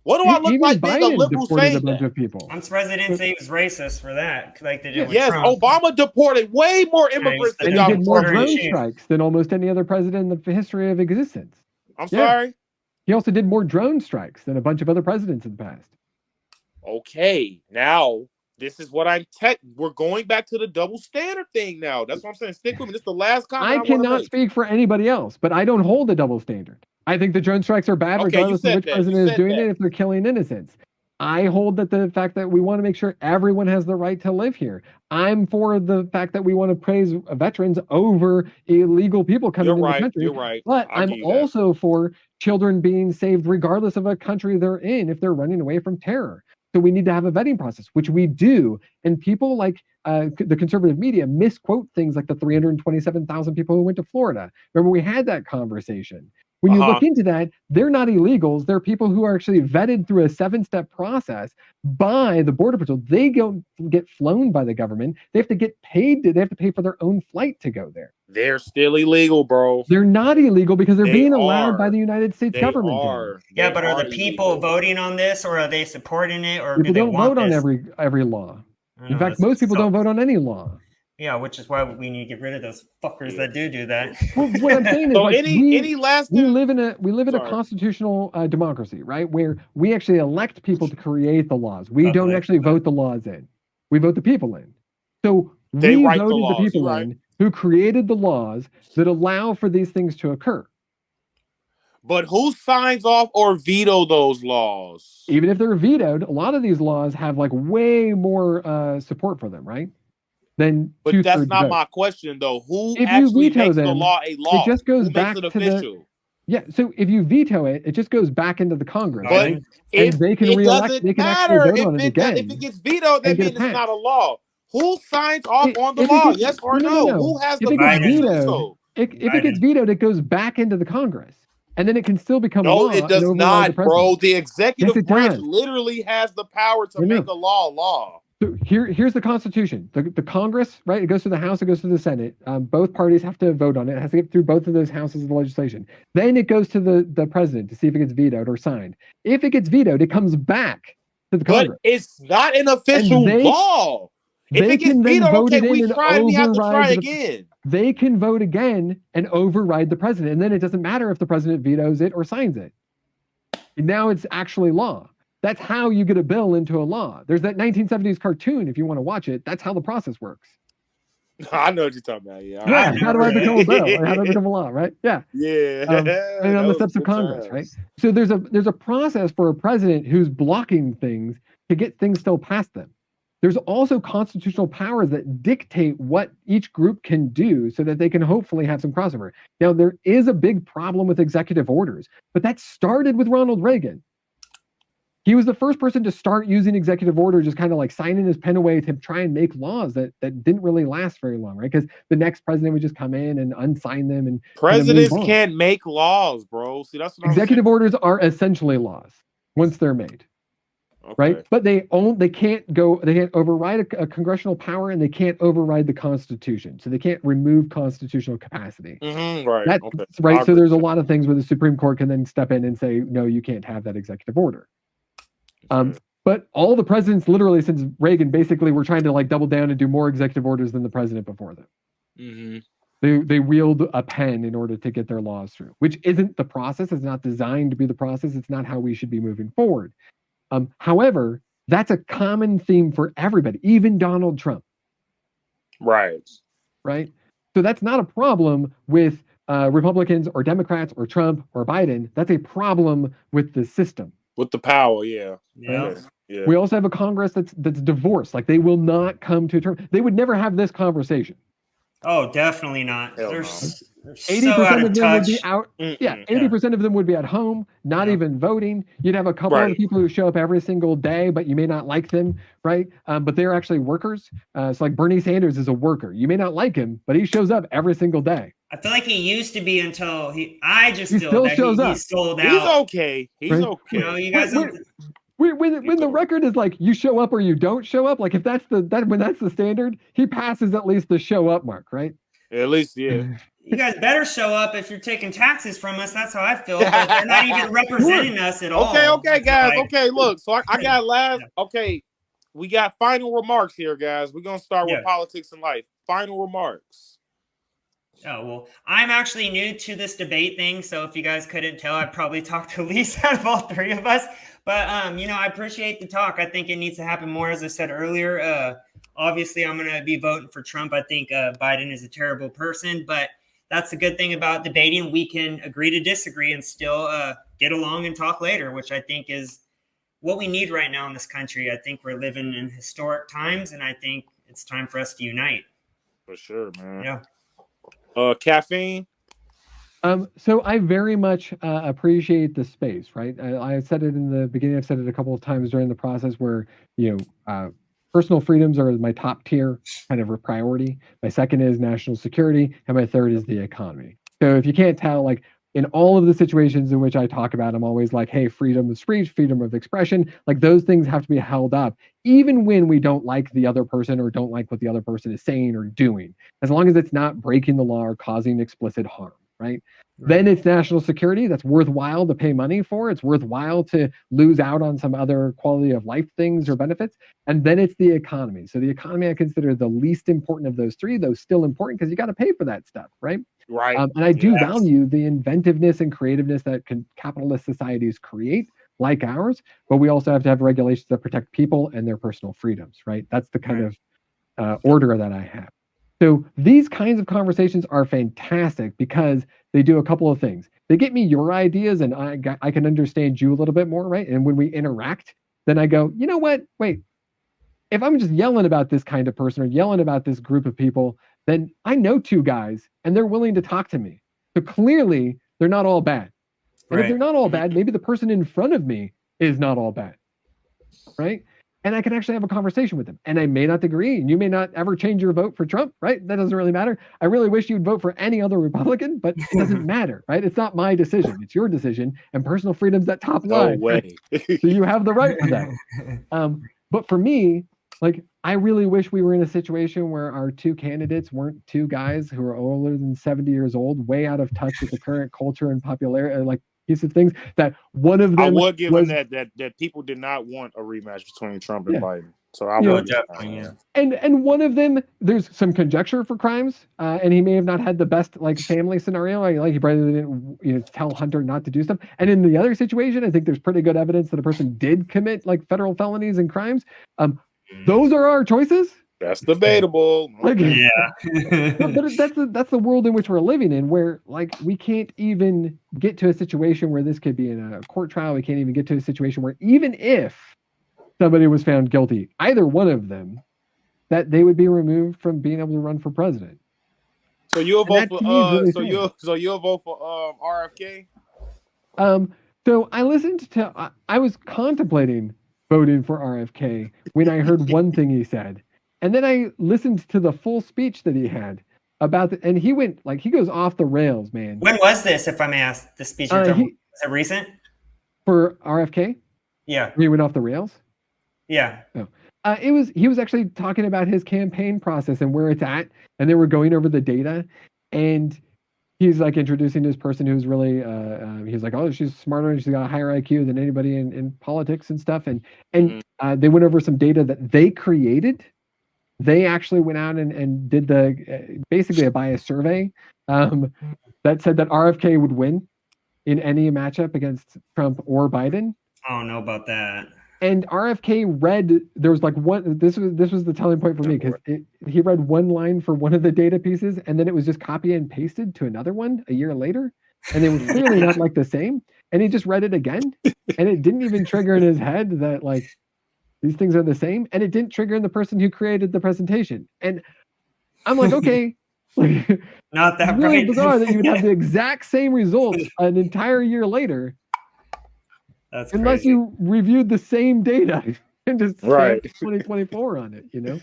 Speaker 2: What do I look like being a liberal saying that?
Speaker 3: I'm surprised they didn't say he was racist for that, like they did with Trump.
Speaker 2: Obama deported way more immigrants than Donald Trump.
Speaker 1: And he did more drone strikes than almost any other president in the history of existence.
Speaker 2: I'm sorry?
Speaker 1: He also did more drone strikes than a bunch of other presidents in the past.
Speaker 2: Okay, now this is what we're going back to the double standard thing now. That's what I'm saying. Stick with me. This is the last comment
Speaker 1: I cannot speak for anybody else, but I don't hold a double standard. I think the drone strikes are bad regardless of which president is doing it if they're killing innocents. I hold that the fact that we want to make sure everyone has the right to live here. I'm for the fact that we want to praise veterans over illegal people coming into the country.
Speaker 2: You're right.
Speaker 1: But I'm also for children being saved regardless of a country they're in if they're running away from terror. So we need to have a vetting process, which we do. And people like the conservative media misquote things like the 327,000 people who went to Florida. Remember, we had that conversation. When you look into that, they're not illegals. They're people who are actually vetted through a 7-step process by the Border Patrol. They don't get flown by the government. They have to get paid. They have to pay for their own flight to go there.
Speaker 2: They're still illegal, bro.
Speaker 1: They're not illegal because they're being allowed by the United States government.
Speaker 3: Yeah, but are the people voting on this, or are they supporting it, or
Speaker 1: people don't vote on every law? In fact, most people don't vote on any law.
Speaker 3: Yeah, which is why we need to get rid of those fuckers that do that.
Speaker 1: Well, what I'm saying is,
Speaker 2: so any last
Speaker 1: we live in a constitutional democracy, right? Where we actually elect people to create the laws. We don't actually vote the laws in. We vote the people in. So we voted the people in who created the laws that allow for these things to occur.
Speaker 2: But who signs off or veto those laws?
Speaker 1: Even if they're vetoed, a lot of these laws have like way more support for them, right?
Speaker 2: But that's not my question, though. Who actually makes the law a law?
Speaker 1: It just goes back
Speaker 2: to official.
Speaker 1: So if you veto it, it just goes back into the Congress.
Speaker 2: But
Speaker 1: right? And they can reelect. They can actually vote on it again.
Speaker 2: If it gets vetoed, that means it's not a law. Who signs off on the law? Yes or no? Who has the power to do so?
Speaker 1: If it gets vetoed, it goes back into the Congress. And then it can still become a law.
Speaker 2: No, it does not, bro. The executive branch literally has the power to make a law.
Speaker 1: So here's the Constitution. The Congress, right? It goes to the House, it goes to the Senate. Both parties have to vote on it. It has to get through both of those houses of the legislation. Then it goes to the president to see if it gets vetoed or signed. If it gets vetoed, it comes back to the Congress.
Speaker 2: But it's not an official law. If it gets vetoed, okay, we tried, we have to try again.
Speaker 1: They can vote again and override the president. And then it doesn't matter if the president vetoes it or signs it. And now it's actually law. That's how you get a bill into a law. There's that 1970s cartoon, if you want to watch it. That's how the process works.
Speaker 2: I know what you're talking about.
Speaker 1: Yeah. How do I become a bill? Or how do I become a law, right? Yeah.
Speaker 2: Yeah.
Speaker 1: And on the steps of Congress, right? So there's a process for a president who's blocking things to get things still past them. There's also constitutional powers that dictate what each group can do so that they can hopefully have some crossover. Now, there is a big problem with executive orders, but that started with Ronald Reagan. He was the first person to start using executive orders, just kind of like signing his pen away to try and make laws that didn't really last very long, right? Because the next president would just come in and unsign them. And
Speaker 2: presidents can't make laws, bro. See, that's what
Speaker 1: executive orders are essentially laws once they're made. Okay. Right, but they can't override a congressional power, and they can't override the Constitution. So they can't remove constitutional capacity.
Speaker 2: Right.
Speaker 1: Right. So there's a lot of things where the Supreme Court can then step in and say, no, you can't have that executive order. But But all the presidents, literally since Reagan, basically were trying to like double down and do more executive orders than the president before them.
Speaker 2: Mm-hmm.
Speaker 1: They wield a pen in order to get their laws through, which isn't the process. It's not designed to be the process. It's not how we should be moving forward. However, that's a common theme for everybody, even Donald Trump.
Speaker 2: Right.
Speaker 1: Right. So that's not a problem with Republicans or Democrats or Trump or Biden. That's a problem with the system.
Speaker 2: With the power, yeah.
Speaker 3: Yeah.
Speaker 2: Yeah.
Speaker 1: We also have a Congress that's divorced. Like they will not come to a term. They would never have this conversation.
Speaker 3: Oh, definitely not.
Speaker 2: Hell
Speaker 3: They're,
Speaker 2: no.
Speaker 3: they're so
Speaker 1: 80%
Speaker 3: out
Speaker 1: of
Speaker 3: of
Speaker 1: them would be
Speaker 3: touch.
Speaker 1: out.
Speaker 2: Mm-mm.
Speaker 1: Yeah, 80% of them would be at home, not
Speaker 3: Yeah.
Speaker 1: even voting. You'd have a couple
Speaker 2: Right.
Speaker 1: of people who show up every single day, but you may not like them, right? But they're actually workers. So like Bernie Sanders is a worker. You may not like him, but he shows up every single day.
Speaker 3: I feel like he used to be until I just
Speaker 1: He
Speaker 3: feel
Speaker 1: still
Speaker 3: that
Speaker 1: shows up.
Speaker 3: he's sold
Speaker 2: He's
Speaker 3: out.
Speaker 2: okay. He's
Speaker 1: Right?
Speaker 2: okay.
Speaker 3: You know, you guys
Speaker 1: When,
Speaker 3: don't.
Speaker 1: when the record is like you show up or you don't show up, like if that's when that's the standard, he passes at least the show up mark, right?
Speaker 2: At least, yeah.
Speaker 3: You guys better show up if you're taking taxes from us. That's how I feel. But they're not even representing us at all.
Speaker 2: Okay, guys.
Speaker 3: Like,
Speaker 2: Okay, look. So I got last. Okay, we got final remarks here, guys. We're gonna start with politics and life. Final remarks.
Speaker 3: Oh, well, I'm actually new to this debate thing. So if you guys couldn't tell, I'd probably talk to least out of all three of us. But, you know, I appreciate the talk. I think it needs to happen more, as I said earlier. Obviously, I'm going to be voting for Trump. I think Biden is a terrible person, but that's the good thing about debating. We can agree to disagree and still get along and talk later, which I think is what we need right now in this country. I think we're living in historic times, and I think it's time for us to unite.
Speaker 2: For sure, man.
Speaker 3: Yeah.
Speaker 2: Caffeine.
Speaker 1: So I very much appreciate the space, right? I said it in the beginning. I've said it a couple of times during the process where, personal freedoms are my top tier kind of a priority. My second is national security, and my third is the economy. So if you can't tell, like in all of the situations in which I talk about, I'm always like, hey, freedom of speech, freedom of expression, like those things have to be held up, even when we don't like the other person or don't like what the other person is saying or doing, as long as it's not breaking the law or causing explicit harm. Right? Then it's national security that's worthwhile to pay money for. It's worthwhile to lose out on some other quality of life things or benefits. And then it's the economy. So the economy I consider the least important of those three, though still important because you got to pay for that stuff, right?
Speaker 2: Right.
Speaker 1: And I do value the inventiveness and creativeness that capitalist societies create, like ours. But we also have to have regulations that protect people and their personal freedoms, right? That's the kind of order that I have. So these kinds of conversations are fantastic because they do a couple of things. They get me your ideas and I can understand you a little bit more, right? And when we interact, then I go, you know what? Wait, if I'm just yelling about this kind of person or yelling about this group of people, then I know two guys and they're willing to talk to me. So clearly they're not all bad. And if they're not all bad, maybe the person in front of me is not all bad, right? And I can actually have a conversation with them. And I may not agree, and you may not ever change your vote for Trump, right? That doesn't really matter. I really wish you'd vote for any other Republican, but it doesn't matter, right? It's not my decision. It's your decision. And personal freedom's that top line.
Speaker 2: No way.
Speaker 1: So you have the right to that. But for me, like, I really wish we were in a situation where our two candidates weren't two guys who are older than 70 years old, way out of touch with the current culture and popularity, like piece of things, that one of them
Speaker 2: I would give them that people did not want a rematch between Trump and Biden. So I would
Speaker 3: definitely.
Speaker 1: And one of them, there's some conjecture for crimes, and he may have not had the best like family scenario. Like he probably didn't tell Hunter not to do stuff. And in the other situation, I think there's pretty good evidence that a person did commit like federal felonies and crimes. Those are our choices.
Speaker 2: That's debatable.
Speaker 1: Like, but that's the world in which we're living in, where like we can't even get to a situation where this could be in a court trial. We can't even get to a situation where even if somebody was found guilty, either one of them, that they would be removed from being able to run for president.
Speaker 2: So you'll vote for you'll vote for RFK?
Speaker 1: So I listened to I was contemplating voting for RFK when I heard one thing he said. And then I listened to the full speech that he had about and he went like he goes off the rails, man.
Speaker 3: When was this, if I may ask, the speech? Was it recent?
Speaker 1: For RFK?
Speaker 3: Yeah.
Speaker 1: He went off the rails?
Speaker 3: Yeah.
Speaker 1: Oh. He was actually talking about his campaign process and where it's at, and they were going over the data. And he's like introducing this person who's really he's like, oh, she's smarter and she's got a higher IQ than anybody in politics and stuff. And they went over some data that they created. They actually went out and did the basically a bias survey that said that RFK would win in any matchup against Trump or Biden.
Speaker 3: I don't know about that.
Speaker 1: And RFK read, there was like one, this was the telling point for me, because he read one line for one of the data pieces, and then it was just copy and pasted to another one a year later, and they were clearly not like the same. And he just read it again, and it didn't even trigger in his head that like these things are the same, and it didn't trigger in the person who created the presentation. And I'm like, okay, like,
Speaker 3: not that
Speaker 1: really
Speaker 3: right.
Speaker 1: bizarre that you would have the exact same results an entire year later.
Speaker 3: That's
Speaker 1: unless
Speaker 3: crazy.
Speaker 1: you reviewed the same data and just
Speaker 2: Right.
Speaker 1: 2024 on it, you know.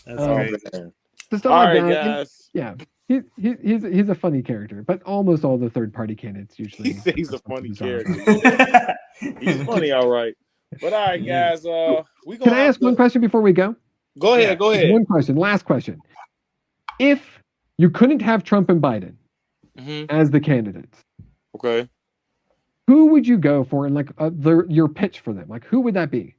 Speaker 3: That's crazy.
Speaker 1: Just
Speaker 2: All
Speaker 1: like
Speaker 2: right,
Speaker 1: that.
Speaker 2: guys.
Speaker 1: Yeah, he's a funny character, but almost all the third party candidates usually.
Speaker 2: He's a funny character. He's funny, all right. But all right, guys. We gonna
Speaker 1: Can I ask one question before we go?
Speaker 2: Go ahead.
Speaker 3: Yeah.
Speaker 2: Go ahead.
Speaker 1: One question. Last question. If you couldn't have Trump and Biden as the candidates,
Speaker 2: okay,
Speaker 1: who would you go for, and like your pitch for them? Like, who would that be?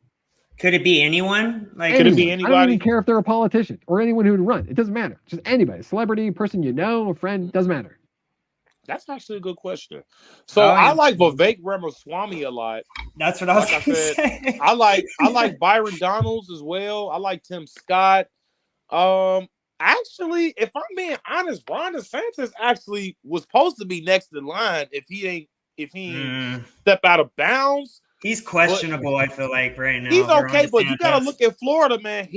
Speaker 3: Could it be anyone? Like,
Speaker 2: could it be anybody?
Speaker 1: I don't even care if they're a politician or anyone who would run. It doesn't matter. Just anybody, celebrity, person you know, a friend, doesn't matter.
Speaker 2: That's actually a good question. So I like Vivek Ramaswamy a lot.
Speaker 3: That's what I was gonna say.
Speaker 2: I like Byron Donalds as well. I like Tim Scott. Actually, if I'm being honest, Ron DeSantis actually was supposed to be next in line if he ain't step out of bounds.
Speaker 3: He's questionable, I feel like, right now.
Speaker 2: He's okay, but you gotta look at Florida, man.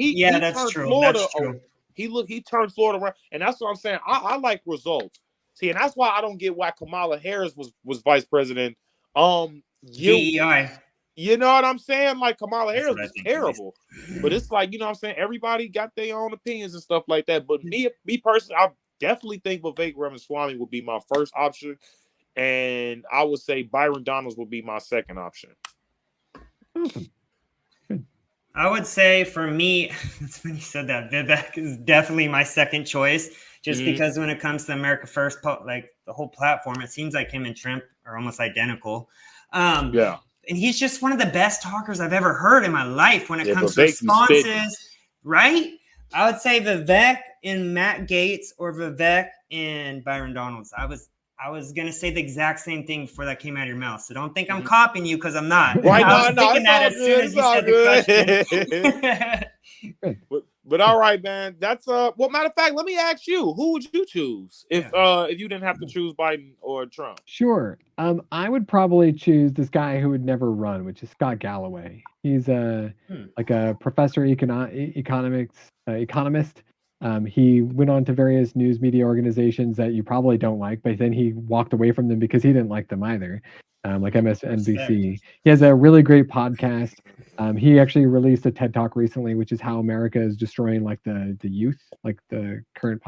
Speaker 3: That's true.
Speaker 2: Florida,
Speaker 3: that's true.
Speaker 2: He turned Florida around, and that's what I'm saying. I like results. See, and that's why I don't get why Kamala Harris was vice president.
Speaker 3: DEI.
Speaker 2: You know what I'm saying? Like Kamala Harris was terrible, but it's like, you know what I'm saying? Everybody got their own opinions and stuff like that. But me personally, I definitely think Vivek Ramaswamy would be my first option, and I would say Byron Donalds would be my second option.
Speaker 3: I would say for me, it's when you said that, Vivek is definitely my second choice, just because when it comes to America First, like the whole platform, it seems like him and Trump are almost identical.
Speaker 2: Yeah.
Speaker 3: And he's just one of the best talkers I've ever heard in my life when it comes to responses, right? I would say Vivek and Matt Gaetz or Vivek and Byron Donalds. I was going to say the exact same thing before that came out of your mouth. So don't think I'm copying you because I'm not.
Speaker 2: Right,
Speaker 3: I was thinking that as soon as you said the question.
Speaker 2: But all right, man. That's well, matter of fact, let me ask you, who would you choose if you didn't have to choose Biden or Trump?
Speaker 1: Sure. I would probably choose this guy who would never run, which is Scott Galloway. He's like a professor economist. He went on to various news media organizations that you probably don't like, but then he walked away from them because he didn't like them either, like MSNBC. He has a really great podcast. He actually released a TED Talk recently, which is how America is destroying like the youth, like the current.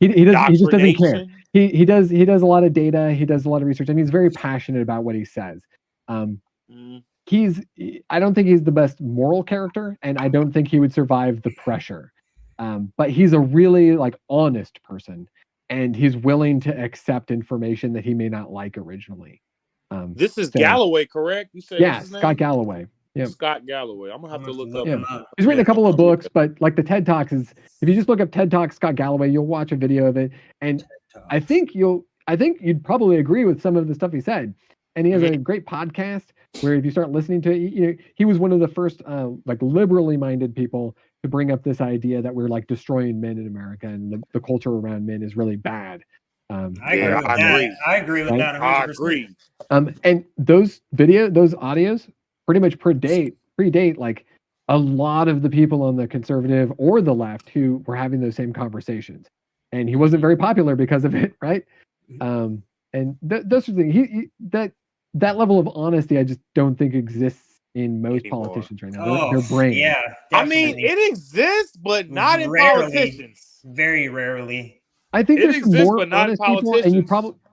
Speaker 1: He just doesn't care. He does a lot of data. He does a lot of research, and he's very passionate about what he says. I don't think he's the best moral character, and I don't think he would survive the pressure. But he's a really like honest person, and he's willing to accept information that he may not like originally.
Speaker 2: This is Galloway, correct? You said
Speaker 1: Scott Galloway. Yeah,
Speaker 2: Scott Galloway. I'm gonna have to look up.
Speaker 1: Yeah. He's written a couple of books, but like the TED Talks is, if you just look up TED Talks Scott Galloway, you'll watch a video of it, and I think you'd probably agree with some of the stuff he said. And he has a great podcast where if you start listening to it, he was one of the first like liberally minded people to bring up this idea that we're like destroying men in America, and the culture around men is really bad.
Speaker 3: I agree with that. 100%.
Speaker 2: I agree.
Speaker 1: And those audios pretty much predate like a lot of the people on the conservative or the left who were having those same conversations, and he wasn't very popular because of it, right? And those are the things. That level of honesty, I just don't think exists in most politicians right now. Their brain.
Speaker 3: Yeah,
Speaker 2: definitely. I mean, it exists, but not in politicians.
Speaker 3: Very rarely.
Speaker 1: I think there's
Speaker 2: exists,
Speaker 1: more
Speaker 2: but not
Speaker 1: honest
Speaker 2: in
Speaker 1: people, and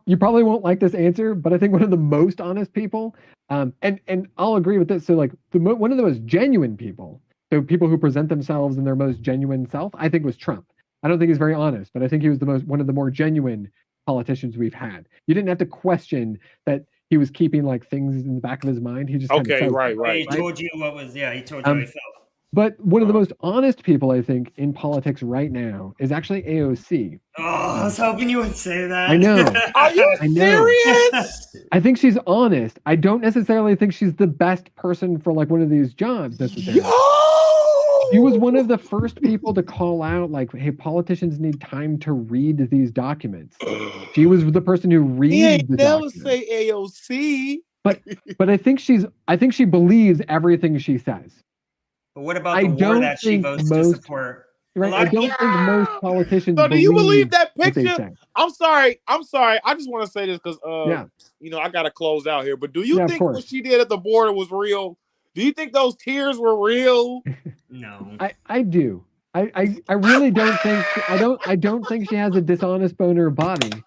Speaker 1: you probably won't like this answer, but I think one of the most honest people, and I'll agree with this. So like one of the most genuine people, so people who present themselves in their most genuine self, I think was Trump. I don't think he's very honest, but I think he was one of the more genuine politicians we've had. You didn't have to question that he was keeping like things in the back of his mind. He just kind of
Speaker 2: Okay,
Speaker 1: says
Speaker 2: right,
Speaker 3: He
Speaker 2: right.
Speaker 3: told you what was. Yeah, he told you how he felt.
Speaker 1: But one of the most honest people I think in politics right now is actually AOC.
Speaker 3: Oh, I was hoping you would say that.
Speaker 1: I know.
Speaker 2: Are you
Speaker 1: I know.
Speaker 2: serious?
Speaker 1: I think she's honest. I don't necessarily think she's the best person for like one of these jobs necessarily. She was one of the first people to call out like, hey, politicians need time to read these documents. She was the person who
Speaker 2: He
Speaker 1: reads
Speaker 2: ain't
Speaker 1: the
Speaker 2: never
Speaker 1: documents.
Speaker 2: say AOC.
Speaker 1: But I think she believes everything she says.
Speaker 3: But what about
Speaker 1: I
Speaker 3: the war
Speaker 1: don't
Speaker 3: that she
Speaker 1: think
Speaker 3: votes to
Speaker 1: most
Speaker 3: support?
Speaker 1: right.
Speaker 3: A
Speaker 1: I
Speaker 3: lot of
Speaker 1: don't think most politicians
Speaker 2: So do you believe
Speaker 1: believe
Speaker 2: that
Speaker 1: what they
Speaker 2: picture?
Speaker 1: say.
Speaker 2: I'm sorry. I just want to say this because
Speaker 1: Yeah.
Speaker 2: I gotta close out here. But do you
Speaker 1: Yeah, of
Speaker 2: think what
Speaker 1: course.
Speaker 2: she did at the border was real? Do you think those tears were real?
Speaker 3: No.
Speaker 1: I do. I really don't think I don't think she has a dishonest bone in her body.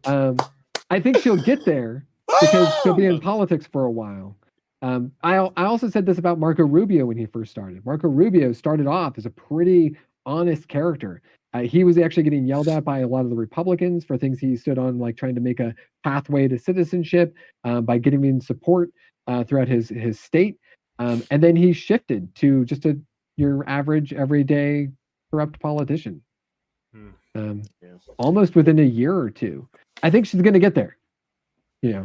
Speaker 1: I think she'll get there because she'll be in politics for a while. I also said this about Marco Rubio when he first started. Marco Rubio started off as a pretty honest character. He was actually getting yelled at by a lot of the Republicans for things he stood on, like trying to make a pathway to citizenship by getting in support throughout his state. And then he shifted to just your average, everyday corrupt politician. Almost within a year or two. I think she's going to get there.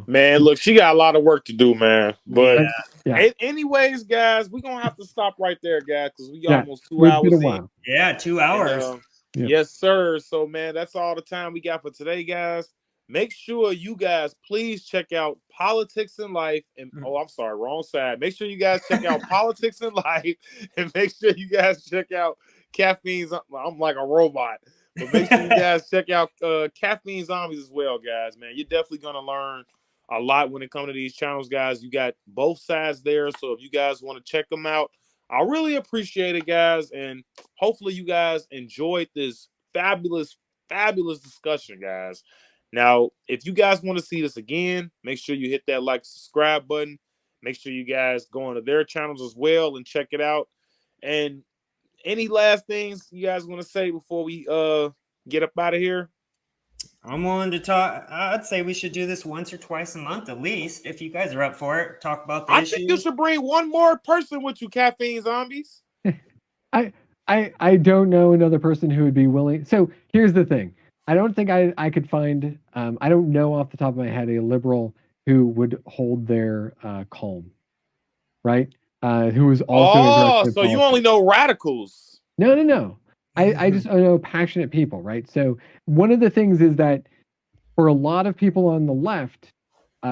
Speaker 2: Man, look, she got a lot of work to do, man. But
Speaker 1: yeah.
Speaker 2: anyways, guys, we're gonna have to stop right there, guys, because we almost 2
Speaker 1: It's been a
Speaker 2: hours in.
Speaker 1: while.
Speaker 3: Yeah, 2 hours.
Speaker 2: Yes, sir. So, man, that's all the time we got for today, guys. Make sure you guys please check out Politics in Life. And I'm sorry, wrong side. Make sure you guys check out Politics in Life, and make sure you guys check out Caffeine's. I'm like a robot. But make sure you guys check out Caffeine Zombies as well, guys. Man, you're definitely gonna learn a lot when it comes to these channels, guys. You got both sides there, so if you guys want to check them out, I really appreciate it, guys. And hopefully, you guys enjoyed this fabulous, fabulous discussion, guys. Now, if you guys want to see this again, make sure you hit that like, subscribe button. Make sure you guys go onto their channels as well and check it out. And any last things you guys want to say before we get up out of here?
Speaker 3: I'm willing to talk. I'd say we should do this once or twice a month at least, if you guys are up for it. Talk about the issues.
Speaker 2: I think you should bring one more person with you, Caffeine Zombies.
Speaker 1: I don't know another person who would be willing. So here's the thing. I don't think I could find. I don't know off the top of my head a liberal who would hold their calm, right? Who is also
Speaker 2: so you only know radicals.
Speaker 1: No. I just know passionate people, right? So one of the things is that for a lot of people on the left,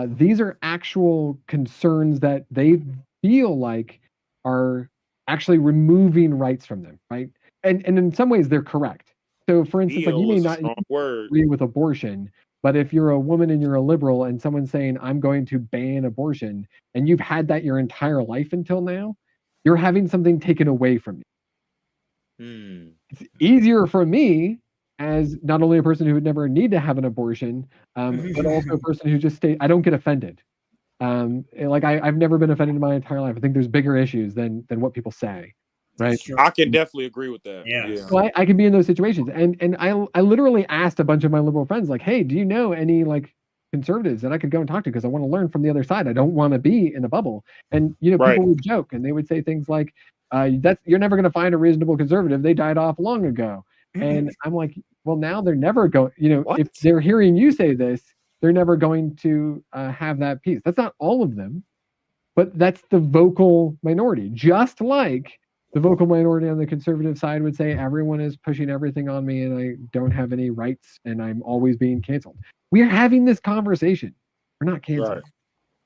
Speaker 1: these are actual concerns that they feel like are actually removing rights from them, right? And in some ways they're correct. So for instance, like you may not agree with abortion, but if you're a woman and you're a liberal and someone's saying, I'm going to ban abortion, and you've had that your entire life until now, you're having something taken away from you. It's easier for me as not only a person who would never need to have an abortion, but also a person who just I don't get offended. Like I've never been offended in my entire life. I think there's bigger issues than what people say, right?
Speaker 2: I can definitely agree with that.
Speaker 3: Yeah.
Speaker 1: So I can be in those situations, and I literally asked a bunch of my liberal friends, like, hey, do you know any like conservatives that I could go and talk to because I want to learn from the other side. I don't want to be in a bubble. And people would joke and they would say things like, you're never going to find a reasonable conservative. They died off long ago." And I'm like, well, now they're never going. If they're hearing you say this, they're never going to have that peace. That's not all of them, but that's the vocal minority. Just like the vocal minority on the conservative side would say everyone is pushing everything on me and I don't have any rights and I'm always being canceled. We're having this conversation. We're not canceled,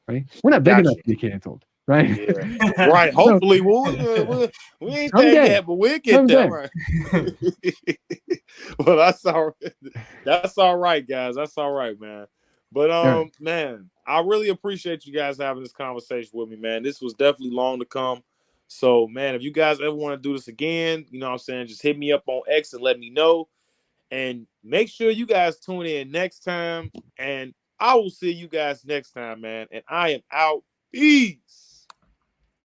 Speaker 1: right? We're not big enough to be canceled, right?
Speaker 2: Yeah. Right. Hopefully, we ain't there yet, but we'll get there. Right. Well, that's all right. That's all right, guys. That's all right, man. But man, I really appreciate you guys having this conversation with me, man. This was definitely long to come. So, man, if you guys ever want to do this again, you know what I'm saying, just hit me up on X and let me know. And make sure you guys tune in next time. And I will see you guys next time, man. And I am out. Peace.